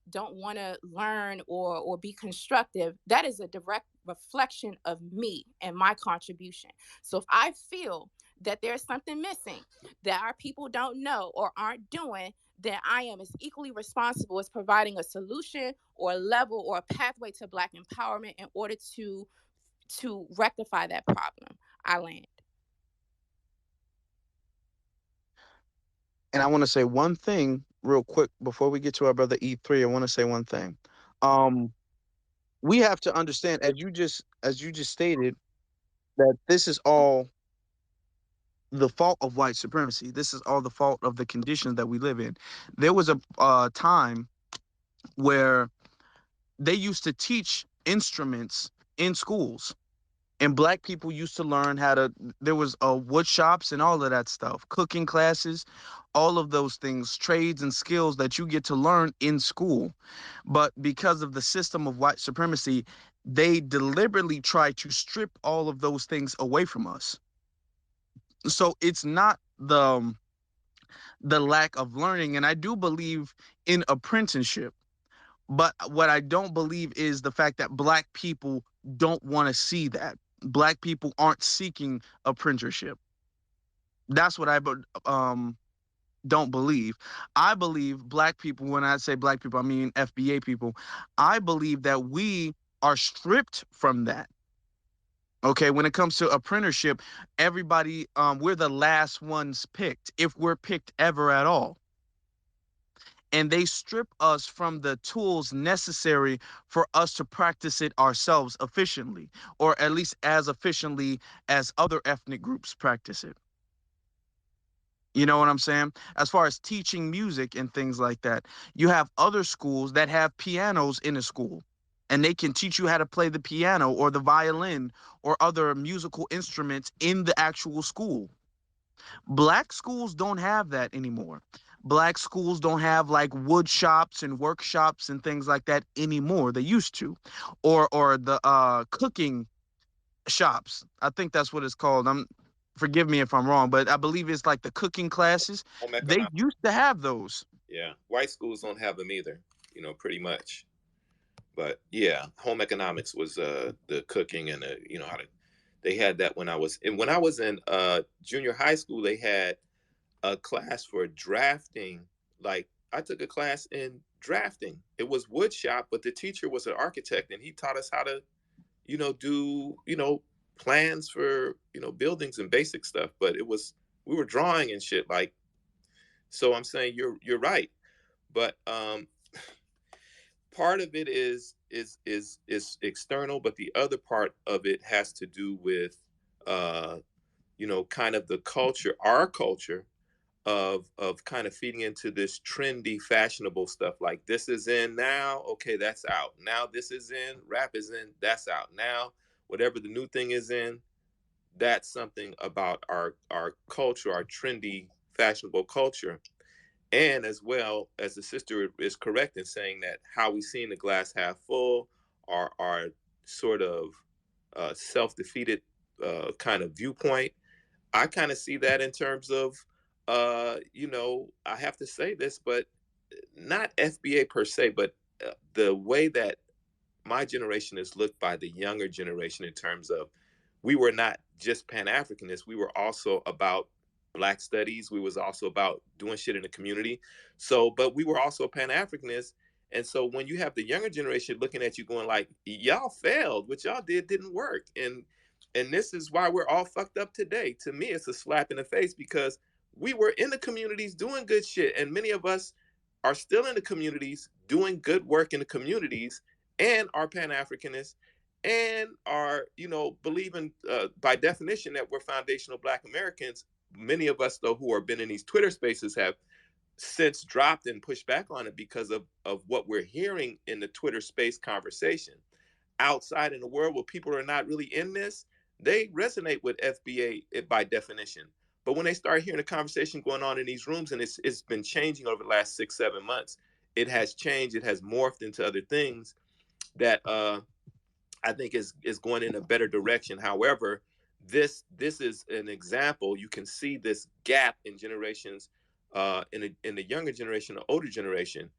don't want to learn or be constructive, that is a direct reflection of me and my contribution. So if I feel that there's something missing that our people don't know or aren't doing, then I am as equally responsible as providing a solution or a level or a pathway to Black empowerment in order to rectify that problem. I land. And I want to say one thing real quick before we get to our brother E3. I want to say one thing. We have to understand, as you just stated, that this is all the fault of white supremacy. This is all the fault of the conditions that we live in. There was a time where they used to teach instruments in schools, and Black people used to learn how to. There was wood shops and all of that stuff, cooking classes, all of those things, trades and skills that you get to learn in school. But because of the system of white supremacy, they deliberately try to strip all of those things away from us. So it's not the lack of learning, and I do believe in apprenticeship. But what I don't believe is the fact that Black people don't want to see that. Black people aren't seeking apprenticeship. That's what I don't believe. I believe Black people, when I say Black people, I mean FBA people. I believe that we are stripped from that. Okay, when it comes to apprenticeship, everybody, we're the last ones picked, if we're picked ever at all. And they strip us from the tools necessary for us to practice it ourselves efficiently, or at least as efficiently as other ethnic groups practice it. You know what I'm saying? As far as teaching music and things like that, you have other schools that have pianos in a school, and they can teach you how to play the piano or the violin or other musical instruments in the actual school. Black schools don't have that anymore. Black schools don't have like wood shops and workshops and things like that anymore. They used to, or the cooking shops. I think that's what it's called. Forgive me if I'm wrong, but I believe it's like the cooking classes. They used to have those. Yeah, white schools don't have them either. Pretty much. But yeah, home economics was the cooking and how to. They had that when I was in junior high school. They had a class for drafting. Like I took a class in drafting. It was wood shop, but the teacher was an architect, and he taught us how to, do plans for buildings and basic stuff. But we were drawing and shit. Like, so I'm saying you're right, but part of it is external, but the other part of it has to do with kind of the culture, our culture of kind of feeding into this trendy, fashionable stuff. Like this is in now, okay, that's out. Now this is in, rap is in, that's out. Now whatever the new thing is in, that's something about our culture, our trendy, fashionable culture. And as well as the sister is correct in saying that how we see in the glass half full are sort of self-defeated kind of viewpoint. I kind of see that in terms of, I have to say this, but not FBA per se, but the way that my generation is looked by the younger generation in terms of we were not just Pan-Africanists, we were also about Black studies. We was also about doing shit in the community. So, but we were also Pan-Africanists, And so when you have the younger generation looking at you going like, y'all failed, what y'all did didn't work. And this is why we're all fucked up today. To me, it's a slap in the face because we were in the communities doing good shit. And many of us are still in the communities doing good work in the communities and are Pan-Africanists and are, believing by definition that we're foundational Black Americans. Many of us, though, who have been in these Twitter spaces have since dropped and pushed back on it because of what we're hearing in the Twitter space conversation. Outside in the world where people are not really in this, they resonate with FBA by definition. But when they start hearing the conversation going on in these rooms, and it's been changing over the last 6-7 months, it has changed, it has morphed into other things that I think is going in a better direction. However, this is an example. You can see this gap in generations, in the younger generation, the older generation.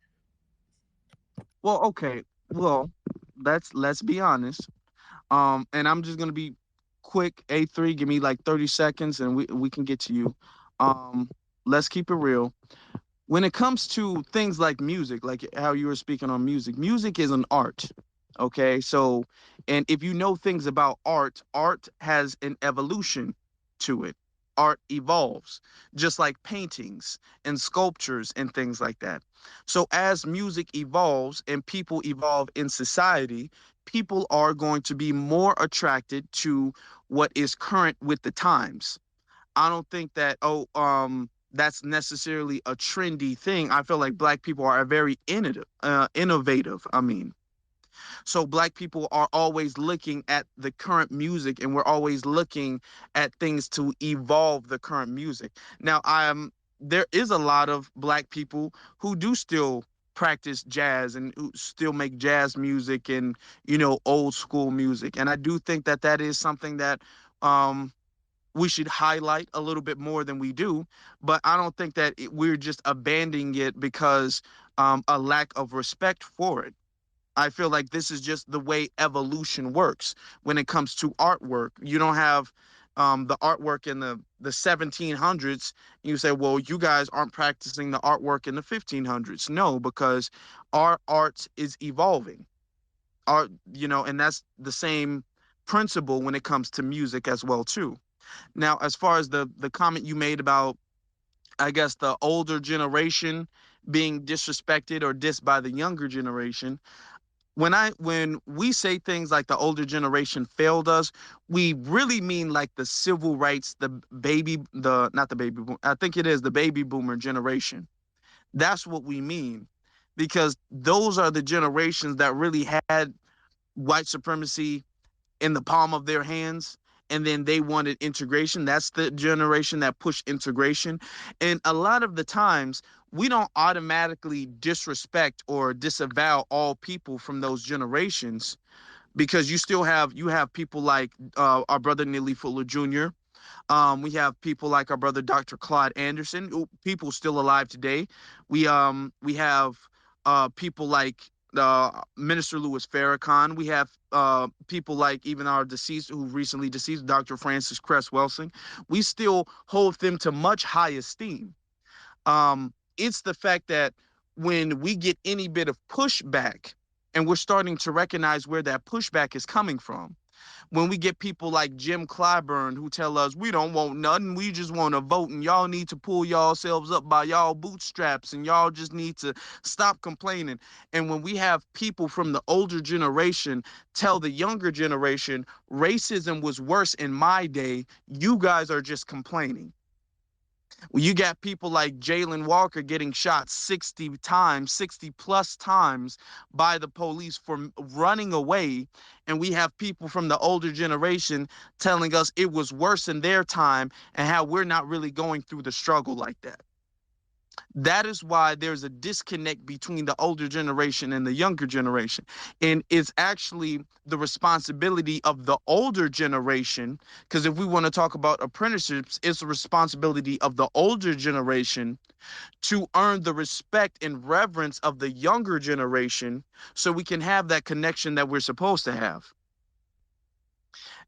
Well, okay. Well, let's be honest. And I'm just gonna be quick. A3, give me like 30 seconds, and we can get to you. Um, let's keep it real. When it comes to things like music, like how you were speaking on music, music is an art. Okay. So, and if you know things about art, art has an evolution to it. Art evolves, just like paintings and sculptures and things like that. So, as music evolves and people evolve in society, people are going to be more attracted to what is current with the times. I don't think that that's necessarily a trendy thing. I feel like Black people are very innovative. I mean, so Black people are always looking at the current music, and we're always looking at things to evolve the current music. Now, there is a lot of Black people who do still practice jazz and who still make jazz music and old school music, and I do think that that is something that um we should highlight a little bit more than we do. But I don't think that we're just abandoning it because a lack of respect for it. I feel like this is just the way evolution works when it comes to artwork. You don't have the artwork in the 1700s. You say, well, you guys aren't practicing the artwork in the 1500s. No, because our art is evolving. Art, and that's the same principle when it comes to music as well too. Now, as far as the comment you made about, I guess, the older generation being disrespected or dissed by the younger generation, when we say things like the older generation failed us, we really mean like the civil rights, the not the baby boom, I think it is the baby boomer generation. That's what we mean, because those are the generations that really had white supremacy in the palm of their hands, and then they wanted integration. That's the generation that pushed integration. And a lot of the times we don't automatically disrespect or disavow all people from those generations, because you have people like our brother Neely Fuller Jr. We have people like our brother Dr. Claude Anderson, people still alive today. We have people like Minister Louis Farrakhan. We have people like even our deceased, who recently deceased, Dr. Francis Cress Welsing. We still hold them to much high esteem. It's the fact that when we get any bit of pushback, and we're starting to recognize where that pushback is coming from, when we get people like Jim Clyburn who tell us we don't want nothing, we just want to vote, and y'all need to pull yourselves up by y'all bootstraps, and y'all just need to stop complaining. And when we have people from the older generation tell the younger generation racism was worse in my day, you guys are just complaining. Well, you got people like Jalen Walker getting shot 60 times, 60 plus times by the police for running away. And we have people from the older generation telling us it was worse in their time and how we're not really going through the struggle like that. That is why there's a disconnect between the older generation and the younger generation. And it's actually the responsibility of the older generation, because if we want to talk about apprenticeships, it's the responsibility of the older generation to earn the respect and reverence of the younger generation so we can have that connection that we're supposed to have.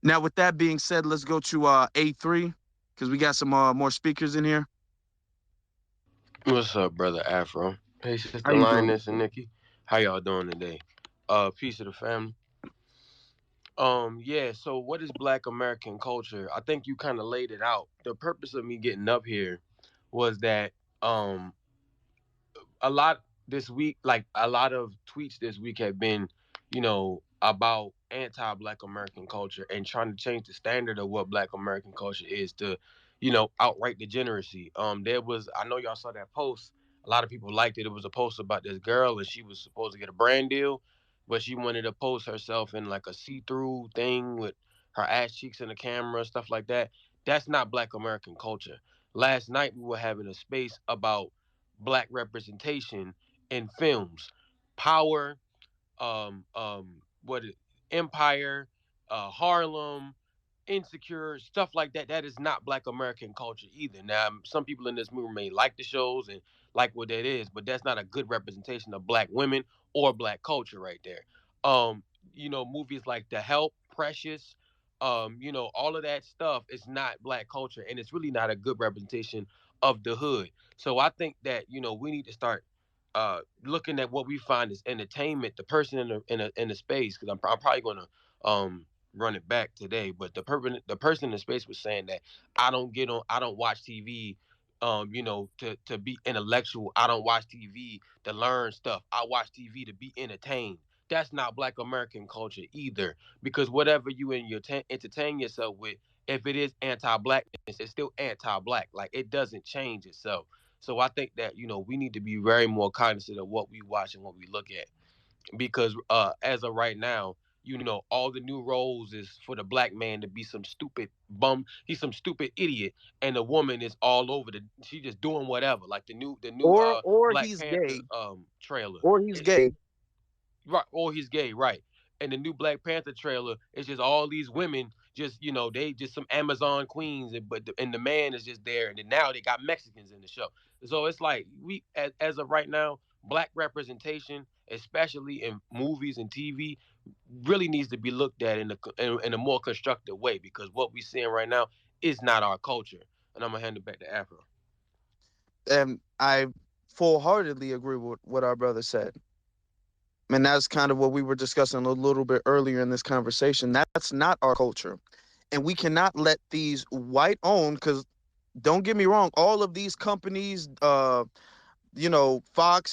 Now, with that being said, let's go to A3, because we got some more speakers in here. What's up, brother Afro? Hey, How sister you doing? Lioness and Nikki. How y'all doing today? Peace to the family. Yeah, so what is black American culture? I think you kind of laid it out. The purpose of me getting up here was that um a lot this week, like a lot of tweets this week have been, about anti-black American culture and trying to change the standard of what black American culture is to, outright degeneracy. There was, I know y'all saw that post. A lot of people liked it. It was a post about this girl and she was supposed to get a brand deal, but she wanted to post herself in like a see-through thing with her ass cheeks in the camera, stuff like that. That's not black American culture. Last night we were having a space about black representation in films, power, what Empire, Harlem, Insecure, stuff like that. That is not black American culture either. Now, some people in this movie may like the shows and like what that is, but that's not a good representation of black women or black culture right there. Um, movies like The Help, Precious, all of that stuff is not black culture and it's really not a good representation of the hood. So I think that, we need to start looking at what we find as entertainment, the person in the space, because I'm probably gonna run it back today. But the person in the space was saying that I don't watch TV, to be intellectual. I don't watch TV to learn stuff. I watch TV to be entertained. That's not Black American culture either, because whatever you entertain yourself with, if it is anti-blackness, it's still anti-black. Like it doesn't change itself. So I think that we need to be very more cognizant of what we watch and what we look at, because as of right now, all the new roles is for the black man to be some stupid bum. He's some stupid idiot, and the woman is all over the. She just doing whatever. Like the new Or Black he's Panther gay, trailer. or he's gay. Right, or he's gay, right? And the new Black Panther trailer is just all these women, just they just some Amazon queens, and the man is just there. And then now they got Mexicans in the show, so it's like as of right now, black representation, especially in movies and TV, really needs to be looked at in a more constructive way, because what we're seeing right now is not our culture. And I'm gonna hand it back to Afro. And I full-heartedly agree with what our brother said. And that's kind of what we were discussing a little bit earlier in this conversation. That's not our culture. And we cannot let these white owned, because don't get me wrong, all of these companies, Fox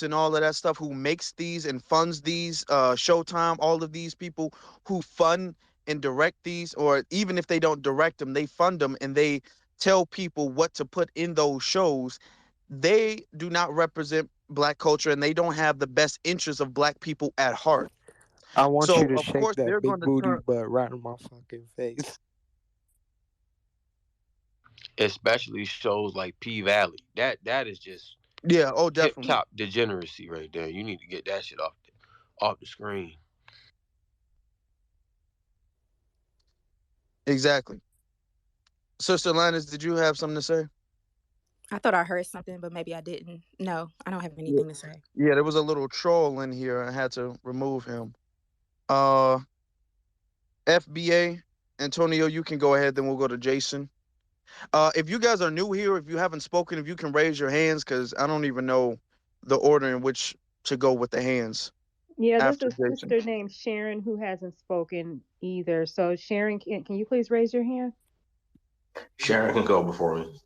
and all of that stuff, who makes these and funds these, Showtime, all of these people who fund and direct these, or even if they don't direct them, they fund them and they tell people what to put in those shows. They do not represent black culture and they don't have the best interests of black people at heart. I want you So to of shake course that they're big going to booty turn. butt right in my fucking face. Especially shows like P Valley. That is just Yeah, oh tip definitely. top degeneracy right there. You need to get that shit off the screen. Exactly. Sister Linus, did you have something to say? I thought I heard something, but maybe I didn't. No, I don't have Yeah. anything to say. Yeah, there was a little troll in here. I had to remove him. Uh, FBA, Antonio, you can go ahead. Then we'll go to Jason. If you guys are new here, if you haven't spoken, if you can raise your hands, because I don't even know the order in which to go with the hands Yeah, there's after a Jason. sister named Sharon who hasn't spoken either. So Sharon, can you please raise your hand? Sharon can go before me.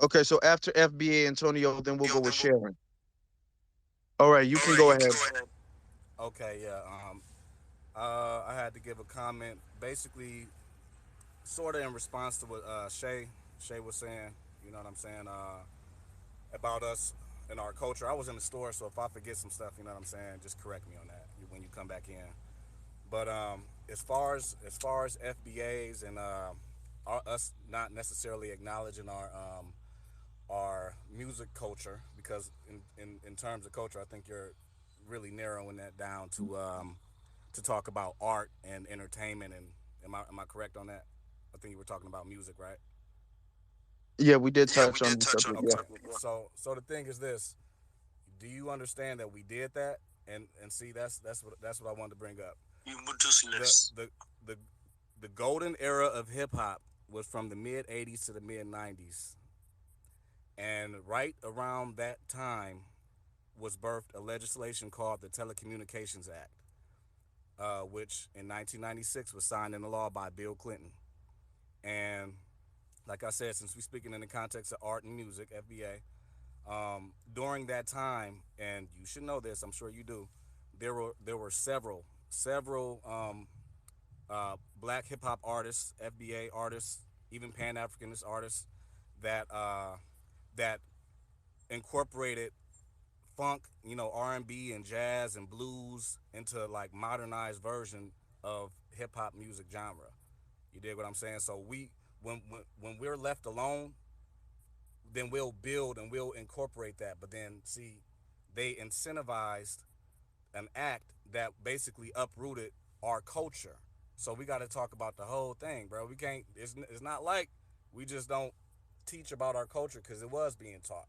Okay, so after FBA, Antonio, then we'll go with Sharon. All right, you can go ahead. Okay, yeah. I had to give a comment, basically, sort of in response to what Shay was saying. You know what I'm saying about us and our culture. I was in the store, so if I forget some stuff, you know what I'm saying, just correct me on that when you come back in. But as far as FBAs and us not necessarily acknowledging our music culture, because in terms of culture, I think you're really narrowing that down to talk about art and entertainment. And am I correct on that? I think you were talking about music, right? Yeah, we did Yeah, we touch on did the touch on subject. the Yeah. subject. So the thing is this: do you understand that we did that? And see, that's what I wanted to bring up. The the the golden era of hip hop was from the mid '80s to the mid '90s, and right around that time was birthed a legislation called the Telecommunications Act, which in 1996 was signed into law by Bill Clinton. And like I said, since we're speaking in the context of art and music, FBA, during that time, and you should know this, I'm sure you do, there were several black hip hop artists, FBA artists, even Pan Africanist artists that incorporated funk, R&B and jazz and blues into like modernized version of hip hop music genre. You dig what I'm saying? So when we're left alone, then we'll build and we'll incorporate that. But then see, they incentivized an act that basically uprooted our culture. So we got to talk about the whole thing, bro. We can't. It's not like we just don't teach about our culture because it was being taught.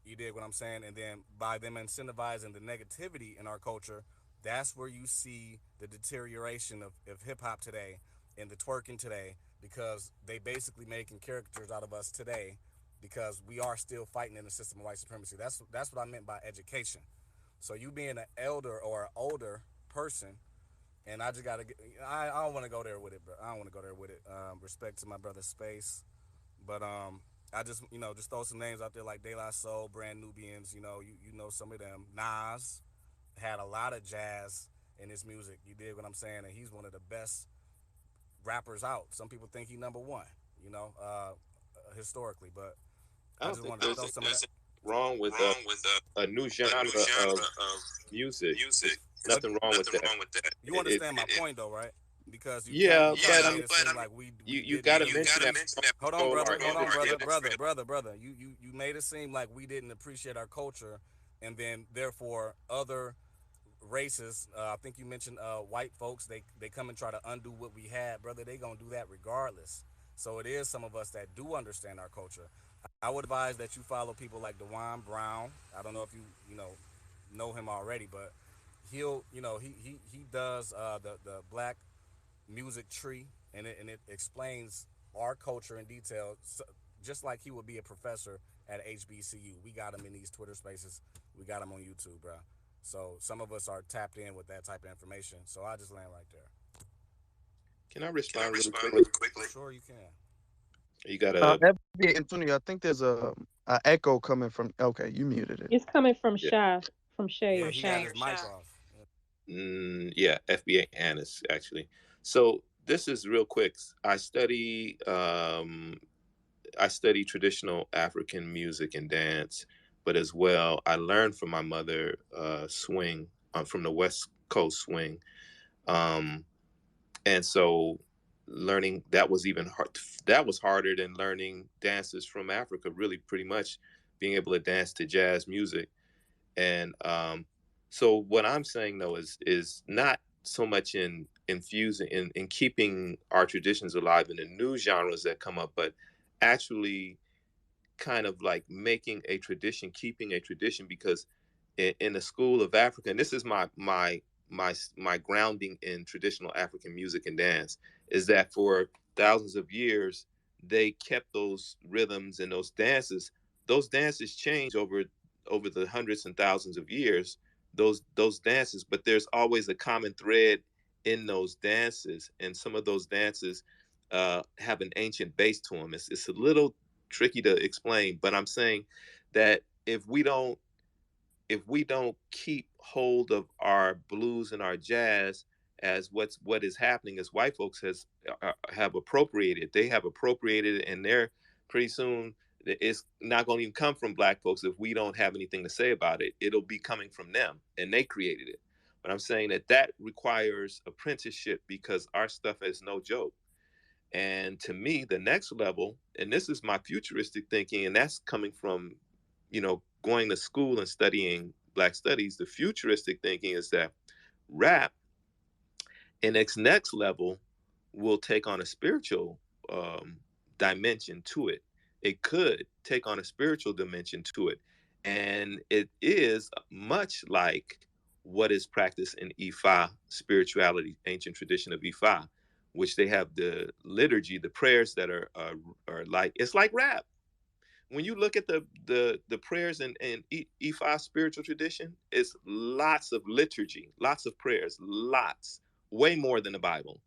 You dig what I'm saying? And then by them incentivizing the negativity in our culture, that's where you see the deterioration of hip hop today and the twerking today, because they basically making caricatures out of us today because we are still fighting in the system of white supremacy. That's what I meant by education. So you being an elder or an older person, and I just gotta get, I don't want to go there with it, bro. I don't want to go there with it. Respect to my brother Space, but I just just throw some names out there like De La Soul, Brand Nubians. You know some of them. Nas had a lot of jazz in his music. You dig what I'm saying? And he's one of the best rappers out. Some people think he number one. Historically, but I I don't just think wanted to there's throw some of that. wrong with a new genre of music. There's But nothing wrong with that. you understand my point though, right? Because you Yeah, trying but to I make mean, it seem like we you didn't got to mention that hold on, control brother. our Hold on, industry. brother. You made it seem like we didn't appreciate our culture, and then therefore other races. I think you mentioned white folks. They come and try to undo what we had, brother. They gonna do that regardless. So it is some of us that do understand our culture. I would advise that you follow people like DeJuan Brown. I don't know if you know him already, but he'll he does the black music tree, and it explains our culture in detail, so, just like he would be a professor at HBCU. We got him in these Twitter spaces. We got him on YouTube, bro. So some of us are tapped in with that type of information. So I just land right there. Can I respond really quickly? Sure, you can. You got a FBA, Antonio, I think there's a echo coming from. Okay, you muted it. It's coming from yeah. Shay Yeah, or he had Shy. his mic off. Yeah, FBA Annis actually. So this is real quick. I study traditional African music and dance, but as well I learned from my mother swing from the West Coast swing, and so learning that was even hard. That was harder than learning dances from Africa. Really, pretty much being able to dance to jazz music. And so what I'm saying though is not so much in infusing in keeping our traditions alive in the new genres that come up, but actually kind of like making a tradition, keeping a tradition, because in the school of Africa, and this is my grounding in traditional African music and dance, is that for thousands of years they kept those rhythms and those dances. Those dances change over the hundreds and thousands of years. Those dances, but there's always a common thread in those dances, and some of those dances have an ancient base to them. It's a little tricky to explain, but I'm saying that if we don't keep hold of our blues and our jazz as what is happening, as white folks have appropriated. They have appropriated it, and they're pretty soon it's not going to even come from black folks. If we don't have anything to say about it, it'll be coming from them, and they created it. But I'm saying that requires apprenticeship, because our stuff is no joke. And to me, the next level, and this is my futuristic thinking, and that's coming from, going to school and studying Black studies. The futuristic thinking is that rap in its next level will take on a spiritual dimension to it. It could take on a spiritual dimension to it. And it is much like what is practiced in Ifa spirituality, ancient tradition of Ifa, which they have the liturgy, the prayers that are like, it's like rap, when you look at the prayers in E5 spiritual tradition, it's lots of liturgy, lots of prayers, lots, way more than the Bible.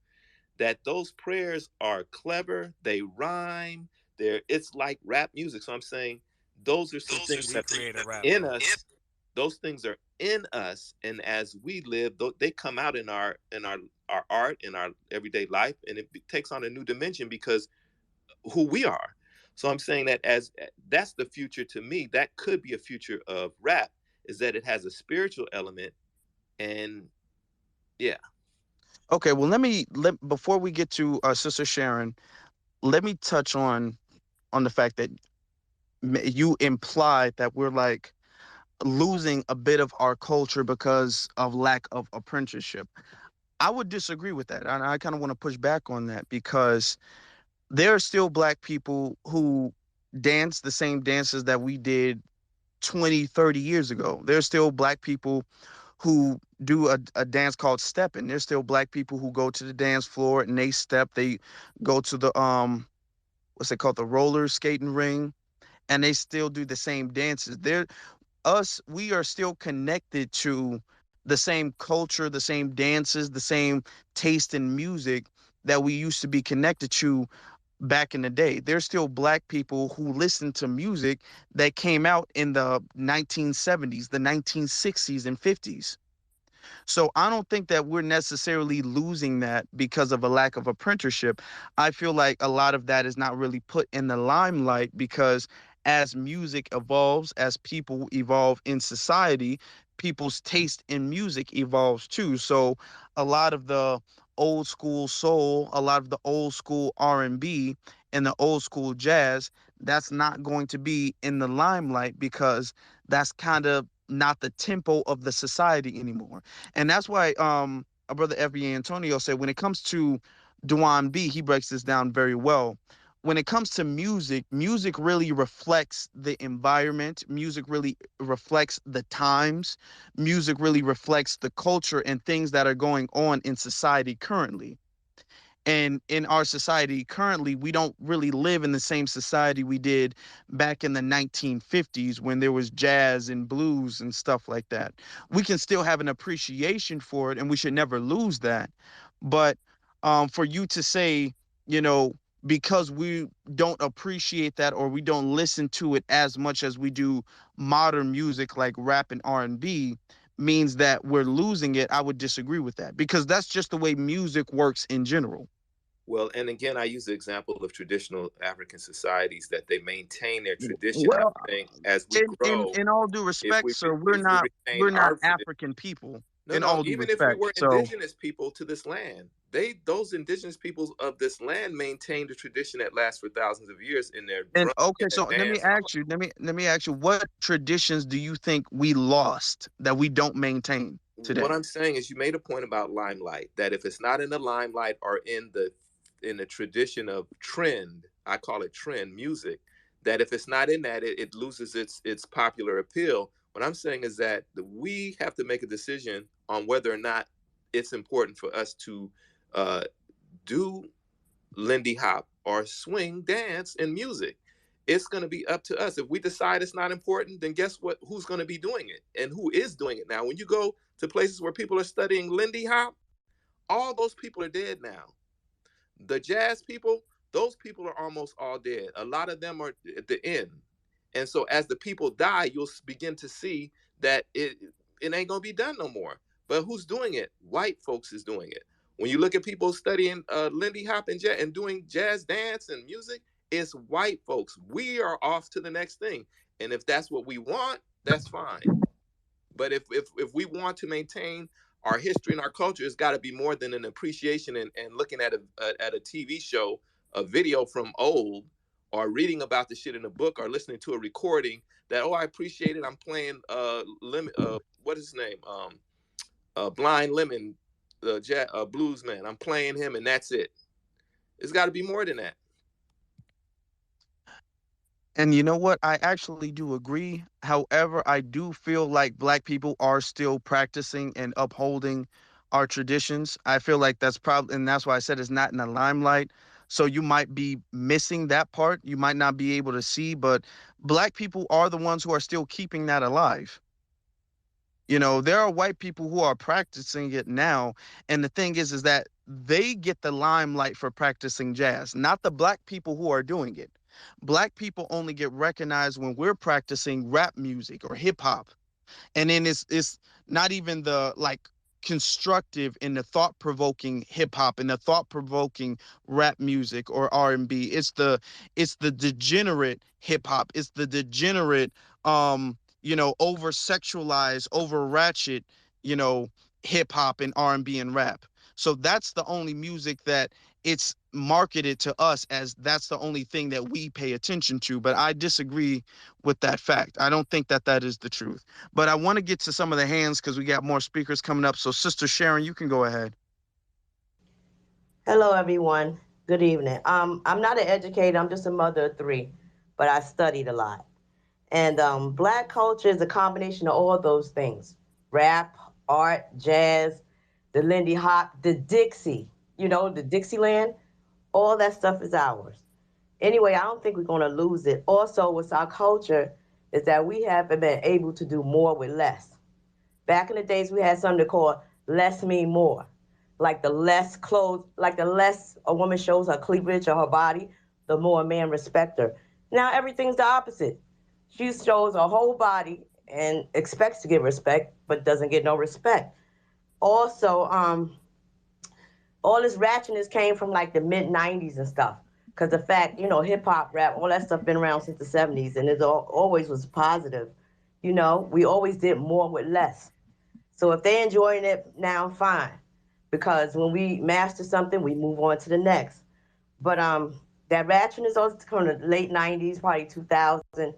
That those prayers are clever, they rhyme, it's like rap music. So I'm saying those are some things that are in us. Those things are in us, and as we live, they come out in our art, in our everyday life, and it takes on a new dimension because who we are. So I'm saying that as that's the future to me. That could be a future of rap, is that it has a spiritual element, and yeah. Okay, well, let before we get to Sister Sharon, let me touch on the fact that you implied that we're like losing a bit of our culture because of lack of apprenticeship. I would disagree with that. And I kind of want to push back on that because there are still black people who dance the same dances that we did 20, 30 years ago. There's still black people who do a dance called stepping. There's still black people who go to the dance floor and they step. They go to the what's it called, the roller skating ring, and they still do the same dances. We are still connected to the same culture, the same dances, the same taste in music that we used to be connected to back in the day. There's still black people who listen to music that came out in the 1970s, the 1960s and 50s. So I don't think that we're necessarily losing that because of a lack of apprenticeship. I feel like a lot of that is not really put in the limelight because as music evolves, as people evolve in society, people's taste in music evolves too. So a lot of the old school soul, a lot of the old school R&B and the old school jazz, that's not going to be in the limelight because that's kind of not the tempo of the society anymore. And that's why our brother FBA Antonio said when it comes to Duane B, he breaks this down very well. When it comes to music, music really reflects the environment. Music really reflects the times. Music really reflects the culture and things that are going on in society currently. And in our society currently, we don't really live in the same society we did back in the 1950s when there was jazz and blues and stuff like that. We can still have an appreciation for it, and we should never lose that. But for you to say, you know, because we don't appreciate that or we don't listen to it as much as we do modern music like rap and R&B means that we're losing it, I would disagree with that because that's just the way music works in general. Well, and again, I use the example of traditional African societies that they maintain their tradition. I'm Well, saying as we grow, in all due respect, sir, we're if we retain we're not our tradition. African people. No, In no. all due Even if we respect, were so indigenous people to this land, those indigenous peoples of this land maintain the tradition that lasts for thousands of years in their and drum okay, and so their let me dance and all ask you, let me ask you, what traditions do you think we lost that we don't maintain what today? I'm saying is you made a point about limelight, that if it's not in the limelight or in the tradition of trend, I call it trend music, that if it's not in that, it loses its popular appeal. What I'm saying is that we have to make a decision on whether or not it's important for us to uh, do Lindy Hop or swing dance and music. It's going to be up to us. If we decide it's not important, then guess what? Who's going to be doing it and who is doing it now? When you go to places where people are studying Lindy Hop, all those people are dead now. The jazz people, those people are almost all dead. A lot of them are at the end. And so as the people die, you'll begin to see that it ain't gonna be done no more. But who's doing it? White folks is doing it. When you look at people studying Lindy Hop and jazz and doing jazz dance and music, it's white folks. We are off to the next thing. And if that's what we want, that's fine. But if we want to maintain our history and our culture, it's got to be more than an appreciation and looking at a TV show, a video from old, or reading about the shit in a book, or listening to a recording that, oh, I appreciate it. I'm playing lemon what is his name, Blind Lemon, blues man. I'm playing him and that's it. It's got to be more than that. And you know what? I actually do agree. However, I do feel like black people are still practicing and upholding our traditions. I feel like that's probably, and that's why I said it's not in the limelight. So you might be missing that part. You might not be able to see, but black people are the ones who are still keeping that alive. There are white people who are practicing it now, and the thing is that they get the limelight for practicing jazz, not the black people who are doing it. Black people only get recognized when we're practicing rap music or hip hop, and then it's not even the like constructive and the thought provoking hip hop and the thought provoking rap music or R&B. It's the degenerate hip hop. It's the degenerate over sexualized, over ratchet, you know hip hop and R&B and rap. So that's the only music that it's marketed to us as, that's the only thing that we pay attention to. But I disagree with that fact. I don't think that that is the truth. But I want to get to some of the hands because we got more speakers coming up. So, Sister Sharon, you can go ahead. Hello, everyone. Good evening. I'm not an educator. I'm just a mother of three, but I studied a lot. And Black culture is a combination of all those things: rap, art, jazz, the Lindy Hop, the Dixie. The Dixieland. All that stuff is ours. Anyway, I don't think we're going to lose it. Also, with our culture, is that we haven't been able to do more with less. Back in the days, we had something called less mean more. Like the less clothes, like the less a woman shows her cleavage or her body, the more a man respects her. Now everything's the opposite. She shows her whole body and expects to get respect, but doesn't get no respect. Also, all this ratchetness came from like the mid '90s and stuff. Cause the fact, hip hop, rap, all that stuff been around since the '70s, and always was positive. We always did more with less. So if they're enjoying it now, fine. Because when we master something, we move on to the next. But that ratchetness also from the late '90s, probably 2000,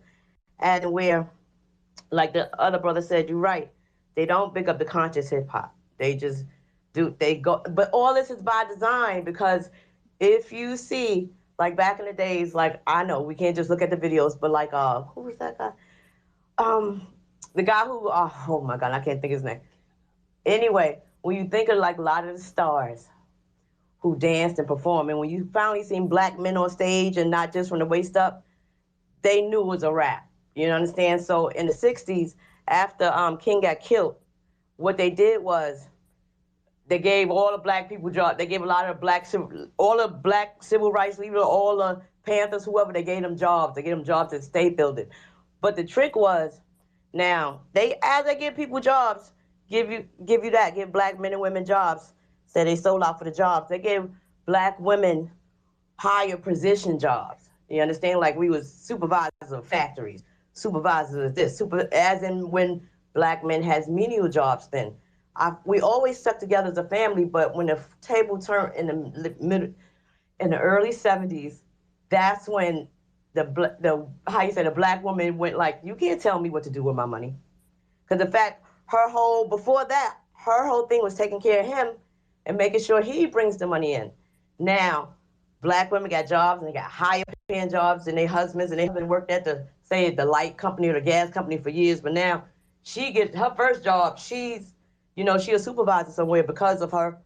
and where, like the other brother said, you're right. They don't pick up the conscious hip hop. They just do. They go. But all this is by design because if you see, like back in the days, like I know we can't just look at the videos, but like who was that guy? Um, the guy who oh my God, I can't think his name. Anyway, when you think of like a lot of the stars who danced and performed, and when you finally seen black men on stage and not just from the waist up, they knew it was a rap. You understand? So in the '60s, after King got killed, what they did was they gave all the black people jobs. They gave a lot of all the black civil rights leaders, all the Panthers, whoever, they gave them jobs. They gave them jobs at the state building. But the trick was, now as they give people jobs, give black men and women jobs. Say they sold out for the jobs. They gave black women higher position jobs. You understand? Like we was supervisors of factories, supervisors of this, as in when black men has menial jobs then. We always stuck together as a family, but when the table turned in the early '70s, that's when the black woman went like, you can't tell me what to do with my money. Because in fact, before that, her whole thing was taking care of him and making sure he brings the money in. Now, black women got jobs and they got higher paying jobs than their husbands, and they have been worked at the light company or the gas company for years, but now she gets her first job. She's a supervisor somewhere because of her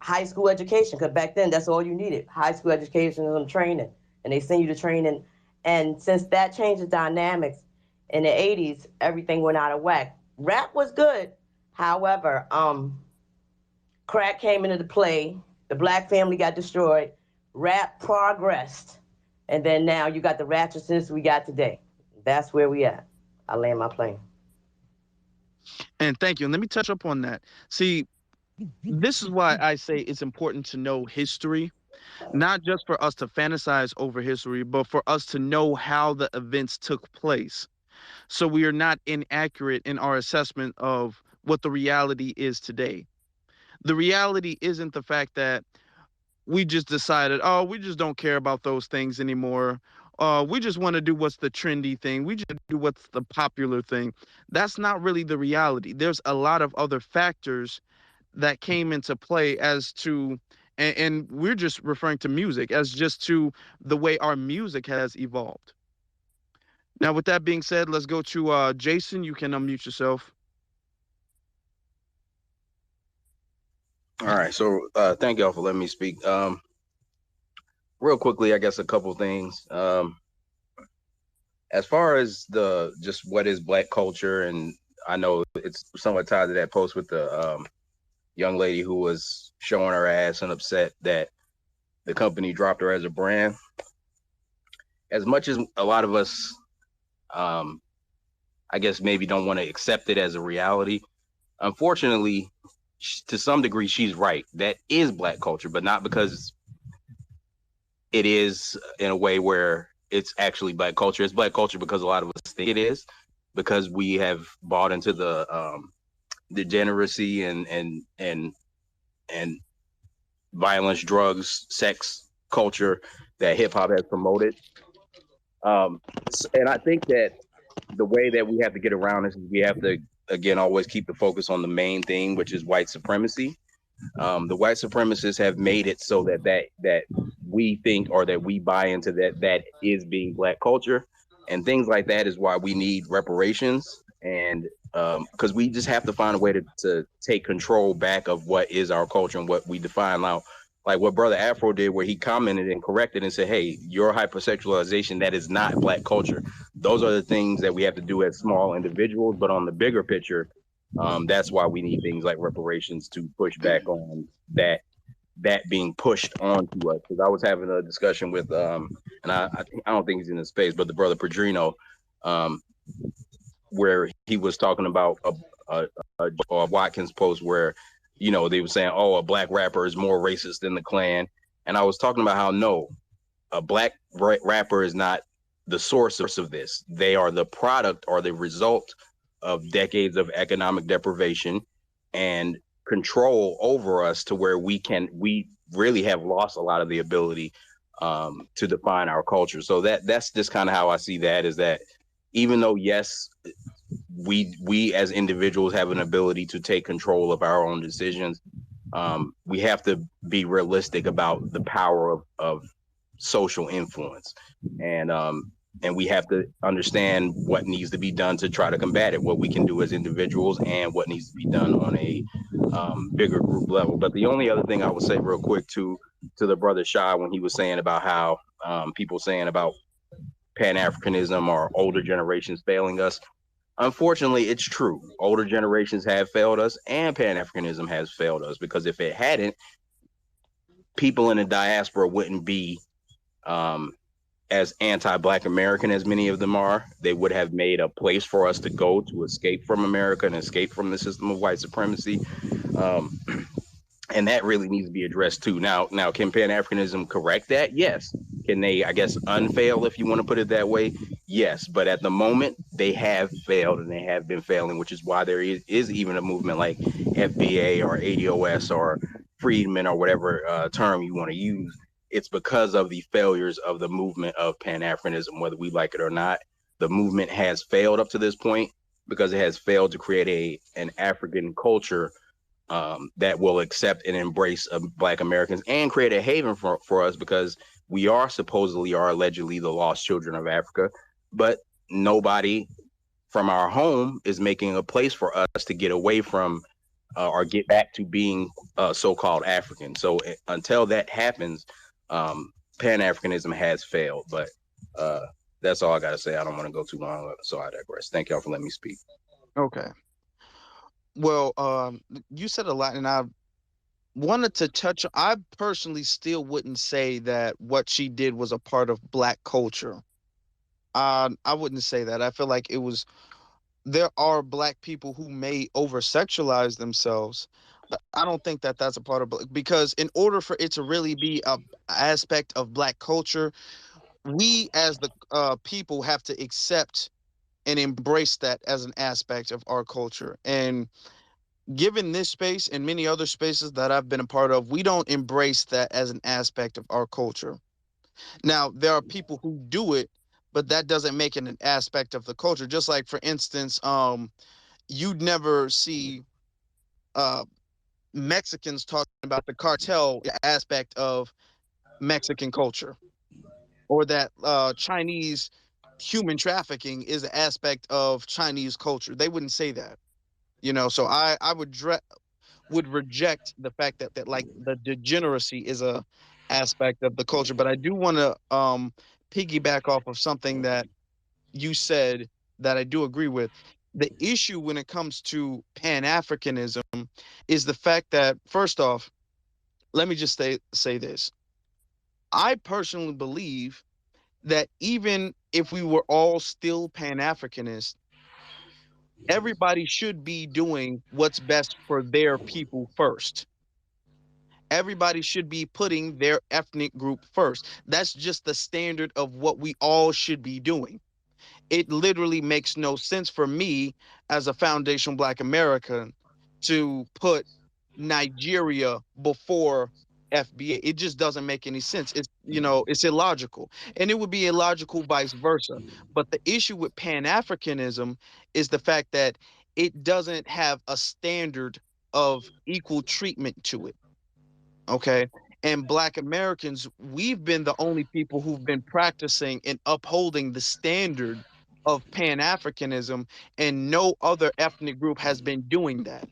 high school education. Because back then, that's all you needed: high school education and some training, and they send you to training. And since that changed the dynamics in the '80s, everything went out of whack. Rap was good, however, crack came into the play. The black family got destroyed. Rap progressed, and then now you got the ratchetness we got today. That's where we at. I land my plane. And thank you. And let me touch up on that. See, this is why I say it's important to know history, not just for us to fantasize over history, but for us to know how the events took place. So we are not inaccurate in our assessment of what the reality is today. The reality isn't the fact that we just decided, oh, we just don't care about those things anymore. We just want to do what's the trendy thing. We just do what's the popular thing. That's not really the reality. There's a lot of other factors that came into play as to, and we're just referring to music as just to the way our music has evolved. Now, with that being said, let's go to Jason. You can unmute yourself. All right. So thank y'all for letting me speak. real quickly, I guess a couple things. As far as the just what is black culture, and I know it's somewhat tied to that post with the young lady who was showing her ass and upset that the company dropped her as a brand. As much as a lot of us, um, I guess maybe don't want to accept it as a reality. Unfortunately, to some degree, she's right. That is black culture, but not because it is in a way where it's actually black culture. It's black culture because a lot of us think it is, because we have bought into the degeneracy and violence, drugs, sex culture that hip hop has promoted. And I think that the way that we have to get around this is we have to again always keep the focus on the main thing, which is white supremacy. The white supremacists have made it so that we think, or that we buy into that is being black culture, and things like that is why we need reparations, and because we just have to find a way to take control back of what is our culture and what we define now. Like what Brother Afro did, where he commented and corrected and said, "Hey, your hypersexualization, that is not black culture." Those are the things that we have to do as small individuals, but on the bigger picture, that's why we need things like reparations to push back on that being pushed onto us. Because I was having a discussion with and I don't think he's in the space, but the brother Pedrino, um, where he was talking about a Watkins post where they were saying, "Oh, a black rapper is more racist than the Klan," and I was talking about how no, a black rapper is not the source of this. They are the product or the result of decades of economic deprivation and control over us, to where we really have lost a lot of the ability to define our culture. So that's just kind of how I see that, is that even though yes, we as individuals have an ability to take control of our own decisions, we have to be realistic about the power of social influence, and and we have to understand what needs to be done to try to combat it, what we can do as individuals, and what needs to be done on a bigger group level. But the only other thing I would say real quick to the brother Shah, when he was saying about how people saying about Pan-Africanism or older generations failing us, unfortunately, it's true. Older generations have failed us, and Pan-Africanism has failed us, because if it hadn't, people in the diaspora wouldn't be um, as anti-Black American as many of them are. They would have made a place for us to go to escape from America and escape from the system of white supremacy. Um, and that really needs to be addressed too. Now, can Pan-Africanism correct that? Yes. Can they, I guess, unfail, if you want to put it that way? Yes. But at the moment, they have failed, and they have been failing, which is why there is even a movement like FBA or ADOS or Freedmen or whatever term you want to use. It's because of the failures of the movement of Pan-Africanism, whether we like it or not. The movement has failed up to this point because it has failed to create an African culture that will accept and embrace Black Americans and create a haven for us, because we are supposedly or allegedly the lost children of Africa, but nobody from our home is making a place for us to get away from or get back to being so-called African. So until that happens, Pan-Africanism has failed. But that's all I got to say. I don't want to go too long, so I digress. Thank y'all for letting me speak. Okay. Well, you said a lot, and I wanted to touch. I personally still wouldn't say that what she did was a part of Black culture. I wouldn't say that. I feel like it was. There are Black people who may over sexualize themselves, but I don't think that that's a part of because in order for it to really be a aspect of Black culture, we as the people have to accept and embrace that as an aspect of our culture. And given this space and many other spaces that I've been a part of, we don't embrace that as an aspect of our culture. Now, there are people who do it, but that doesn't make it an aspect of the culture. Just like, for instance, you'd never see uh, Mexicans talking about the cartel aspect of Mexican culture, or that Chinese human trafficking is an aspect of Chinese culture. They wouldn't say that, So I would reject the fact that like the degeneracy is a aspect of the culture, but I do want to piggyback off of something that you said that I do agree with. The issue when it comes to Pan Africanism is the fact that, first off, let me just say this. I personally believe that even if we were all still Pan Africanists, everybody should be doing what's best for their people first. Everybody should be putting their ethnic group first. That's just the standard of what we all should be doing. It literally makes no sense for me as a foundational Black American to put Nigeria before FBA. It just doesn't make any sense. It's illogical. And it would be illogical vice versa. But the issue with Pan-Africanism is the fact that it doesn't have a standard of equal treatment to it. Okay. And Black Americans, we've been the only people who've been practicing and upholding the standard of Pan-Africanism, and no other ethnic group has been doing that.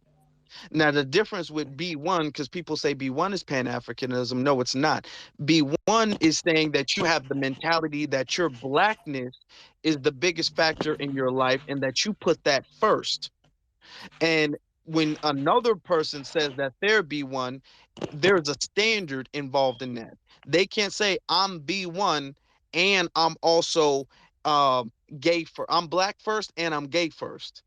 Now, the difference with B1, because people say B1 is Pan-Africanism, no, it's not. B1 is saying that you have the mentality that your Blackness is the biggest factor in your life and that you put that first. And when another person says that they're B1, there's a standard involved in that. They can't say I'm B1 and I'm also gay for I'm Black first and I'm gay first.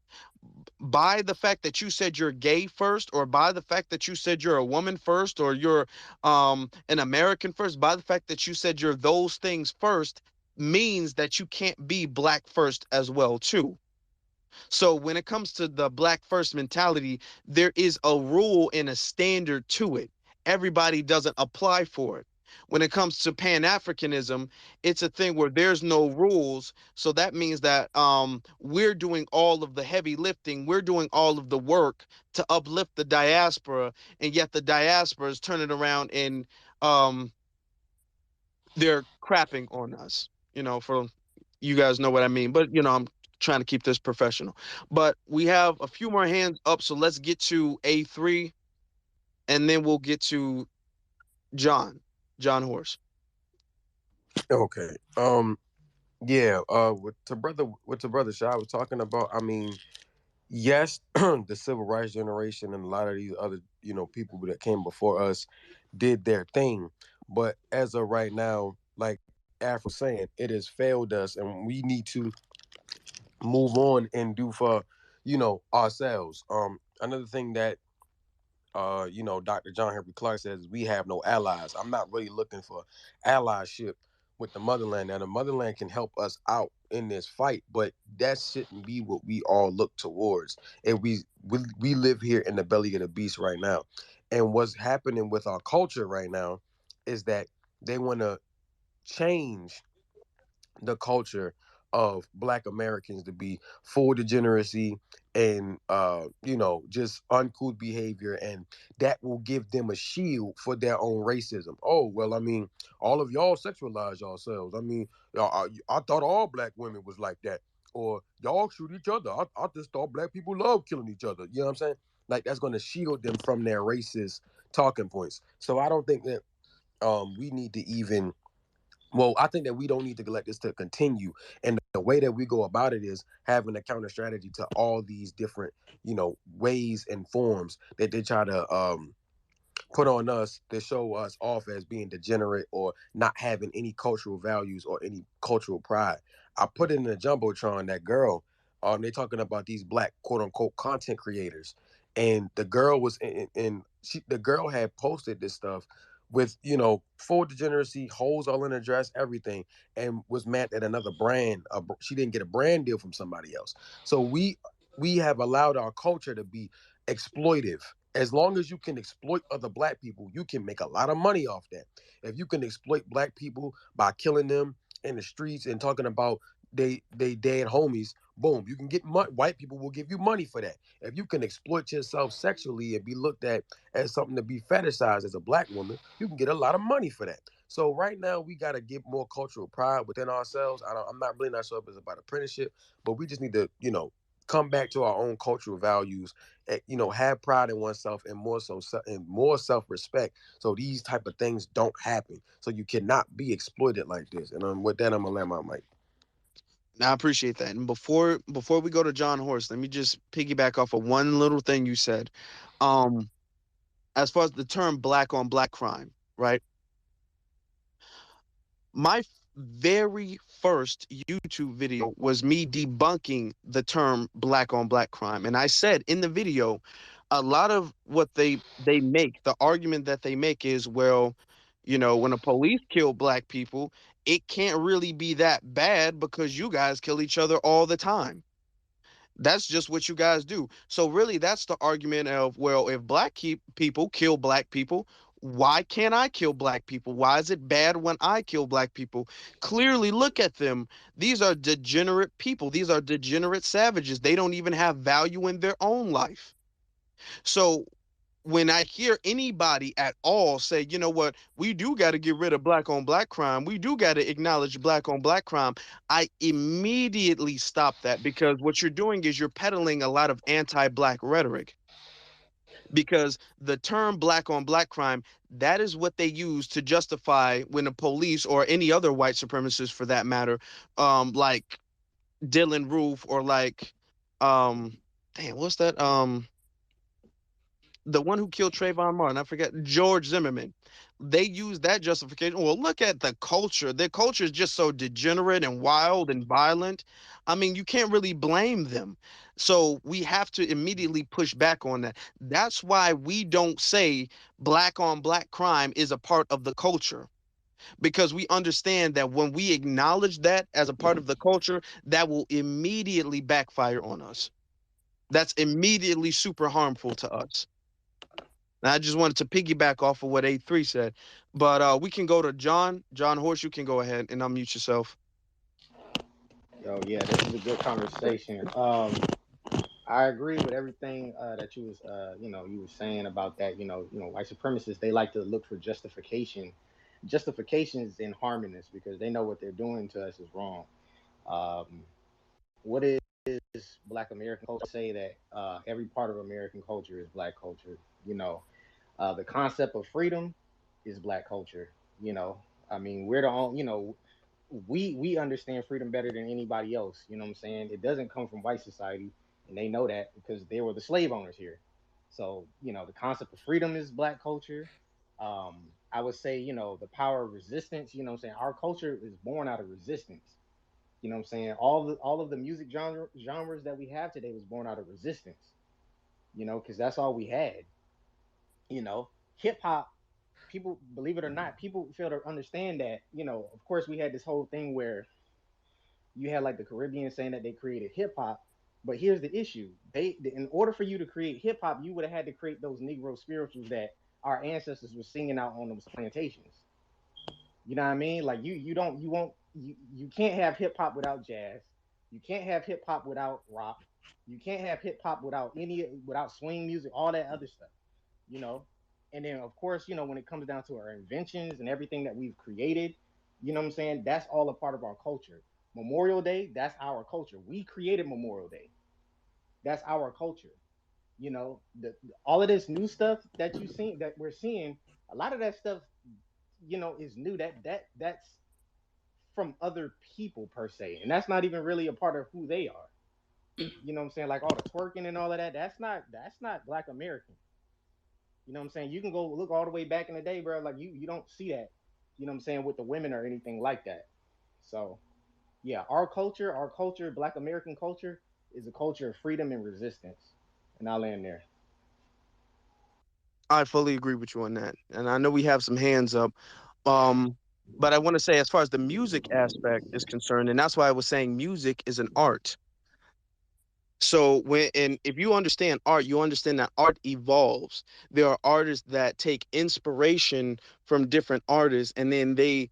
By the fact that you said you're gay first, or by the fact that you said you're a woman first, or you're an American first, by the fact that you said you're those things first, means that you can't be Black first as well too. So when it comes to the Black first mentality, there is a rule and a standard to it. Everybody doesn't apply for it. When it comes to Pan-Africanism, it's a thing where there's no rules. So that means that we're doing all of the heavy lifting. We're doing all of the work to uplift the diaspora, and yet the diaspora is turning around and um, they're crapping on us. For you guys know what I mean. But I'm trying to keep this professional. But we have a few more hands up, so let's get to A3, and then we'll get to John Horse. Okay. Yeah. With the brother Shah was talking about. I mean, yes, the civil rights generation and a lot of these other people that came before us did their thing, but as of right now, like Afro saying, it has failed us, and we need to move on and do for ourselves. Another thing that Dr. John Henry Clark says, we have no allies. I'm not really looking for allyship with the motherland. Now, the motherland can help us out in this fight, but that shouldn't be what we all look towards. And we live here in the belly of the beast right now. And what's happening with our culture right now is that they want to change the culture of Black Americans to be full degeneracy and just uncouth behavior, and that will give them a shield for their own racism. Oh well, I mean, all of y'all sexualize yourselves. I mean, I thought all Black women was like that, or y'all shoot each other. I just thought Black people love killing each other. You know what I'm saying? Like, that's going to shield them from their racist talking points. So I don't think that we need to even I think that we don't need to let this to continue. And the way that we go about it is having a counter strategy to all these different, ways and forms that they try to put on us to show us off as being degenerate or not having any cultural values or any cultural pride. I put it in the jumbotron, that girl. They're talking about these Black quote unquote content creators, and the girl was the girl had posted this stuff with full degeneracy, holes all in her dress, everything, and was mad at another brand. She didn't get a brand deal from somebody else. So we have allowed our culture to be exploitive. As long as you can exploit other Black people, you can make a lot of money off that. If you can exploit Black people by killing them in the streets and talking about they dead homies, boom, you can get money. White people will give you money for that. If you can exploit yourself sexually and be looked at as something to be fetishized as a Black woman, you can get a lot of money for that. So right now we got to get more cultural pride within ourselves. I'm not really not sure if it's about apprenticeship, but we just need to come back to our own cultural values, have pride in oneself, and more self-respect, so these type of things don't happen. So you cannot be exploited like this. And with that, I'm gonna land my mic. I appreciate that. And before we go to John Horst, let me just piggyback off of one little thing you said. Um, as far as the term black on black crime, right? My very first YouTube video was me debunking the term black on black crime. And I said in the video, a lot of what they make, the argument that they make is, well, when a police kill black people, it can't really be that bad because you guys kill each other all the time. That's just what you guys do. So really, that's the argument of, well, if people kill black people, why can't I kill black people? Why is it bad when I kill black people? Clearly, look at them. These are degenerate people. These are degenerate savages. They don't even have value in their own life. So when I hear anybody at all say, you know what, we do got to get rid of black on black crime, we do got to acknowledge black on black crime, I immediately stop that, because what you're doing is you're peddling a lot of anti-black rhetoric. Because the term black on black crime, that is what they use to justify when the police, or any other white supremacist for that matter, like Dylan Roof, or like, damn, what's that? The one who killed Trayvon Martin, I forget, George Zimmerman. They use that justification. Well, look at the culture. Their culture is just so degenerate and wild and violent. I mean, you can't really blame them. So we have to immediately push back on that. That's why we don't say black on black crime is a part of the culture, because we understand that when we acknowledge that as a part of the culture, that will immediately backfire on us. That's immediately super harmful to us. And I just wanted to piggyback off of what A3 said. But we can go to John. John Horse, you can go ahead and unmute yourself. Yo, yeah, this is a good conversation. I agree with everything that you was, you were saying about that. White supremacists, they like to look for justifications in harming us, because they know what they're doing to us is wrong. What is Black American culture? Say that every part of American culture is Black culture. The concept of freedom is Black culture. You know, I mean, we're the only, we understand freedom better than anybody else. You know what I'm saying? It doesn't come from white society, and they know that because they were the slave owners here. So, the concept of freedom is Black culture. I would say, the power of resistance. You know what I'm saying? Our culture is born out of resistance. You know what I'm saying? All of the music genres that we have today was born out of resistance. Because that's all we had. Hip hop, people, believe it or not, people fail to understand that. Of course, we had this whole thing where you had like the Caribbean saying that they created hip hop, but here's the issue: in order for you to create hip hop, you would have had to create those Negro spirituals that our ancestors were singing out on those plantations. You know what I mean? Like you can't have hip hop without jazz. You can't have hip hop without rock. You can't have hip hop without swing music, all that other stuff. You know, and then of course, when it comes down to our inventions and everything that we've created, you know what I'm saying? That's all a part of our culture. Memorial Day, that's our culture. We created Memorial Day. That's our culture. All of this new stuff that we're seeing, a lot of that stuff, is new. That's from other people per se, and that's not even really a part of who they are. You know what I'm saying? Like all the twerking and all of that. That's not Black American. You know what I'm saying? You can go look all the way back in the day, bro. Like you don't see that. You know what I'm saying, with the women or anything like that. So yeah, our culture, Black American culture, is a culture of freedom and resistance. And I'll land there. I fully agree with you on that. And I know we have some hands up. Um, but I want to say, as far as the music aspect is concerned, and that's why I was saying music is an art. So if you understand art, you understand that art evolves. There are artists that take inspiration from different artists, and then they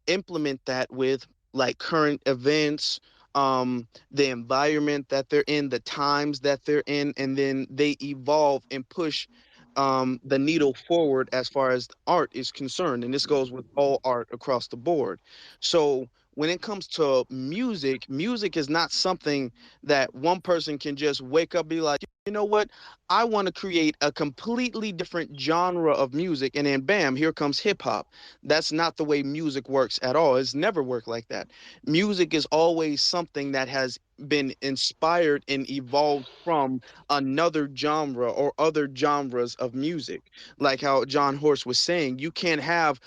implement that with like current events, the environment that they're in, the times that they're in, and then they evolve and push the needle forward as far as art is concerned. And this goes with all art across the board. So when it comes to music, music is not something that one person can just wake up, be like, you know what? I want to create a completely different genre of music, and then bam, here comes hip hop. That's not the way music works at all. It's never worked like that. Music is always something that has been inspired and evolved from another genre or other genres of music. Like how John Horst was saying, you can't have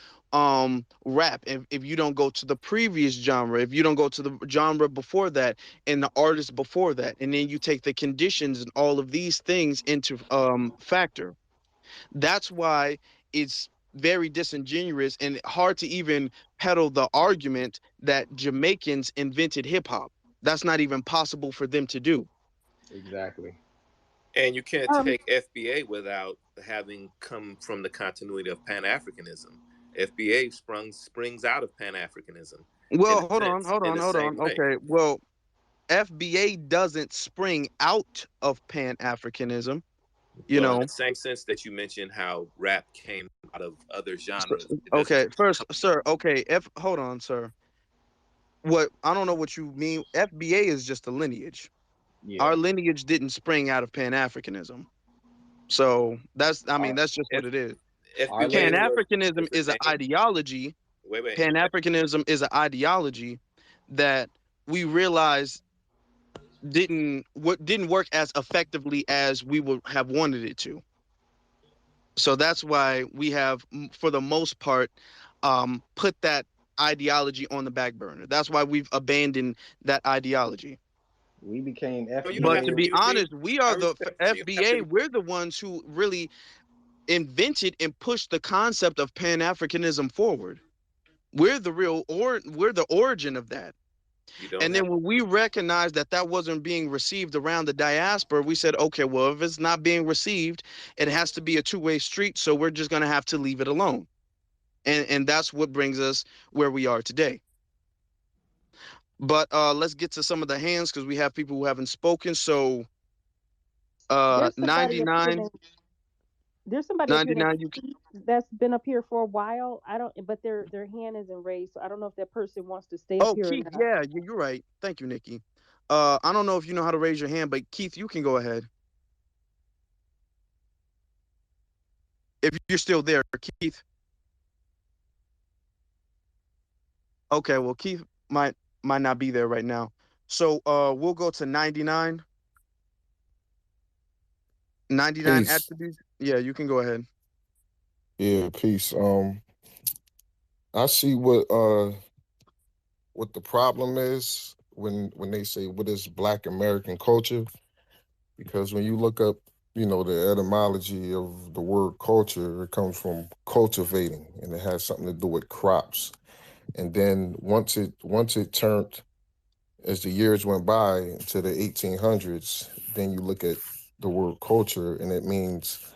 rap if you don't go to the previous genre, if you don't go to the genre before that and the artist before that, and then you take the conditions and all of these things into factor. That's why it's very disingenuous and hard to even peddle the argument that Jamaicans invented hip hop. That's not even possible for them to do. Exactly. And you can't Um, take FBA without having come from the continuity of Pan Africanism. FBA springs out of Pan Africanism in Well, a sense, in the hold same on. way. Okay, well, FBA doesn't spring out of Pan Africanism, you Well, in know. the same sense that you mentioned how rap came out of other genres, it doesn't. Okay, first, sir. Okay, hold on, sir. What I don't know what you mean. FBA is just a lineage. Yeah. Our lineage didn't spring out of Pan Africanism. So I mean, Our that's just what F, it is. our Pan FBA lineage. Africanism was a is an name. ideology. Wait. Pan Africanism is an ideology that we realize didn't work as effectively as we would have wanted it to. So that's why we have, for the most part, put that ideology on the back burner. That's why we've abandoned that ideology. We became No, you don't But have to to FBA. be agree with me. honest, we I are the respect you. You don't have to FBA. agree. We're the ones who really invented and pushed the concept of Pan Africanism forward. We're the origin of that. You don't And have. then when we recognized that that wasn't being received around the diaspora, we said, okay, well, if it's not being received, it has to be a two-way street. So we're just going to have to leave it alone. And that's what brings us where we are today. But let's get to some of the hands because we have people who haven't spoken. So there's somebody up here 99, named there's somebody up here named 99, Keith that's been up here for a while. I don't, but their hand isn't raised, so I don't know if that person wants to stay up oh, here or Keith, not. yeah, you're right. Thank you, Nikki. I don't know if you know how to raise your hand, but Keith, you can go ahead. If you're still there, Keith. Okay, well, Keith might not be there right now. So we'll go to 99. 99 Peace. attributes. Yeah, you can go ahead. Yeah, peace. I see what the problem is when they say what is Black American culture, because when you look up, the etymology of the word culture, it comes from cultivating, and it has something to do with crops. And then once it turned, as the years went by to the 1800s, then you look at the word culture, and it means,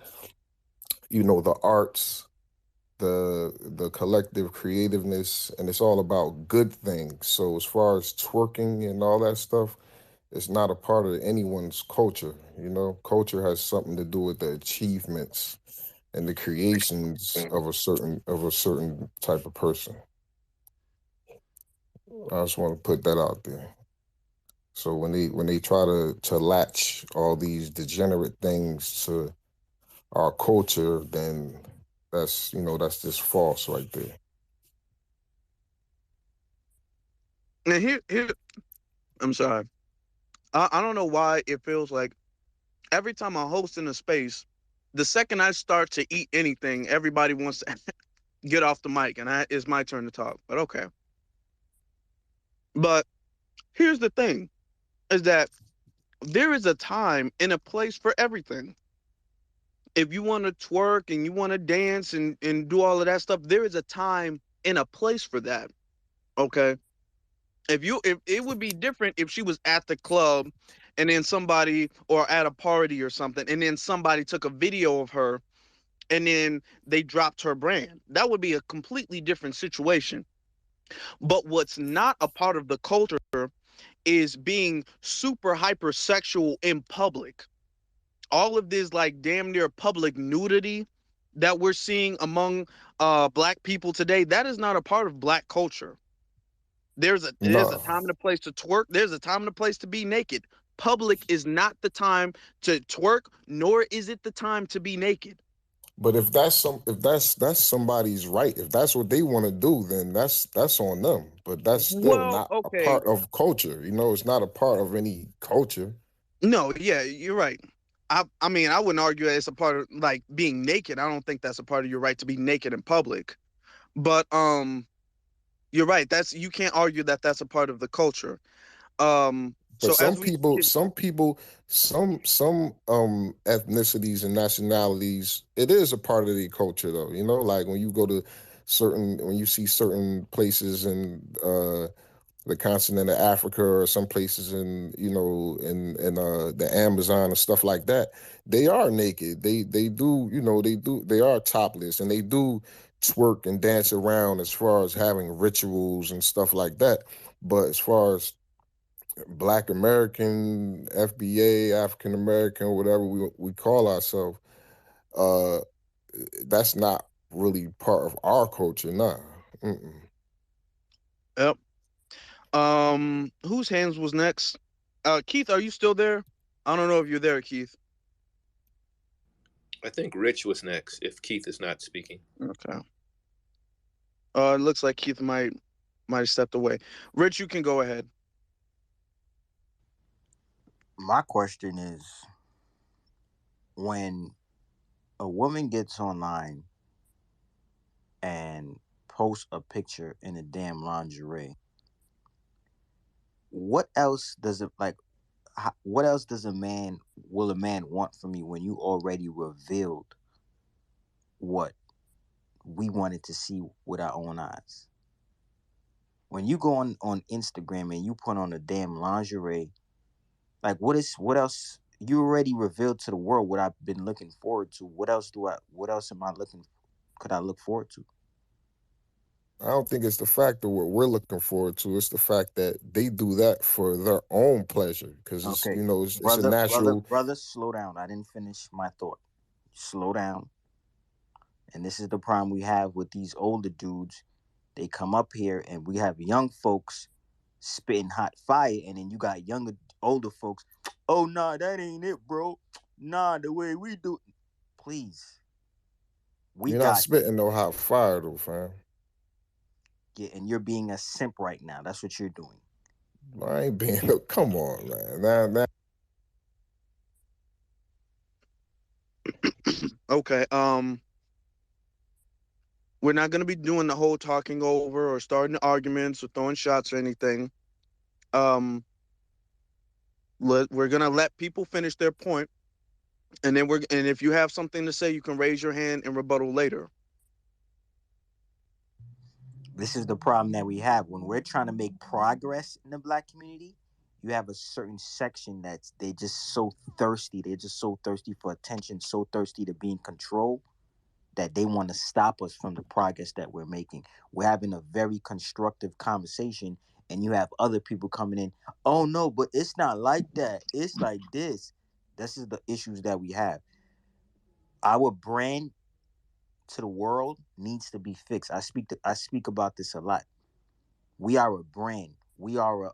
the arts, the collective creativeness, and it's all about good things. So as far as twerking and all that stuff, it's not a part of anyone's culture. Culture has something to do with the achievements and the creations of a certain type of person. I just want to put that out there. So when they try to latch all these degenerate things to our culture, then that's just false right there. And here, I'm sorry. I don't know why it feels like every time I host in a space, the second I start to eat anything, everybody wants to get off the mic, and it's my turn to talk. But okay. But here's the thing: is that there is a time and a place for everything. If you want to twerk and you want to dance and do all of that stuff, there is a time and a place for that. Okay. If it would be different if she was at the club and then somebody, or at a party or something, and then somebody took a video of her and then they dropped her brand. That would be a completely different situation. But what's not a part of the culture is being super hypersexual in public. All of this like damn near public nudity that we're seeing among black people today, that is not a part of black culture. There's a No, time and a place to twerk. There's a time and a place to be naked. Public is not the time to twerk, nor is it the time to be naked. but if that's somebody's right, if that's what they want to do, then that's on them. But that's still Well, not a okay. part of culture. It's not a part of any culture. No, yeah, you're right. I mean, I wouldn't argue that it's a part of like being naked. I don't think that's a part of your right to be naked in public. But you're right. You can't argue that that's a part of the culture. But So as we some ethnicities and nationalities, it is a part of the culture though. Like when you go to when you see certain places in the continent of Africa or some places in the Amazon and stuff like that, they are naked. They are topless and they do twerk and dance around as far as having rituals and stuff like that. But as far as Black American, FBA, African American, whatever we call ourselves, uh, that's not really part of our culture, nah. Mm-mm. Yep. Whose hands was next? Keith, are you still there? I don't know if you're there, Keith. I think Rich was next if Keith is not speaking. Okay. It looks like Keith might have stepped away. Rich, you can go ahead. My question is, when a woman gets online and posts a picture in a damn lingerie, what else does it like? What else does a man want from you when you already revealed what we wanted to see with our own eyes? When you go on Instagram and you put on a damn lingerie, like what else? You already revealed to the world what I've been looking forward to. What else could I look forward to? I don't think it's the fact of what we're looking forward to. It's the fact that they do that for their own pleasure because Okay, it's a natural. brother, slow down. I didn't finish my thought. Slow down. And this is the problem we have with these older dudes. They come up here and we have young folks spitting hot fire, and then you got older folks. Oh nah, that ain't it, bro. Nah, the way we do. Please, we You're not got you. spitting no hot fire though, fam. Yeah, and you're being a simp right now. That's what you're doing. I ain't being no. Come on, man. Now, Okay. We're not gonna be doing the whole talking over or starting arguments or throwing shots or anything. Um, we're gonna let people finish their point, and then and if you have something to say, you can raise your hand and rebuttal later. This is the problem that we have when we're trying to make progress in the Black community. You have a certain section they just so thirsty. They're just so thirsty for attention, so thirsty to be in control that they want to stop us from the progress that we're making. We're having a very constructive conversation, and you have other people coming in. Oh no, but it's not like that. It's like this. This is the issues that we have. Our brand to the world needs to be fixed. I speak about this a lot. We are a brand. We are a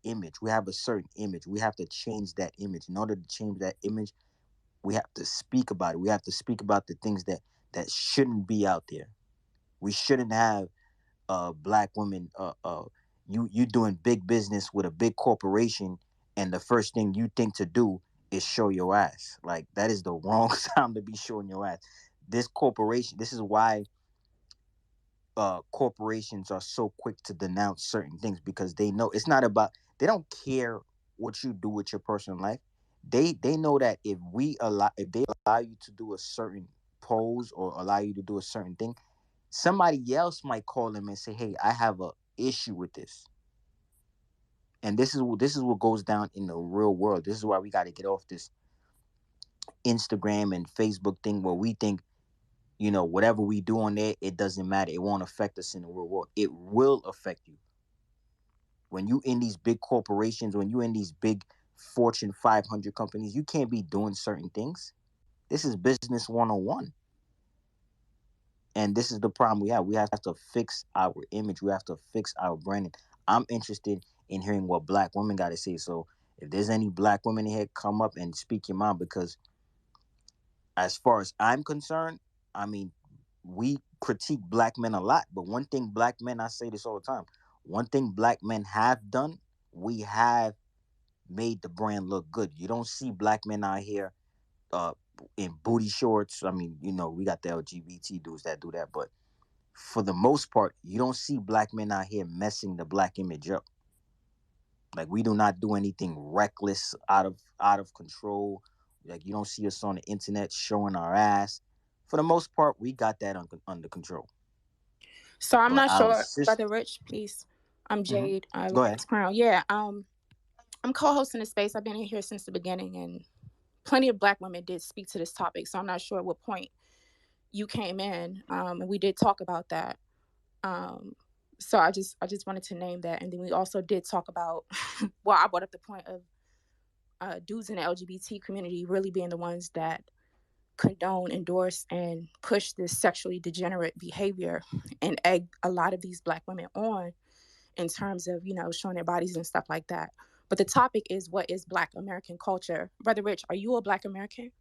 image. We have a certain image. We have to change that image. In order to change that image, we have to speak about it. We have to speak about the things that shouldn't be out there. We shouldn't have black women you doing big business with a big corporation, and the first thing you think to do is show your ass. Like, that is the wrong time to be showing your ass. This is why corporations are so quick to denounce certain things, because they know it's not about, they don't care what you do with your personal life. They know that if they allow you to do a certain pose or allow you to do a certain thing, somebody else might call them and say, hey, I have a issue with this. And this is what goes down in the real world. This is why we got to get off this Instagram and Facebook thing where we think, whatever we do on there, it doesn't matter. It won't affect us in the real world. It will affect you. When you in these big corporations, when you in these big Fortune 500 companies, you can't be doing certain things. This is business 101. And this is the problem we have. We have to fix our image. We have to fix our branding. I'm interested in hearing what black women got to say. So if there's any black women here, come up and speak your mind, because as far as I'm concerned, I mean, we critique black men a lot, but one thing black men, I say this all the time, one thing black men have done, we have made the brand look good. You don't see black men out here uh in booty shorts. I mean, we got the LGBT dudes that do that, but for the most part, you don't see black men out here messing the black image up. Like, we do not do anything reckless, out of control. Like, you don't see us on the internet showing our ass. For the most part, we got that under control. So I'm But not our sure, sister, Brother Rich, please. I'm hmm Jade, go ahead. Lioness Crown. Yeah, I'm co-hosting the space. I've been in here since the beginning, and plenty of black women did speak to this topic. So I'm not sure at what point you came in, and we did talk about that. Um, so I just wanted to name that, and then we also did talk about. Well, I brought up the point of dudes in the LGBT community really being the ones that condone, endorse, and push this sexually degenerate behavior, and egg a lot of these black women on in terms of showing their bodies and stuff like that. But the topic is, what is Black American culture? Brother Rich, are you a Black American?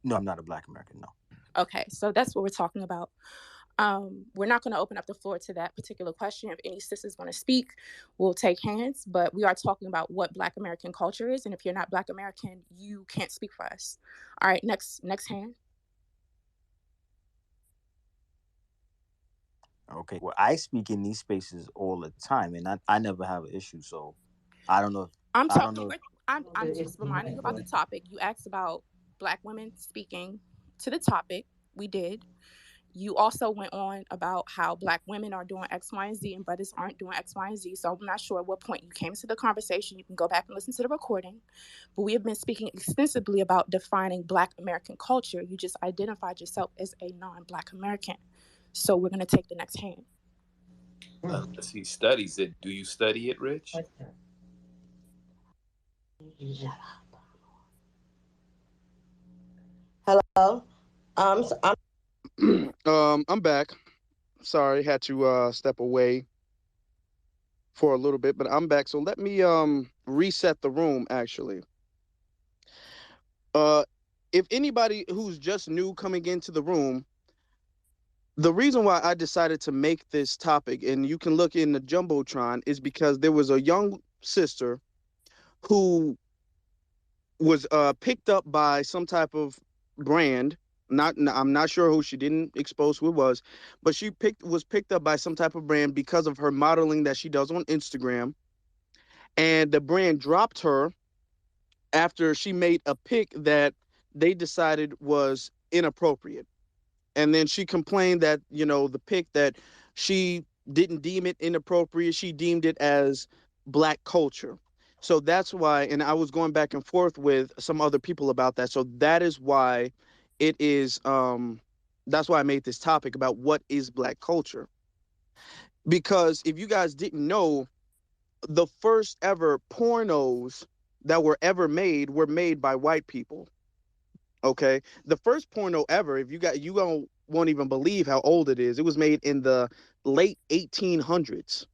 No, I'm not a black American. No. Okay, so that's what we're talking about. We're not going to open up the floor to that particular question. If any sisters want to speak, we'll take hands. But we are talking about what Black American culture is, and if you're not Black American, you can't speak for us. All right, next hand. Okay. Well, I speak in these spaces all the time, and I never have an issue. So I don't know. I'm I don't talking. know. I'm just reminding you about the topic. You asked about Black women speaking to the topic. We did. You also went on about how Black women are doing X, Y, and Z, and brothers aren't doing X, Y, and Z. So I'm not sure at what point you came to the conversation. You can go back and listen to the recording. But we have been speaking extensively about defining Black American culture. You just identified yourself as a non-Black American. So we're going to take the next hand. Unless he studies it. Do you study it, Rich? Hello. I'm back. Sorry, had to step away for a little bit, but I'm back. So let me reset the room actually. Uh if anybody who's just new coming into the room, the reason why I decided to make this topic, and you can look in the Jumbotron, is because there was a young sister who was picked up by some type of brand. I'm not sure who, she didn't expose who it was, but she was picked up by some type of brand because of her modeling that she does on Instagram, and the brand dropped her after she made a pic that they decided was inappropriate. And then she complained that, the pic, that she didn't deem it inappropriate, she deemed it as black culture. So that's why, and I was going back and forth with some other people about that. So that is why it is that's why I made this topic about what is black culture. Because if you guys didn't know, the first ever pornos that were made by white people. Okay, the first porno ever, if you won't even believe how old it is. It was made in the late 1800s,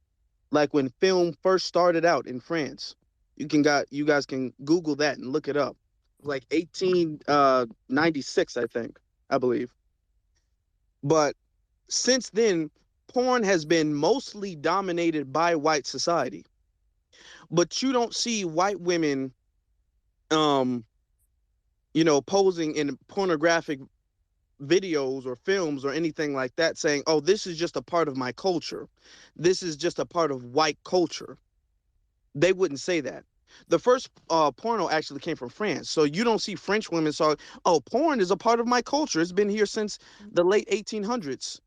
like when film first started out in France. You guys can Google that and look it up. Like 1896, I believe. But since then, porn has been mostly dominated by white society. But you don't see white women, um, posing in pornographic videos or films or anything like that, saying, oh, this is just a part of my culture, this is just a part of white culture. They wouldn't say that. The first porno actually came from France, so you don't see French women saying, oh, porn is a part of my culture, it's been here since the late 1800s.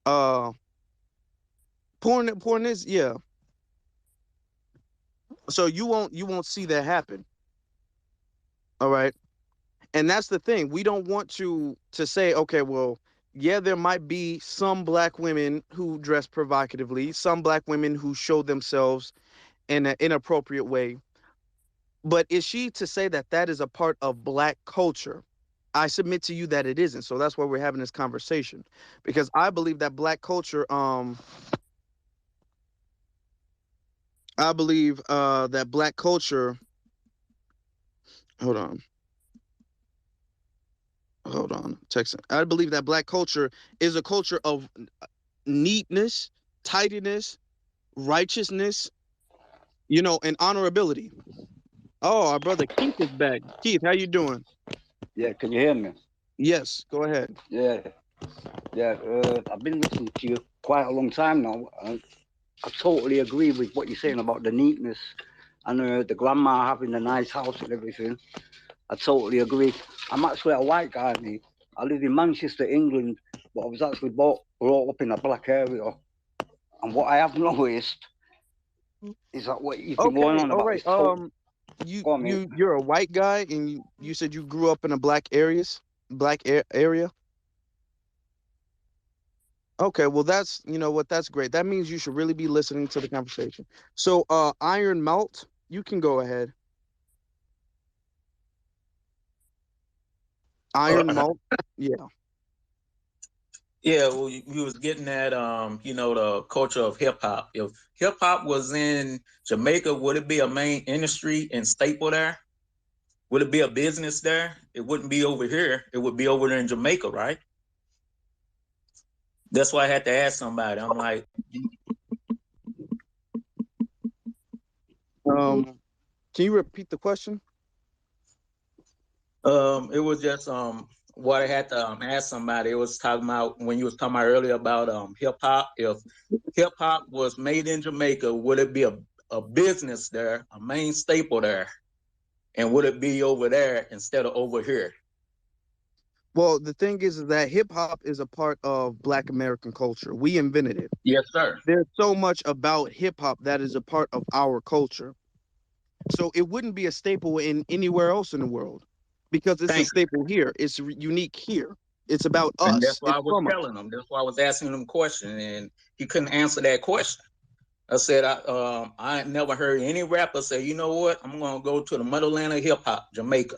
Uh porn is, yeah. So you won't see that happen. All right. And that's the thing, we don't want to say, okay, well, yeah, there might be some black women who dress provocatively, some black women who show themselves in an inappropriate way, but is she to say that that is a part of black culture? I submit to you that it isn't. So that's why we're having this conversation, because I believe that black culture. I believe that black culture. Hold on. Hold on. Texting. I believe that black culture is a culture of neatness, tidiness, righteousness, and honorability. Oh, our brother Keith is back. Keith, how you doing? Yeah, can you hear me? Yes, go ahead. Yeah, yeah. I've been listening to you quite a long time now. I totally agree with what you're saying about the neatness and the grandma having a nice house and everything. I totally agree. I'm actually a white guy, me. I live in Manchester, England, but I was actually brought up in a black area. And what I have noticed is that what you've been going Okay, on all about right. is total. You Go on, mate. you're a white guy, and you said you grew up in a area. Okay, well that's what, that's great. That means you should really be listening to the conversation. So, Iron Malt, you can go ahead. Iron Malt, yeah. Yeah, well, you was getting at the culture of hip hop. If hip hop was in Jamaica, would it be a main industry and staple there? Would it be a business there? It wouldn't be over here. It would be over there in Jamaica, right? That's why I had to ask somebody. I'm like, Can you repeat the question? it was just what I had to ask somebody. It was talking about when you was talking about earlier about hip hop. If hip hop was made in Jamaica, would it be a business there, a main staple there? And would it be over there instead of over here? Well, the thing is that hip hop is a part of Black American culture. We invented it. Yes, sir. There's so much about hip hop that is a part of our culture. So it wouldn't be a staple in anywhere else in the world, because it's a Thank you. staple here. It's unique here. It's about And that's us. why It's I was from us. telling him. That's why I was asking him a question, and he couldn't answer that question. I said, I ain't never heard any rapper say, you know what, I'm gonna go to the motherland of hip hop, Jamaica.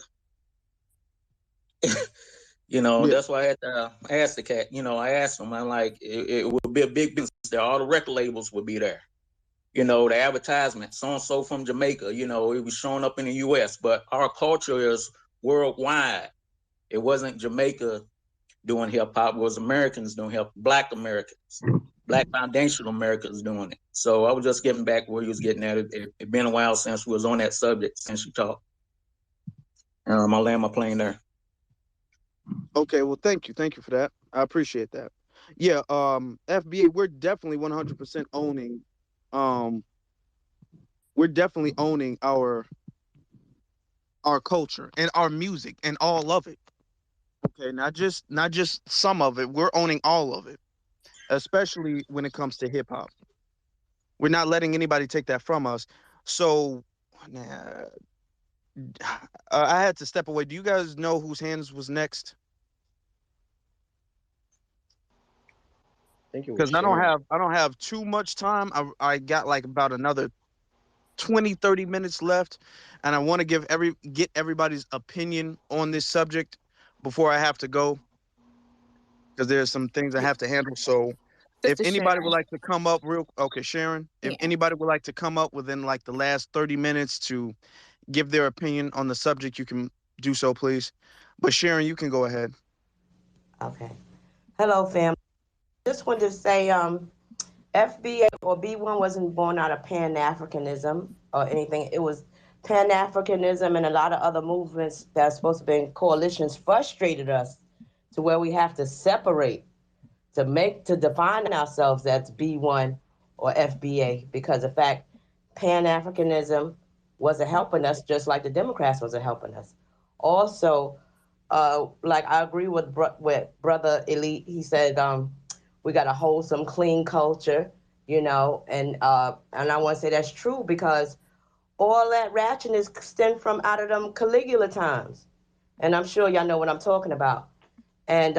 Yeah. That's why I had to ask the cat. I asked him, I'm like, it would be a big business there. All the record labels would be there. The advertisement, so and so from Jamaica. It was showing up in the U.S., but our culture is worldwide. It wasn't Jamaica doing hip hop, it was Americans doing Black Americans, Black foundational Americans doing it. So I was just getting back where he was getting at. It been a while since we was on that subject, since you talked. I'll land my plane there. Okay. Well, thank you. Thank you for that. I appreciate that. Yeah. FBA, we're definitely 100% owning. Um, we're definitely owning our culture and our music and all of it. Okay. Not just some of it. We're owning all of it, especially when it comes to hip hop. We're not letting anybody take that from us. So, nah, I had to step away. Do you guys know whose hands was next? I think it was Because I don't Sharon. have too much time. I got like about another 20-30 minutes left, and I want to get everybody's opinion on this subject before I have to go, because there's some things I have to handle. So if Sister anybody would Sharon. like to come up okay, Sharon, if Yeah. anybody would like to come up within like the last 30 minutes to give their opinion on the subject, you can do so, please. But Sharon, you can go ahead. Okay. Hello, fam. Just wanted to say, FBA or B1 wasn't born out of Pan Africanism or anything. It was Pan Africanism and a lot of other movements that's supposed to be in coalitions frustrated us to where we have to separate to define ourselves as B1 or FBA, because in fact, Pan Africanism wasn't helping us, just like the Democrats wasn't helping us. Also, like I agree with Brother Elite. He said we got a wholesome, clean culture, and I want to say that's true, because all that ratchetness stemmed from out of them Caligula times, and I'm sure y'all know what I'm talking about. And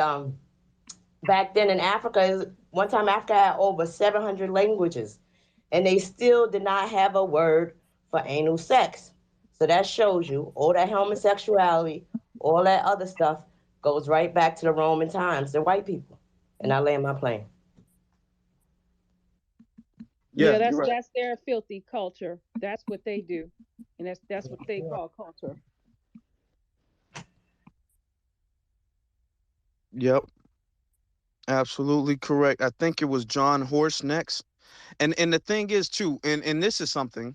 back then in Africa, one time Africa had over 700 languages, and they still did not have a word for anal sex. So that shows you all that homosexuality, all that other stuff Goes right back to the Roman times. They're white people. And I land my plane. Yeah, Yeah, you're right. that's their filthy culture. That's what they do, and that's what they call culture. Yep, absolutely correct. I think it was John Horst next. And the thing is too, and this is something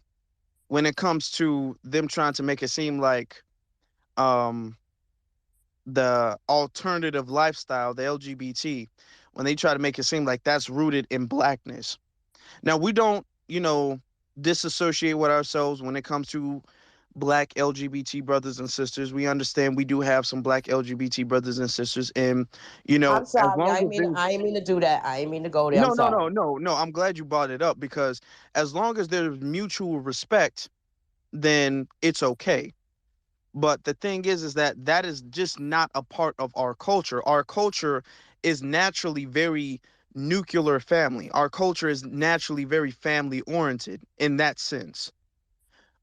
when it comes to them trying to make it seem like um the alternative lifestyle, the LGBT, when they try to make it seem like that's rooted in blackness. Now we don't, disassociate with ourselves when it comes to black LGBT brothers and sisters. We understand we do have some black LGBT brothers and sisters, and I'm as sorry. long as they I ain't mean to do that. I ain't mean to go there. I'm no, no, sorry. no, no, no. I'm glad you brought it up because as long as there's mutual respect, then it's okay. But the thing is that that is just not a part of our culture. Our culture is naturally very nuclear family. Our culture is naturally very family oriented in that sense.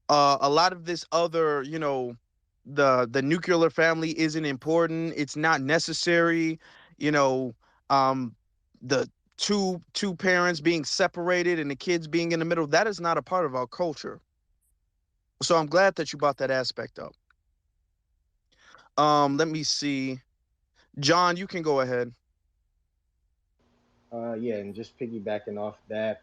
A lot of this other, the nuclear family isn't important. It's not necessary. You know, um, the two parents being separated and the kids being in the middle. That is not a part of our culture. So I'm glad that you brought that aspect up. Let me see. John, you can go ahead. Yeah, and just piggybacking off that,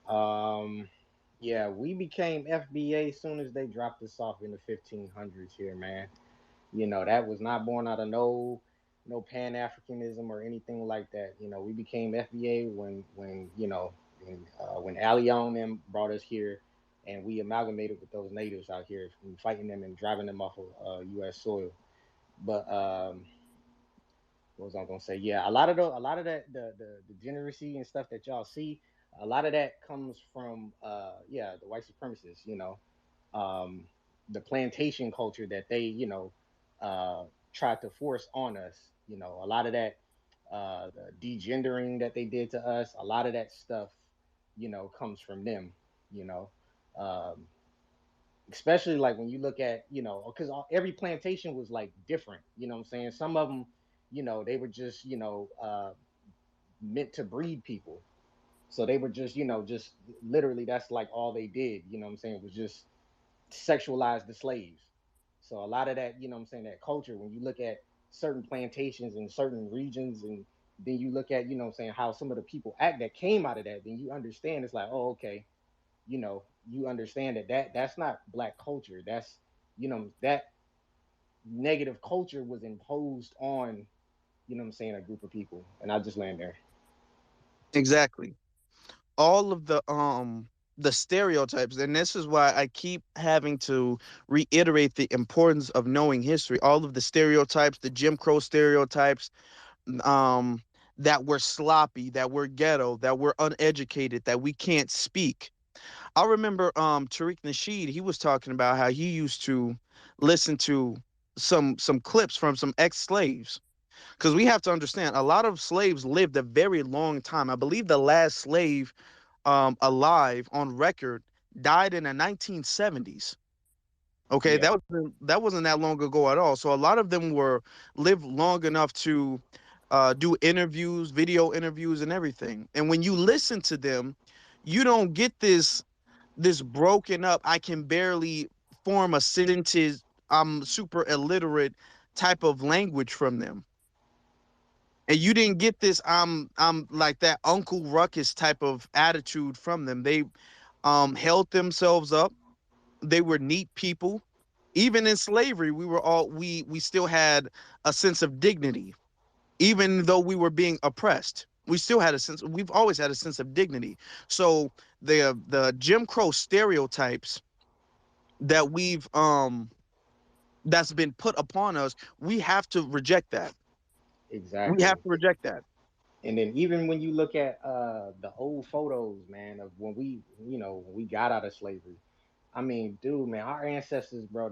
yeah, we became FBA as soon as they dropped us off in the 1500s here, man. That was not born out of no Pan Africanism or anything like that. We became FBA when Allion and them brought us here, and we amalgamated with those natives out here, and fighting them and driving them off of U.S. soil. But what was I gonna say? Yeah, a lot of that the degeneracy and stuff that y'all see, a lot of that comes from yeah, the white supremacists. Um, the plantation culture that they tried to force on us. A lot of that the degendering that they did to us. A lot of that stuff, comes from them. You know. Um, Especially like when you look at because every plantation was like different, what I'm saying. Some of them, they were just meant to breed people, so they were just just literally that's like all they did, what I'm saying, was just sexualize the slaves. So a lot of that, what I'm saying, that culture, when you look at certain plantations in certain regions, and then you look at what I'm saying, how some of the people act that came out of that, then you understand it's like, oh, okay, you understand that's not black culture. That's that negative culture was imposed on, what I'm saying, a group of people. And I just land there. Exactly. All of the stereotypes, and this is why I keep having to reiterate the importance of knowing history. All of the stereotypes, the Jim Crow stereotypes, um, that we're sloppy, that we're ghetto, that we're uneducated, that we can't speak. I remember Tariq Nasheed, he was talking about how he used to listen to some clips from some ex-slaves. Because we have to understand, a lot of slaves lived a very long time. I believe the last slave alive on record died in the 1970s. Okay, Yeah, that wasn't that long ago at all. So a lot of them were lived long enough to do interviews, video interviews, and everything. And when you listen to them, you don't get this broken up. I can barely form a sentence. I'm super illiterate type of language from them. And you didn't get this I'm like that Uncle Ruckus type of attitude from them. They held themselves up. They were neat people. Even in slavery, we still had a sense of dignity. Even though we were being oppressed, we've always had a sense of dignity. So the Jim Crow stereotypes that that's been put upon us, we have to reject that. We have exactly. to reject that. And then even when you look at the old photos, man, of when when we got out of slavery. I mean, dude, man, our ancestors, bro,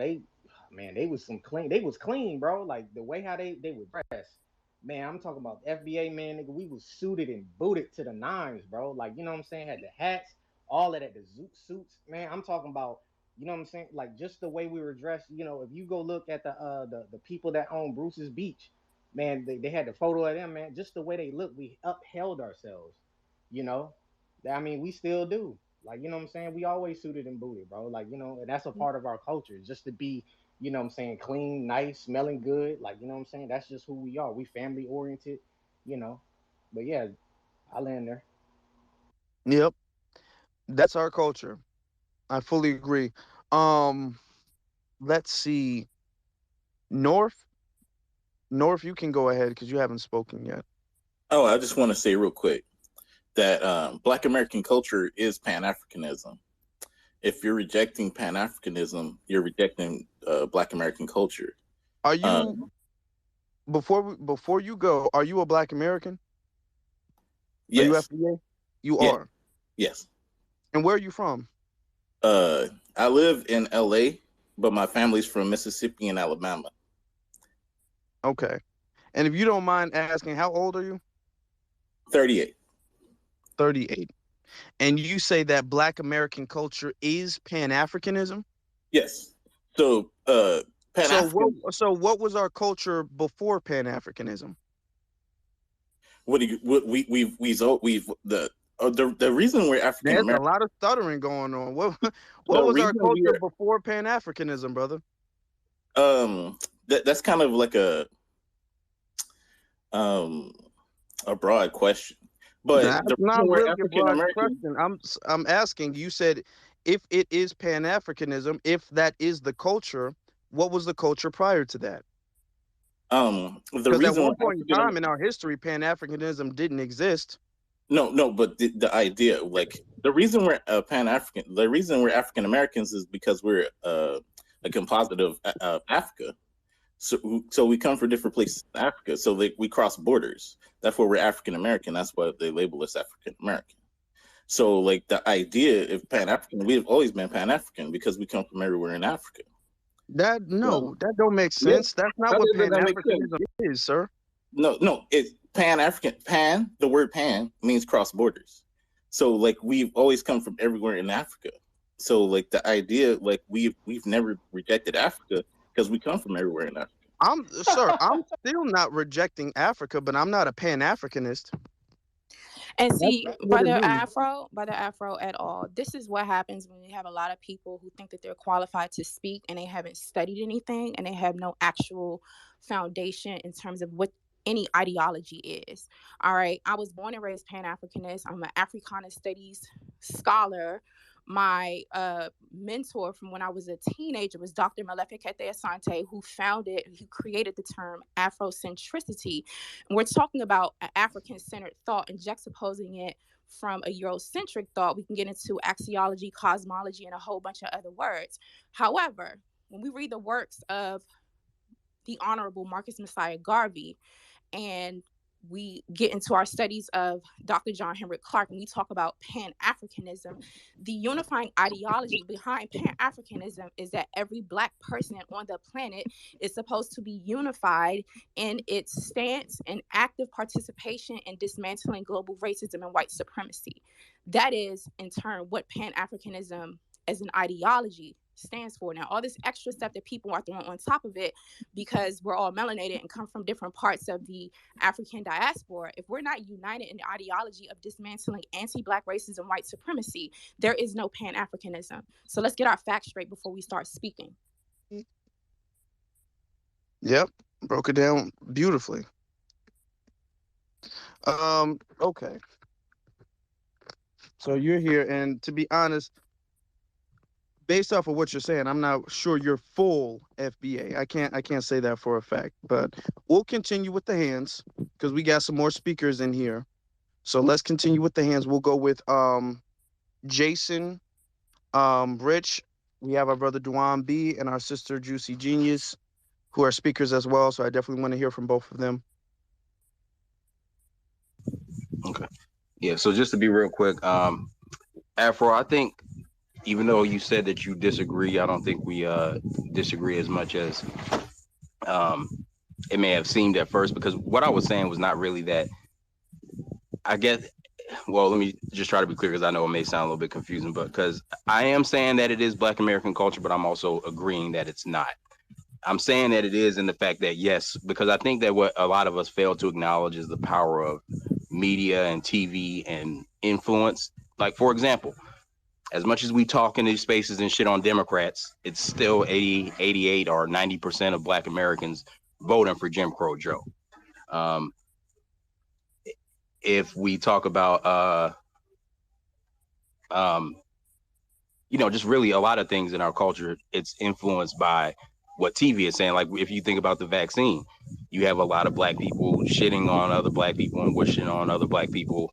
man, they was some clean. They was clean, bro. Like the way how they would dress. Man, I'm talking about FBA, man, nigga. We was suited and booted to the nines, bro. Like, what I'm saying? Had the hats, all of that, the zoot suits, man. I'm talking about, what I'm saying? Like just the way we were dressed. If you go look at the people that own Bruce's Beach, man, they had the photo of them, man. Just the way they look, we upheld ourselves. You know, I mean, we still do. Like, you know what I'm saying? We always suited and booted, bro. Like, you know, and that's a part of our culture, just to be, you know what I'm saying, clean, nice, smelling good. Like, you know what I'm saying? That's just who we are. We family oriented, you know. But yeah, I land there. Yep, that's our culture. I fully agree. Um, let's see. North, North, you can go ahead because you haven't spoken yet. Oh, I just want to say real quick that Black American culture is Pan Africanism. If you're rejecting Pan Africanism, you're rejecting Black American culture. Are you before you go? Are you a Black American? Are you Yes. FBA? You Yes. are. Yes. And where are you from? I live in LA, but my family's from Mississippi and Alabama. Okay. And if you don't mind asking, how old are you? 38. 38. And you say that Black American culture is Pan-Africanism? Yes. So Pan-African. So what was our culture before Pan-Africanism? What do you? What we've the reason we're African There's a American. lot of stuttering going on. What The was our reason culture before Pan-Africanism, brother? That's kind of like a broad question, but That's the not reason we're really a African broad American. question. I'm asking. You said if it is Pan-Africanism, if that is the culture, what was the culture prior to that? The Because at reason one we're point in time in our history, Pan-Africanism didn't exist. No, but the idea, like the reason we're Pan-African, the reason we're African Americans is because we're a composite of Africa. So we come from different places in Africa. So we cross borders. That's why we're African American. That's why they label us African American. So like the idea of Pan-African, we've always been Pan-African because we come from everywhere in Africa. That don't make sense. Yeah, That's not what Pan-Africanism is, sir. No, it's Pan-African. Pan, the word pan means cross borders. So like we've always come from everywhere in Africa. So like the idea, like we've never rejected Africa because we come from everywhere in Africa. I'm still not rejecting Africa, but I'm not a Pan-Africanist. And see, That's what it means. Brother Afro at all. This is what happens when you have a lot of people who think that they're qualified to speak and they haven't studied anything and they have no actual foundation in terms of what any ideology is. All right. I was born and raised Pan-Africanist. I'm an Africana studies scholar. My mentor from when I was a teenager was Dr. Malefe Kete Asante, who created the term Afrocentricity. And we're talking about an African-centered thought and juxtaposing it from a Eurocentric thought. We can get into axiology, cosmology, and a whole bunch of other words. However, when we read the works of the Honorable Marcus Messiah Garvey, and we get into our studies of Dr. John Henrik Clarke, and we talk about Pan-Africanism, the unifying ideology behind Pan-Africanism is that every Black person on the planet is supposed to be unified in its stance and active participation in dismantling global racism and white supremacy. That is, in turn, what Pan-Africanism as an ideology stands for. Now, all this extra stuff that people are throwing on top of it because we're all melanated and come from different parts of the African diaspora, if we're not united in the ideology of dismantling anti-Black racism, white supremacy, there is no Pan-Africanism. So let's get our facts straight before we start speaking. Yep, broke it down beautifully. Okay. So you're here, and to be honest, based off of what you're saying, I'm not sure you're full FBA. I can't say that for a fact, but we'll continue with the hands because we got some more speakers in here. So let's continue with the hands. We'll go with Jason, Rich. We have our brother Duan B and our sister Juicy Genius, who are speakers as well. So I definitely want to hear from both of them. Okay. Yeah. So just to be real quick, Afro, I think even though you said that you disagree, I don't think we disagree as much as it may have seemed at first, because what I was saying was not really that. I guess, well, let me just try to be clear because I know it may sound a little bit confusing, but because I am saying that it is Black American culture, but I'm also agreeing that it's not. I'm saying that it is in the fact that yes, because I think that what a lot of us fail to acknowledge is the power of media and TV and influence. Like for example, as much as we talk in these spaces and shit on Democrats, it's still 80, 88 or 90% of black Americans voting for Jim Crow Joe. If we talk about just really a lot of things in our culture, it's influenced by what TV is saying. Like if you think about the vaccine, you have a lot of black people shitting on other black people and wishing on other black people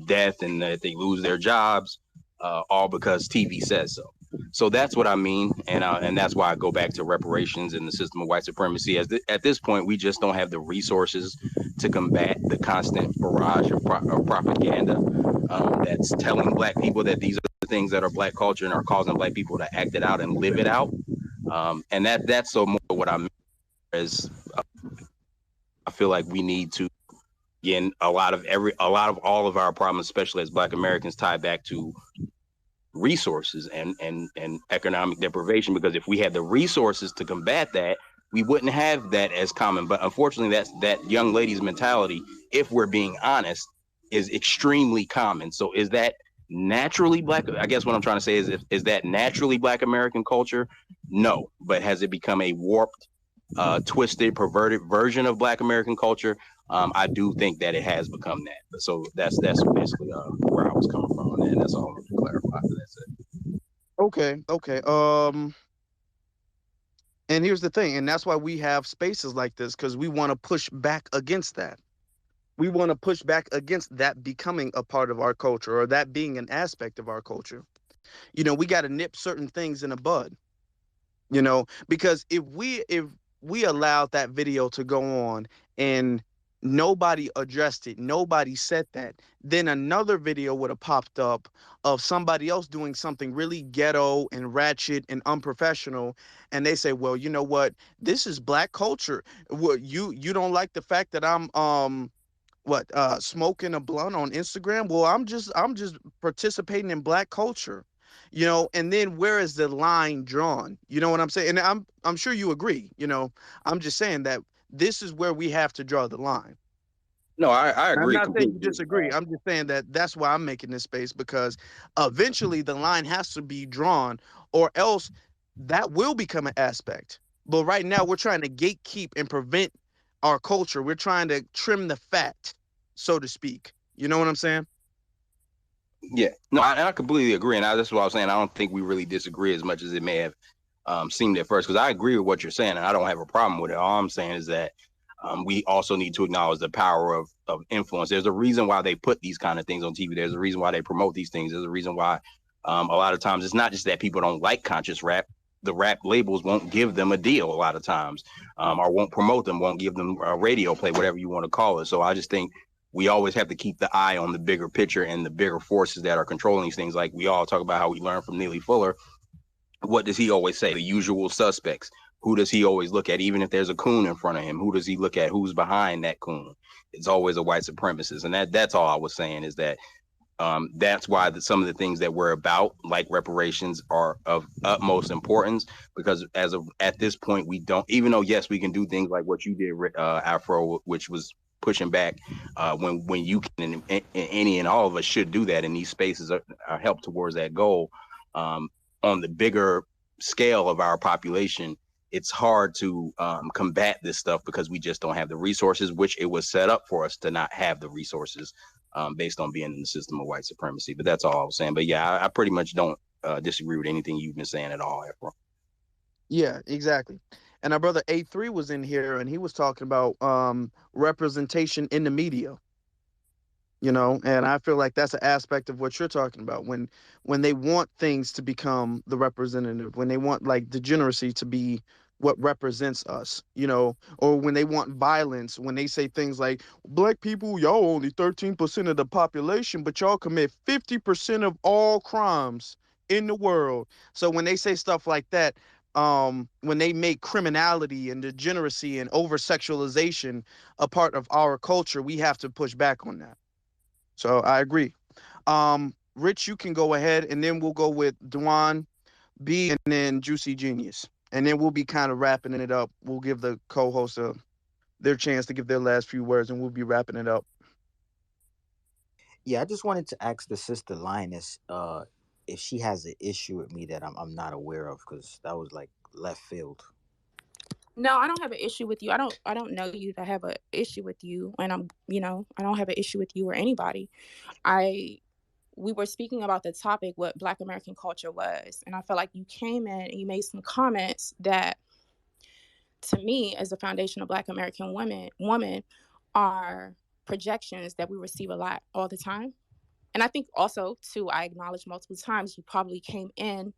death and that they lose their jobs, all because TV says so. So that's what I mean, and that's why I go back to reparations and the system of white supremacy. At this point, we just don't have the resources to combat the constant barrage of propaganda that's telling black people that these are the things that are black culture and are causing black people to act it out and live it out. And that's so more what I mean is I feel like we need to, again, a lot of all of our problems, especially as black Americans, tie back to resources and economic deprivation, because if we had the resources to combat that, we wouldn't have that as common. But unfortunately, that young lady's mentality, if we're being honest, is extremely common. So is that naturally black? I guess what I'm trying to say is that naturally black American culture? No. But has it become a warped, twisted, perverted version of black American culture? I do think that it has become that. So that's basically where I was coming from on that. And that's all I want to clarify. That's it. Okay. And here's the thing, and that's why we have spaces like this, because we want to push back against that. We want to push back against that becoming a part of our culture or that being an aspect of our culture. We got to nip certain things in the bud. Because if we allowed that video to go on and nobody addressed it, nobody said that, then another video would have popped up of somebody else doing something really ghetto and ratchet and unprofessional, and they say, well, you know what, this is black culture. What, you don't like the fact that I'm smoking a blunt on Instagram? Well, I'm just participating in black culture. And then where is the line drawn? You know what I'm saying? And I'm sure you agree. I'm just saying that this is where we have to draw the line. No, I I'm agree not saying you completely. disagree. I'm just saying that's why I'm making this space, because eventually the line has to be drawn, or else that will become an aspect. But right now we're trying to gatekeep and prevent our culture. We're trying to trim the fat, so to speak. You know what I'm saying? Yeah, no, I completely agree, and that's what I was saying. I don't think we really disagree as much as it may have seemed at first, because I agree with what you're saying, and I don't have a problem with it. All I'm saying is that we also need to acknowledge the power of influence. There's a reason why they put these kind of things on TV. There's a reason why they promote these things. There's a reason why a lot of times it's not just that people don't like conscious rap. The rap labels won't give them a deal a lot of times, or won't promote them, won't give them a radio play, whatever you want to call it. So I just think we always have to keep the eye on the bigger picture and the bigger forces that are controlling these things. Like we all talk about how we learn from Neely Fuller. What does he always say? The usual suspects. Who does he always look at? Even if there's a coon in front of him, who does he look at? Who's behind that coon? It's always a white supremacist. And that's all I was saying, is that that's why some of the things that we're about, like reparations, are of utmost importance, because at this point, we don't, even though, yes, we can do things like what you did, Afro, which was pushing back when you can, and any and all of us should do that, and these spaces are help towards that goal. On the bigger scale of our population, it's hard to combat this stuff because we just don't have the resources, which it was set up for us to not have the resources based on being in the system of white supremacy. But that's all I was saying. But yeah, I pretty much don't disagree with anything you've been saying at all, Afro. Yeah, exactly. And our brother A3 was in here and he was talking about representation in the media. And I feel like that's an aspect of what you're talking about, when they want things to become the representative, when they want like degeneracy to be what represents us, or when they want violence, when they say things like, black people, y'all only 13% of the population, but y'all commit 50% of all crimes in the world. So when they say stuff like that, when they make criminality and degeneracy and over sexualization a part of our culture, we have to push back on that. So I agree. Rich, you can go ahead, and then we'll go with Dwan B, and then Juicy Genius. and then we'll be kind of wrapping it up. We'll give the co-host their chance to give their last few words, and we'll be wrapping it up. Yeah, I just wanted to ask the sister Lioness if she has an issue with me that I'm not aware of, because that was like left field. No, I don't have an issue with you. I don't know you to have an issue with you, and I don't have an issue with you or anybody. We were speaking about the topic, what Black American culture was, and I felt like you came in and you made some comments that, to me, as a foundational Black American woman, are projections that we receive a lot all the time. And I think also, too, I acknowledged multiple times you probably came in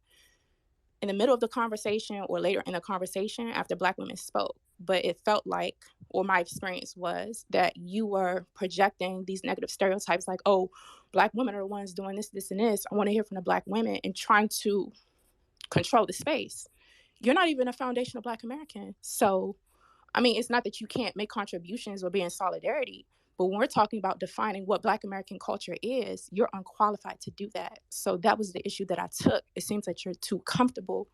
the middle of the conversation or later in the conversation after Black women spoke. But it felt like, or my experience was, that you were projecting these negative stereotypes like, oh, Black women are the ones doing this, this, and this. I want to hear from the Black women, and trying to control the space. You're not even a foundational Black American. So, I mean, it's not that you can't make contributions or be in solidarity, but when we're talking about defining what Black American culture is, you're unqualified to do that. So that was the issue that I took. It seems that you're too comfortable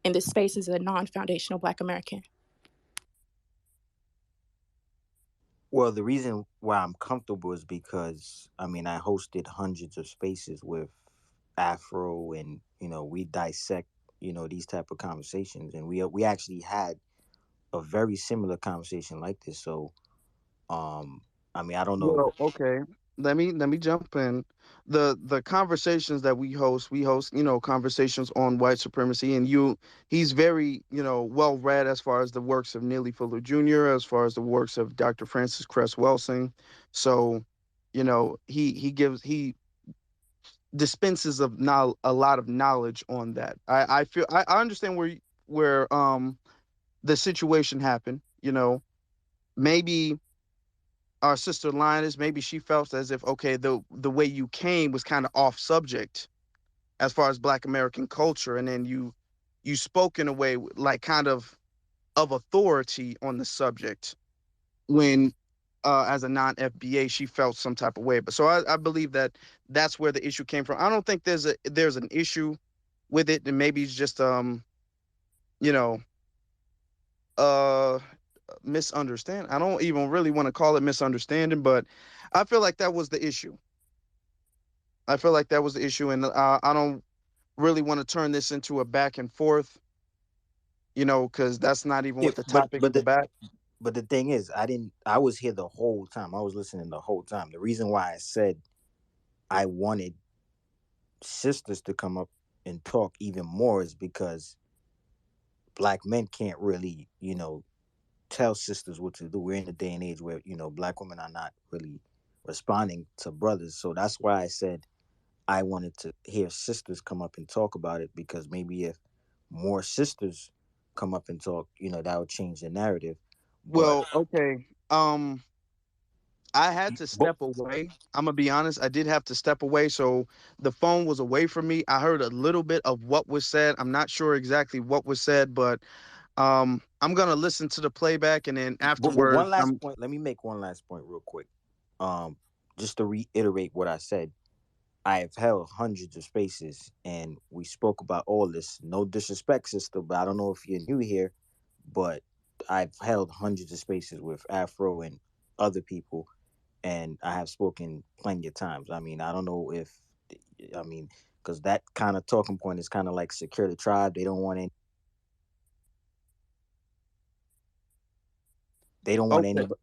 in this space as a non-foundational Black American. Well, the reason why I'm comfortable is because I hosted hundreds of spaces with Afro, and we dissect these type of conversations, and we actually had a very similar conversation like this. So I don't know. Well, okay. Let me jump in. The conversations that we host, conversations on white supremacy, and he's very, well read as far as the works of Neely Fuller Jr., as far as the works of Dr. Francis Cress Welsing. So, he dispenses of a lot of knowledge on that. I feel I understand where the situation happened. Maybe our sister Linus, maybe she felt as if, okay, the way you came was kind of off subject as far as Black American culture, and then you spoke in a way like kind of authority on the subject when as a non-FBA she felt some type of way. But so I believe that that's where the issue came from. I don't think there's an issue with it, and maybe it's just you know uh misunderstand. I don't even really want to call it misunderstanding, but I feel like that was the issue. I feel like that was the issue, and I don't really want to turn this into a back and forth, because that's not even Yeah, what the but topic but is the about. but the thing is, I was here the whole time. I was listening the whole time. The reason why I said I wanted sisters to come up and talk even more is because Black men can't really, tell sisters what to do. We're in a day and age where, Black women are not really responding to brothers. So that's why I said I wanted to hear sisters come up and talk about it, because maybe if more sisters come up and talk, that would change the narrative. But Well, okay. I had to but step away. I'm gonna be honest. I did have to step away, so the phone was away from me. I heard a little bit of what was said. I'm not sure exactly what was said, but I'm gonna listen to the playback, and then but afterwards, one last point. Let me make one last point real quick. Um, just to reiterate what I said. I have held hundreds of spaces, and we spoke about all this. No disrespect, sister, but I don't know if you're new here, but I've held hundreds of spaces with Afro and other people, and I have spoken plenty of times. I don't know if, because that kind of talking point is kind of like secure the tribe. They don't want any. They don't want okay, anybody.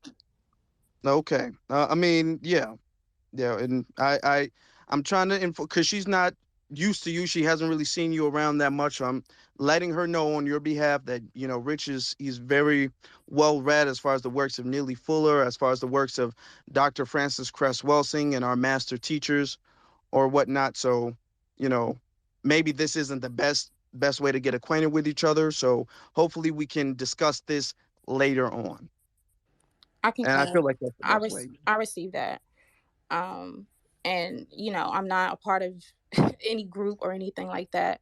okay. I mean, yeah. Yeah, and I'm trying to info because she's not used to you. She hasn't really seen you around that much. So I'm letting her know on your behalf that Rich he's very well read as far as the works of Neely Fuller, as far as the works of Dr. Francis Cress Welsing and our master teachers or whatnot. So you know maybe this isn't the best way to get acquainted with each other. So hopefully we can discuss this later on, I and I concur. feel like that's the best way. I receive that. um and I'm not a part of any group or anything like that.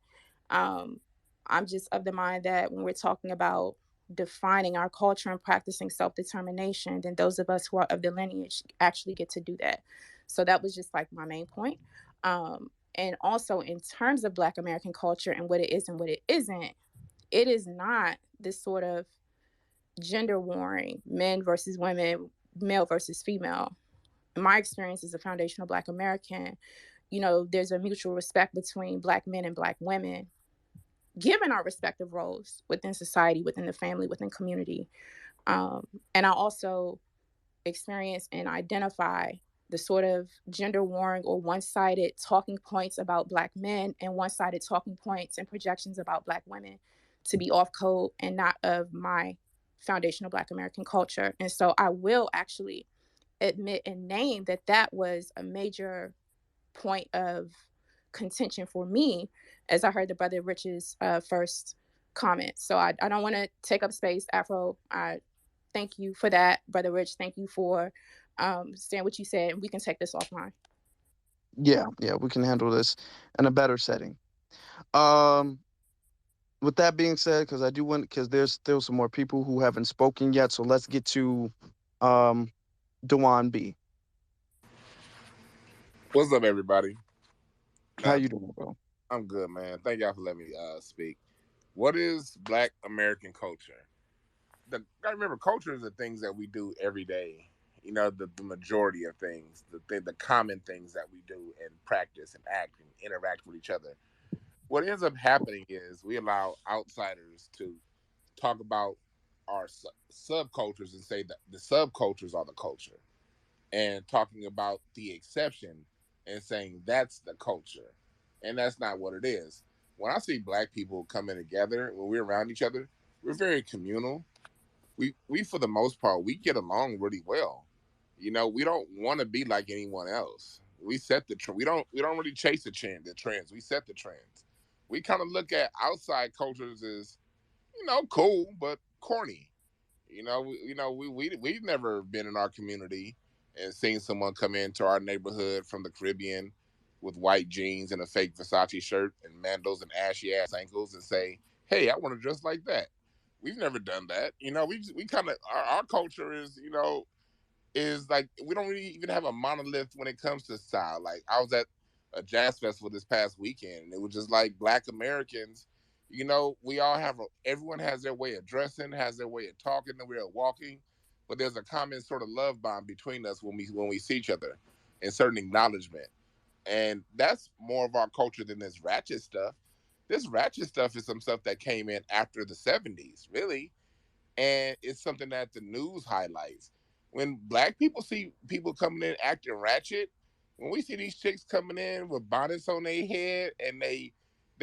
um I'm just of the mind that when we're talking about defining our culture and practicing self-determination, then those of us who are of the lineage actually get to do that. So that was just like my main point. And also in terms of Black American culture and what it is and what it isn't, it is not this sort of gender warring, men versus women, male versus female. In my experience as a foundational Black American, there's a mutual respect between Black men and Black women, given our respective roles within society, within the family, within community. And I also experience and identify the sort of gender warring or one-sided talking points about Black men and one-sided talking points and projections about Black women to be off code and not of my foundational Black American culture. And so I will actually admit and name that was a major point of contention for me as I heard the Brother Rich's first comment. So I don't want to take up space, Afro. I thank you for that, Brother Rich. Thank you for saying what you said. We can take this offline. Yeah, we can handle this in a better setting. Um, with that being said, because I do want, because there's still some more people who haven't spoken yet, so let's get to Dewan B. What's up, everybody? How you doing, bro? I'm good, man. Thank y'all for letting me speak. What is Black American culture? I remember culture is the things that we do every day. The majority of things, the common things that we do and practice and act and interact with each other. What ends up happening is we allow outsiders to talk about our subcultures and say that the subcultures are the culture, and talking about the exception and saying that's the culture, and that's not what it is. When I see Black people coming together, when we're around each other, we're very communal. We for the most part, we get along really well. We don't want to be like anyone else. We set the trend. We don't really chase the trends. We set the trends. We kind of look at outside cultures as cool but corny. We've never been in our community and seen someone come into our neighborhood from the Caribbean with white jeans and a fake Versace shirt and mandals and ashy ass ankles and say, "Hey, I want to dress like that." We've never done that. We kind of our culture is like we don't really even have a monolith when it comes to style. Like I was at a jazz festival this past weekend, and it was just like Black Americans. We all everyone has their way of dressing, has their way of talking, their way of walking, but there's a common sort of love bond between us when we see each other, and certain acknowledgement, and that's more of our culture than this ratchet stuff. This ratchet stuff is some stuff that came in after the '70s, really, and it's something that the news highlights. When Black people see people coming in acting ratchet, when we see these chicks coming in with bonnets on their head and they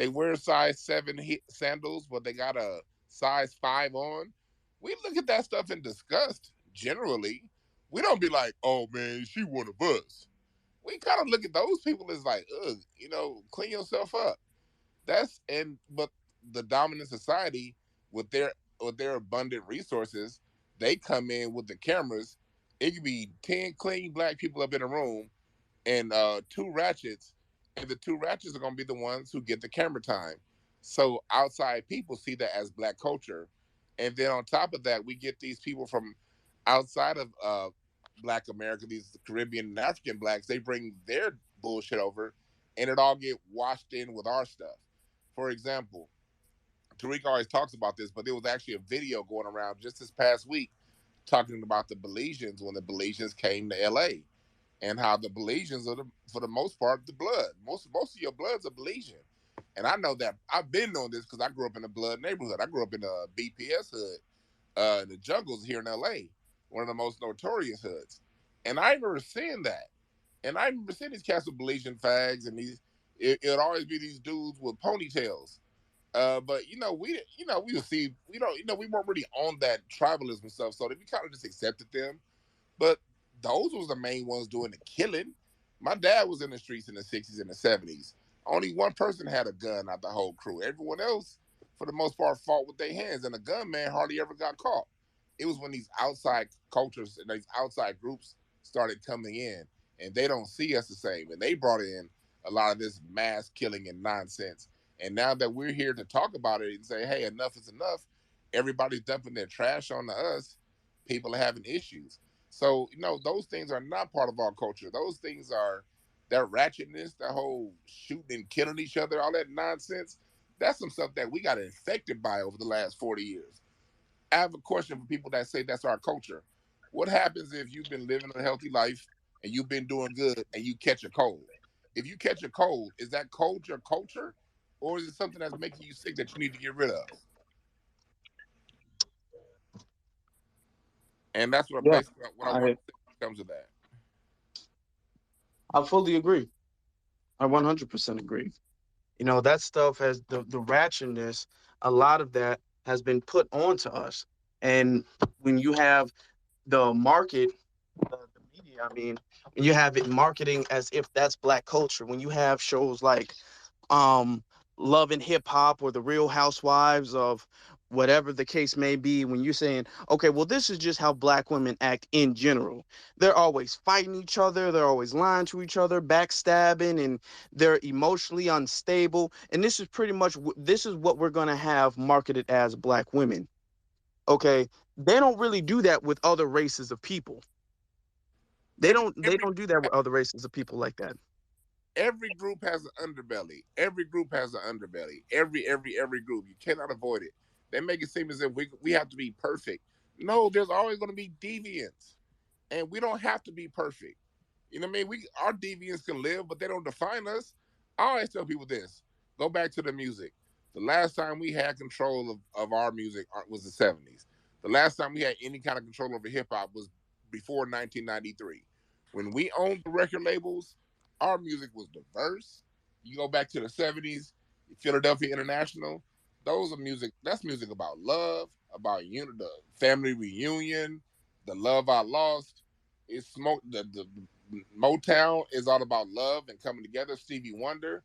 wear size 7 sandals, but they got a size 5 on, we look at that stuff in disgust. Generally, we don't be like, "Oh man, she one of us." We kind of look at those people as like, "Ugh, clean yourself up." But the dominant society with their abundant resources, they come in with the cameras. It could be 10 clean Black people up in a room and two ratchets, and the two ratchets are gonna be the ones who get the camera time. So outside people see that as Black culture, and then on top of that, we get these people from outside of Black America, these Caribbean and African Blacks. They bring their bullshit over, and it all get washed in with our stuff. For example, Tariq always talks about this, but there was actually a video going around just this past week talking about the Belizeans when the Belizeans came to LA, and how the Belizeans are, for the most part, the blood. Most of your blood's a Belizean. And I know that I've been knowing this because I grew up in a blood neighborhood. I grew up in a BPS hood in the jungles here in LA, one of the most notorious hoods. And I remember seeing that. And I remember seeing these cats with Belizean fags, and it would always be these dudes with ponytails. But we would see we weren't really on that tribalism stuff, so we kind of just accepted them. But those was the main ones doing the killing. My dad was in the streets in the '60s and the '70s. Only one person had a gun out the whole crew. Everyone else, for the most part, fought with their hands, and the gunman hardly ever got caught. It was when these outside cultures and these outside groups started coming in, and they don't see us the same, and they brought in a lot of this mass killing and nonsense. And now that we're here to talk about it and say, "Hey, enough is enough," everybody's dumping their trash onto us. People are having issues. So, those things are not part of our culture. Those things are that ratchetness, that whole shooting and killing each other, all that nonsense. That's some stuff that we got infected by over the last 40 years. I have a question for people that say that's our culture. What happens if you've been living a healthy life and you've been doing good and you catch a cold? If you catch a cold, is that cold your culture, or is it something that's making you sick that you need to get rid of? And that's what Yeah, basically what I want I to say when it comes to that. I fully agree. I 100% agree. You know, that stuff has the ratchetness, a lot of that has been put onto us. And when you have the market, the media, I mean, when you have it marketing as if that's black culture, when you have shows like um Love and Hip Hop or The Real Housewives of whatever the case may be, when you're saying, okay, well, this is just how black women act in general. They're always fighting each other, they're always lying to each other, backstabbing, and they're emotionally unstable. And this is pretty much this is what we're going to have marketed as black women. Okay, they don't really do that with other races of people. They Every don't they every don't do that with other races of people like that. every group has an underbelly. Every group has an underbelly. Every group. You cannot avoid it. They make it seem as if we have to be perfect. No, there's always going to be deviants, and we don't have to be perfect. You know what I mean? We our deviants can live, but they don't define us. I always tell people this: go back to the music. The last time we had control of our music was the '70s. The last time we had any kind of control over hip hop was before 1993. When we owned the record labels, our music was diverse. You go back to the '70s, Philadelphia International. Those are music. That's music about love, about unity, the family reunion, the love I lost. It's smoke. The Motown is all about love and coming together. Stevie Wonder,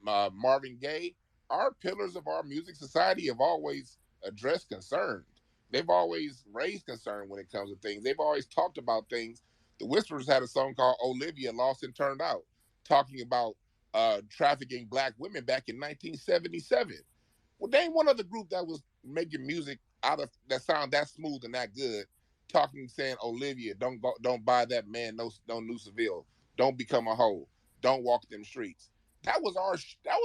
Marvin Gaye. Our pillars of our music society have always addressed concern. They've always raised concern when it comes to things. They've always talked about things. The Whisperers had a song called Olivia Lost and Turned Out, talking about trafficking black women back in 1977. Well, they ain't one other group that was making music out of that sound that smooth and that good, talking saying Olivia, don't buy that man, no new Seville, don't become a hoe, don't walk them streets. That was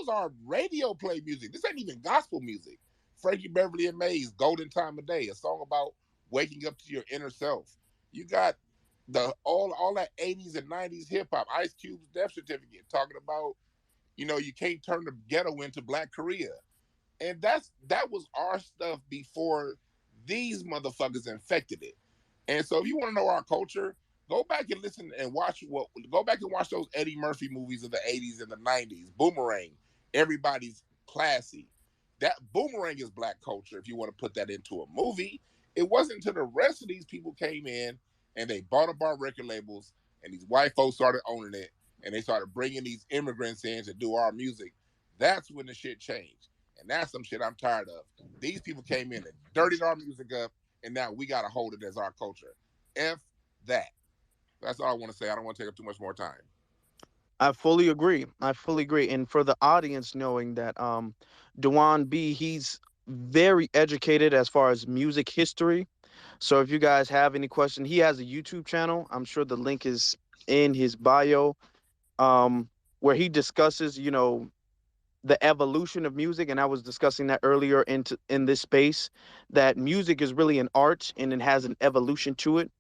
our radio play music. This ain't even gospel music. Frankie Beverly and Mays, Golden Time of Day, a song about waking up to your inner self. You got the all that 80s and 90s hip hop, Ice Cube's Death Certificate, talking about, you can't turn the ghetto into Black Korea. And that was our stuff before these motherfuckers infected it. And so if you want to know our culture, go back and listen and go back and watch those Eddie Murphy movies of the 80s and the 90s. Boomerang, everybody's classy. That Boomerang is black culture if you want to put that into a movie. It wasn't until the rest of these people came in and they bought up our record labels and these white folks started owning it and they started bringing these immigrants in to do our music. That's when the shit changed. And that's some shit I'm tired of. These people came in and dirtied our music up, and now we got to hold it as our culture. F that. That's all I want to say. I don't want to take up too much more time. I fully agree. I fully agree. And for the audience knowing that Dewan B, he's very educated as far as music history. So if you guys have any question, he has a YouTube channel. I'm sure the link is in his bio, where he discusses, the evolution of music. And I was discussing that earlier in this space, that music is really an art and it has an evolution to it.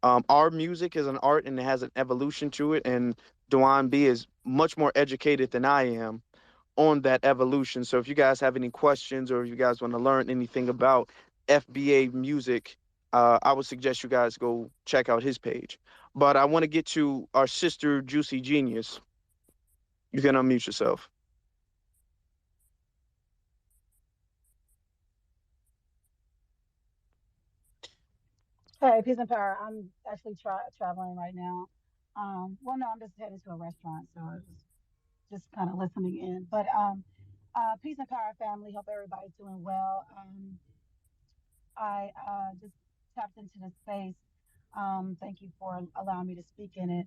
Our music is an art and it has an evolution to it, and Dewan B is much more educated than I am on that evolution. So if you guys have any questions or if you guys want to learn anything about FBA music, I would suggest you guys go check out his page. But I want to get to our sister Juicy Genius. You can unmute yourself. Hey, peace and power. I'm actually traveling right now. Well, no, I'm just headed to a restaurant, so I was just kind of listening in. But peace and power, family. Hope everybody's doing well. I just tapped into the space. Thank you for allowing me to speak in it.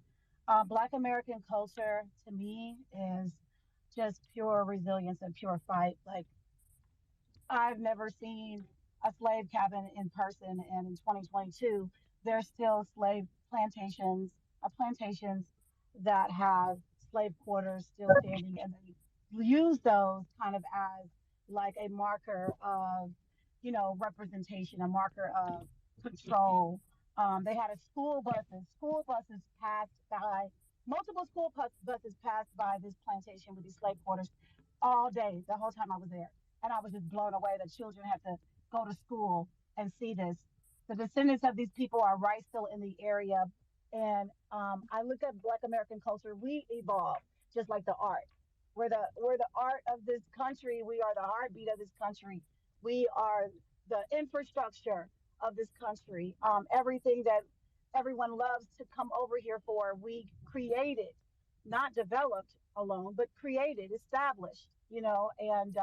Black American culture to me is just pure resilience and pure fight. Like I've never seen a slave cabin in person, and in 2022, there's still slave plantations that have slave quarters still standing, and they use those kind of as like a marker of, representation, a marker of control. They had a school buses passed by, multiple buses passed by this plantation with these slave quarters all day, the whole time I was there. And I was just blown away that children had to go to school and see this. The descendants of these people are right still in the area. And I look at Black American culture, we evolve just like the art. We're the art of this country. We are the heartbeat of this country. We are the infrastructure of this country. Everything that everyone loves to come over here for, we created, not developed alone, but created, established. And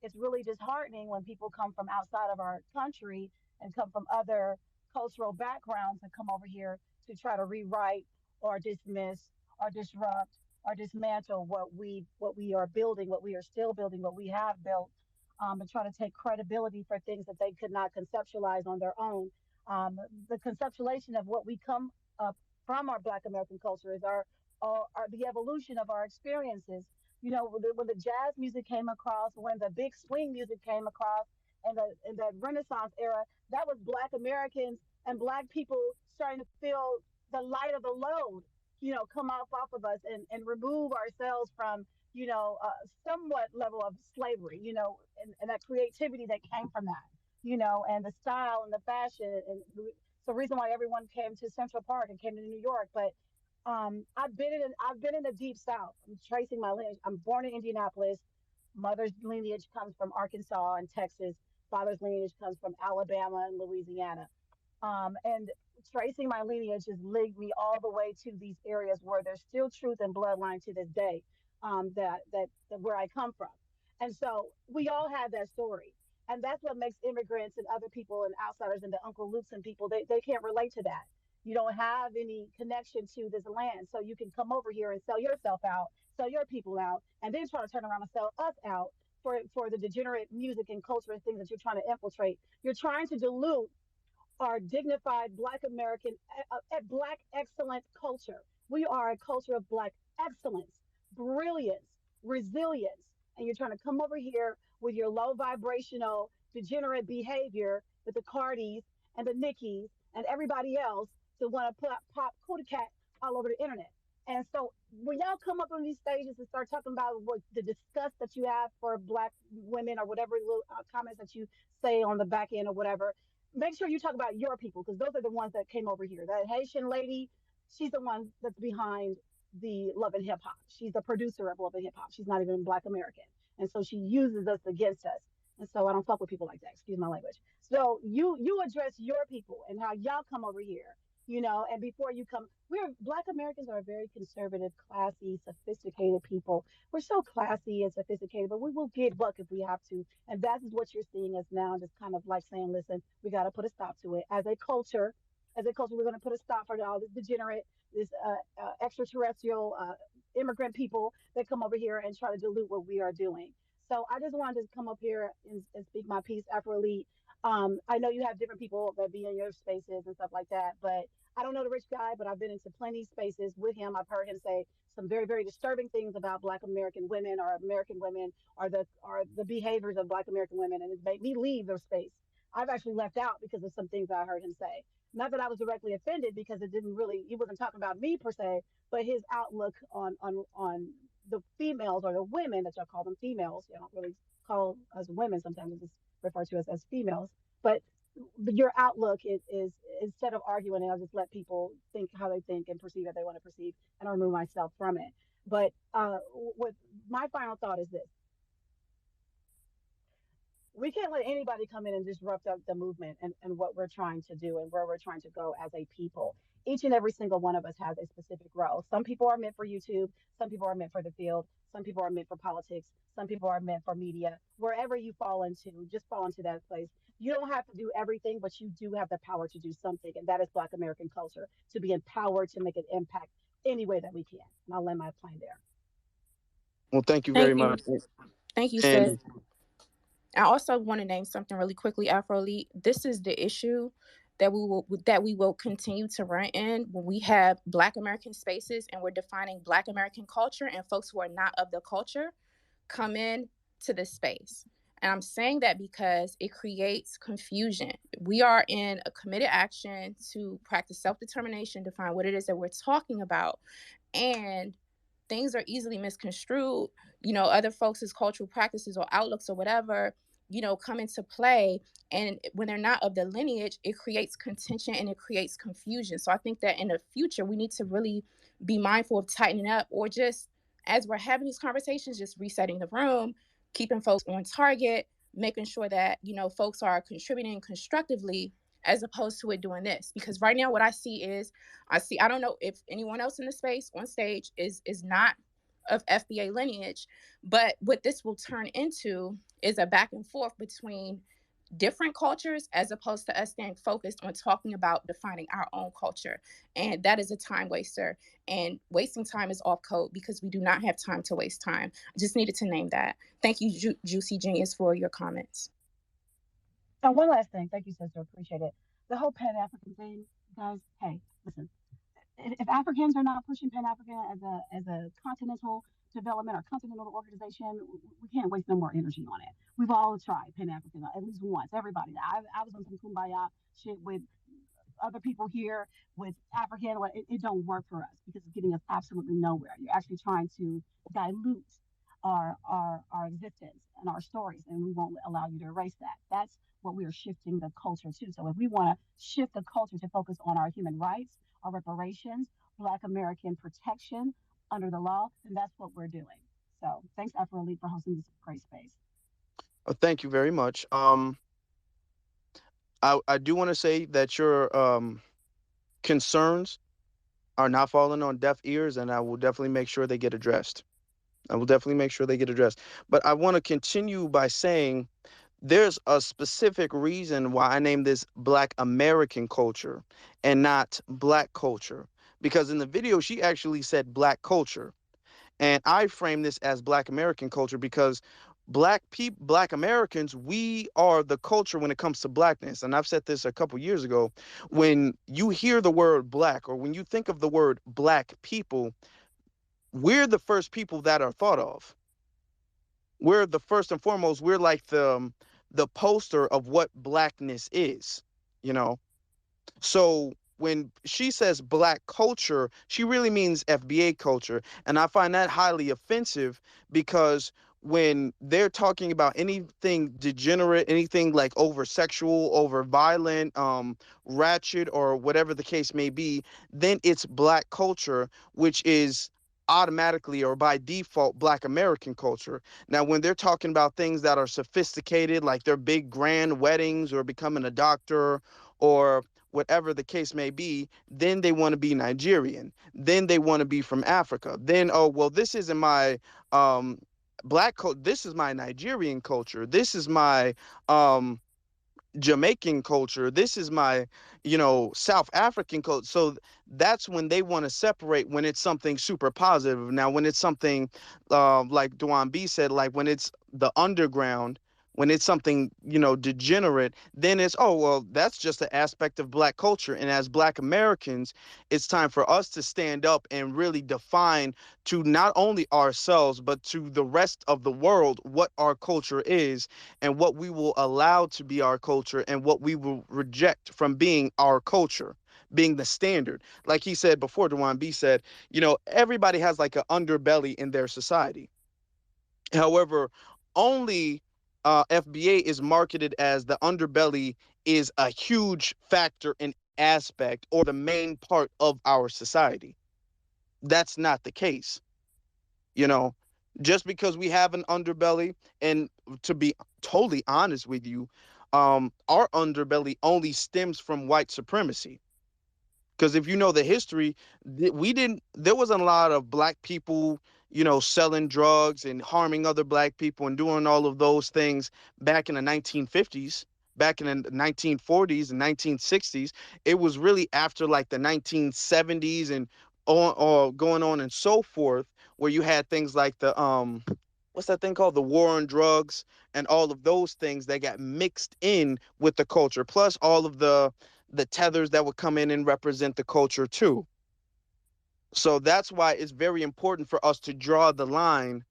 it's really disheartening when people come from outside of our country and come from other cultural backgrounds and come over here to try to rewrite or dismiss or disrupt or dismantle what we are building, what we are still building, what we have built, and try to take credibility for things that they could not conceptualize on their own. The conceptualization of what we come up from our Black American culture is our the evolution of our experiences. When the jazz music came across, when the big swing music came across, and the Renaissance era, that was Black Americans and Black people starting to feel the light of the load, come off of us and remove ourselves from, somewhat level of slavery, and that creativity that came from that, and the style and the fashion. And it's the reason why everyone came to Central Park and came to New York. But I've been in the deep South. I'm tracing my lineage. I'm born in Indianapolis. Mother's lineage comes from Arkansas and Texas. Father's lineage comes from Alabama and Louisiana. And tracing my lineage has linked me all the way to these areas where there's still truth and bloodline to this day, that where I come from. And so we all have that story. And that's what makes immigrants and other people and outsiders and the Uncle Lukes and people, they can't relate to that. You don't have any connection to this land. So you can come over here and sell yourself out, sell your people out, and then try to turn around and sell us out for the degenerate music and culture and things that you're trying to infiltrate. You're trying to dilute our dignified Black American, Black excellent culture. We are a culture of Black excellence, brilliance, resilience. And you're trying to come over here with your low vibrational, degenerate behavior with the Cardis and the Nickies and everybody else to want to pop Cootie Cat all over the internet. And so when y'all come up on these stages and start talking about what the disgust that you have for Black women or whatever little comments that you say on the back end or whatever, make sure you talk about your people because those are the ones that came over here. That Haitian lady, she's the one that's behind the Love and Hip Hop. She's the producer of Love and Hip Hop. She's not even Black American, and so she uses us against us. And so I don't fuck with people like that. Excuse my language. So you address your people and how y'all come over here. And before you come, Black Americans are a very conservative, classy, sophisticated people. We're so classy and sophisticated, but we will get buck if we have to. And that is what you're seeing us now, just kind of like saying, listen, we got to put a stop to it. As a culture, we're going to put a stop for all this degenerate, this extraterrestrial immigrant people that come over here and try to dilute what we are doing. So I just wanted to come up here and speak my piece, Afro Elite. I know you have different people that be in your spaces and stuff like that, but I don't know the rich guy, but I've been into plenty spaces with him. I've heard him say some very, very disturbing things about Black American women or American women or the behaviors of Black American women, and it's made me leave their space. I've actually left out because of some things I heard him say. Not that I was directly offended because he wasn't talking about me per se, but his outlook on the females or the women that y'all call them females. You don't really call us women sometimes. It's referred to as females. But your outlook is instead of arguing, I'll just let people think how they think and perceive how they want to perceive, and I'll remove myself from it. But what my final thought is this: we can't let anybody come in and disrupt the movement and what we're trying to do and where we're trying to go as a people. Each and every single one of us has a specific role. Some people are meant for YouTube, some people are meant for the field, some people are meant for politics, some people are meant for media. Wherever you fall into, just fall into that place. You don't have to do everything, but you do have the power to do something, and that is Black American culture, to be empowered to make an impact any way that we can. And I'll land my plane there. Well, thank you very Thank you. much. Thank you, sis. And I also want to name something really quickly, Afro Elite. This is the issue that we will continue to run in when we have Black American spaces and we're defining Black American culture, and folks who are not of the culture come in to this space. And I'm saying that because it creates confusion. We are in a committed action to practice self-determination, define what it is that we're talking about. And things are easily misconstrued. Other folks' cultural practices or outlooks or whatever, come into play. And when they're not of the lineage, it creates contention and it creates confusion. So I think that in the future, we need to really be mindful of tightening up, or just as we're having these conversations, just resetting the room, keeping folks on target, making sure that, folks are contributing constructively as opposed to it doing this. Because right now what I see is, I don't know if anyone else in the space on stage is not of FBA lineage, but what this will turn into is a back and forth between different cultures as opposed to us staying focused on talking about defining our own culture. And that is a time waster, and wasting time is off code because we do not have time to waste time. I just needed to name that. Thank you, Juicy Genius, for your comments. And one last thing. Thank you, sister. Appreciate it. The whole Pan African thing, guys. Hey, listen. If Africans are not pushing Pan African as a continental development or continental organization, we can't waste no more energy on it. We've all tried Pan African at least once. Everybody. I was on some kumbaya shit with other people here with African. It don't work for us because it's getting us absolutely nowhere. You're actually trying to dilute our existence and our stories, and we won't allow you to erase that. That's what we are shifting the culture to. So if we want to shift the culture to focus on our human rights, our reparations, Black American protection under the law, then that's what we're doing. So thanks, Afro Elite, for hosting this great space. Thank you very much. I do want to say that your concerns are not falling on deaf ears, and I will definitely make sure they get addressed. I will definitely make sure they get addressed. But I want to continue by saying there's a specific reason why I named this Black American culture and not Black culture. Because in the video, she actually said Black culture. And I frame this as Black American culture because Black Americans, we are the culture when it comes to Blackness. And I've said this a couple years ago. When you hear the word Black, or when you think of the word Black people, we're the first people that are thought of. We're the first and foremost. We're like the poster of what Blackness is, you know. So when she says Black culture, she really means FBA culture. And I find that highly offensive because when they're talking about anything degenerate, anything like over sexual, over violent, ratchet, or whatever the case may be, then it's Black culture, which is automatically or by default Black American culture. Now, when they're talking about things that are sophisticated, like their big grand weddings or becoming a doctor or whatever the case may be, then they want to be Nigerian. Then they want to be from Africa. Then, oh, well, this isn't my um, this is my Nigerian culture. This is my Jamaican culture. This is my, South African culture. So that's when they want to separate when it's something super positive. Now, when it's something like Duan B said, like when it's the underground, when it's something, degenerate, then it's, oh, well, that's just an aspect of Black culture. And as Black Americans, it's time for us to stand up and really define to not only ourselves, but to the rest of the world what our culture is and what we will allow to be our culture and what we will reject from being our culture, being the standard. Like he said before, Dewan B said, everybody has like an underbelly in their society. However, only FBA is marketed as the underbelly is a huge factor and aspect or the main part of our society. That's not the case. You know, just because we have an underbelly, and to be totally honest with you, our underbelly only stems from white supremacy. Because if you know the history, there wasn't a lot of Black people, selling drugs and harming other Black people and doing all of those things back in the 1950s, back in the 1940s and 1960s. It was really after like the 1970s and on, or going on and so forth, where you had things like the what's that thing called, the war on drugs, and all of those things that got mixed in with the culture, plus all of the tethers that would come in and represent the culture too. So that's why it's very important for us to draw the line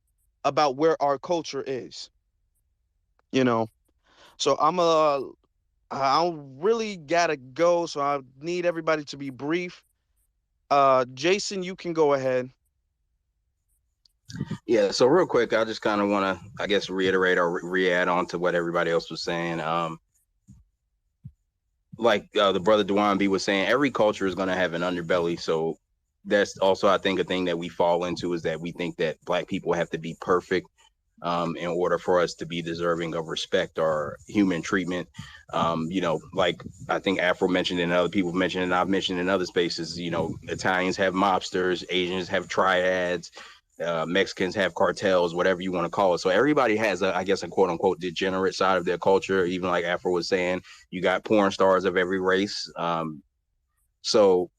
about where our culture is. you know. So I really gotta go, so I need everybody to be brief. Jason, you can go ahead. Yeah, so real quick, I just kind of want to, I guess, reiterate or re-add on to what everybody else was saying. Like the brother Dewan B was saying, every culture is going to have an underbelly. So that's also, I think, a thing that we fall into is that we think that black people have to be perfect in order for us to be deserving of respect or human treatment. Like I think Afro mentioned and other people mentioned and I've mentioned in other spaces, Italians have mobsters, Asians have triads, Mexicans have cartels, whatever you want to call it. So everybody has, I guess, a quote unquote degenerate side of their culture. Even like Afro was saying, you got porn stars of every race. So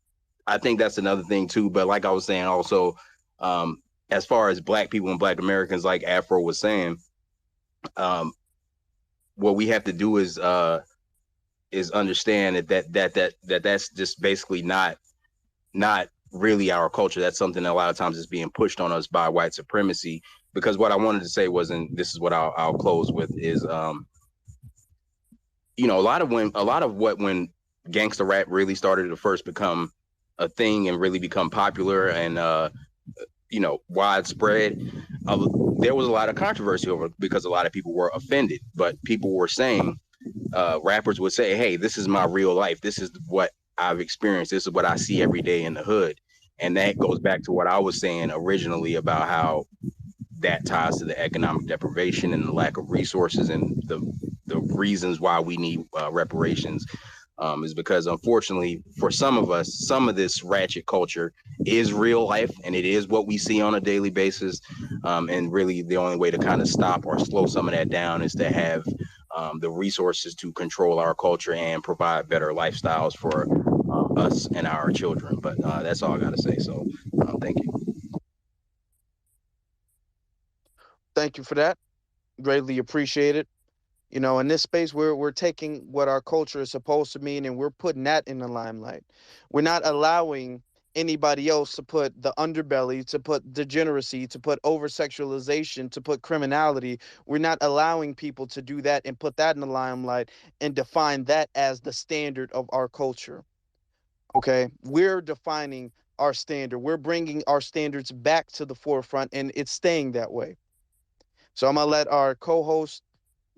I think that's another thing too. But like I was saying, also, as far as black people and black Americans, like Afro was saying, um, what we have to do is understand that's just basically not really our culture. That's something that a lot of times is being pushed on us by white supremacy. Because what I wanted to say was, and this is what I'll close with, is when gangster rap really started to first become a thing and really become popular and widespread, there was a lot of controversy over it because a lot of people were offended. But people were saying, rappers would say, hey, this is my real life. This is what I've experienced. This is what I see every day in the hood. And that goes back to what I was saying originally about how that ties to the economic deprivation and the lack of resources and the reasons why we need reparations. Is because unfortunately for some of us, some of this ratchet culture is real life and it is what we see on a daily basis. And really the only way to kind of stop or slow some of that down is to have the resources to control our culture and provide better lifestyles for us and our children. But that's all I got to say. So thank you. Thank you for that. Greatly appreciated. In this space, we're taking what our culture is supposed to mean and we're putting that in the limelight. We're not allowing anybody else to put the underbelly, to put degeneracy, to put over sexualization, to put criminality. We're not allowing people to do that and put that in the limelight and define that as the standard of our culture. Okay, we're defining our standard. We're bringing our standards back to the forefront and it's staying that way. So I'm gonna let our co-host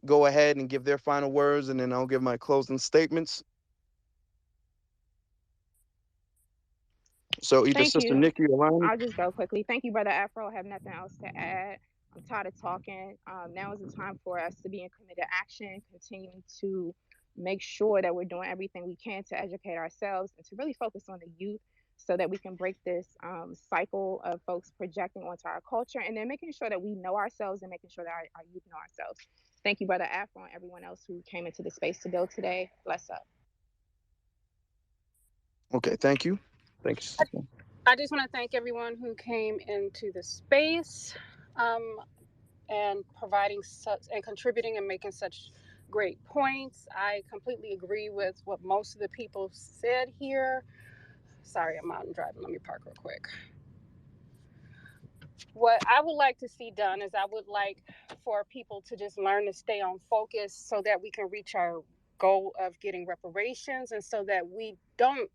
go ahead and give their final words, and then I'll give my closing statements. So either Thank Sister you. Nikki or Lonnie. I'll just go quickly. Thank you, Brother Afro. I have nothing else to add. I'm tired of talking. Now is the time for us to be in committed action, continuing to make sure that we're doing everything we can to educate ourselves and to really focus on the youth so that we can break this cycle of folks projecting onto our culture and then making sure that we know ourselves and making sure that our youth know ourselves. Thank you, Brother Afro, and everyone else who came into the space to build today. Bless up. Okay, thank you. Thank you, Sister. I just want to thank everyone who came into the space and providing such and contributing and making such great points. I completely agree with what most of the people said here. Sorry, I'm out and driving. Let me park real quick. What I would like to see done is I would like for people to just learn to stay on focus so that we can reach our goal of getting reparations and so that we don't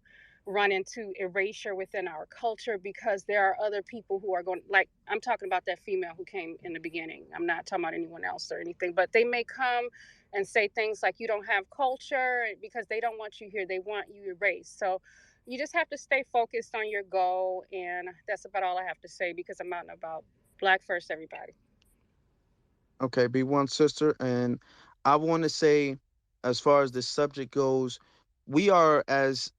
run into erasure within our culture because there are other people who are going, like I'm talking about that female who came in the beginning. I'm not talking about anyone else or anything, but they may come and say things like you don't have culture because they don't want you here. They want you erased. So you just have to stay focused on your goal. And that's about all I have to say because I'm out and about. Black first, everybody. Okay, be one sister. And I want to say, as far as this subject goes, we are as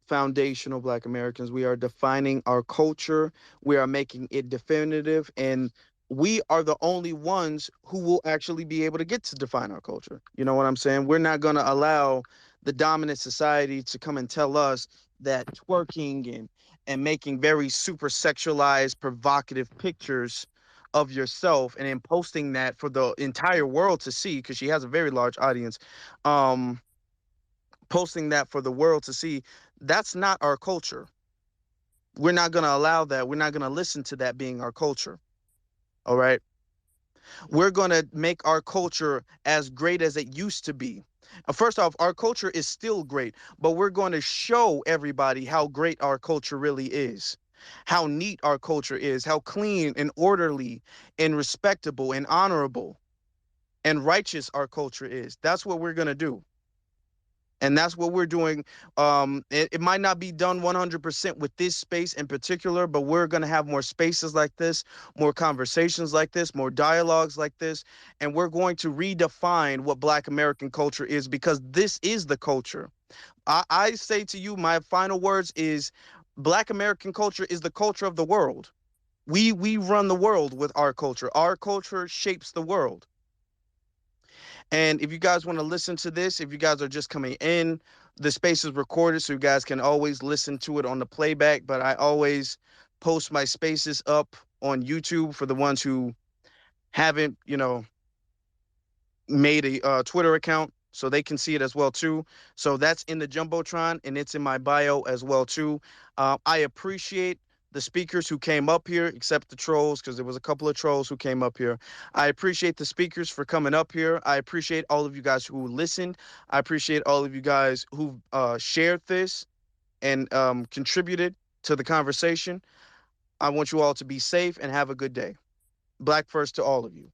foundational Black Americans. We are defining our culture. We are making it definitive. And we are the only ones who will actually be able to get to define our culture. You know what I'm saying? We're not going to allow the dominant society to come and tell us that twerking and making very super sexualized, provocative pictures of yourself and then posting that for the entire world to see, because she has a very large audience, um, posting that for the world to see, that's not our culture. We're not going to allow that. We're not going to listen to that being our culture. All right. We're going to make our culture as great as it used to be. First off, our culture is still great, but we're going to show everybody how great our culture really is, how neat our culture is, how clean and orderly and respectable and honorable and righteous our culture is. That's what we're going to do. And that's what we're doing. It might not be done 100% with this space in particular, but we're going to have more spaces like this, more conversations like this, more dialogues like this, and we're going to redefine what Black American culture is, because this is the culture. I say to you, my final words is Black American culture is the culture of the world. We run the world with our culture. Our culture shapes the world. And if you guys want to listen to this, if you guys are just coming in, the space is recorded, so you guys can always listen to it on the playback. But I always post my spaces up on YouTube for the ones who haven't, made a Twitter account, so they can see it as well too. So that's in the jumbotron, and it's in my bio as well too. I appreciate the speakers who came up here, except the trolls, because there was a couple of trolls who came up here. I appreciate the speakers for coming up here. I appreciate all of you guys who listened. I appreciate all of you guys who shared this and contributed to the conversation. I want you all to be safe and have a good day. Black first to all of you.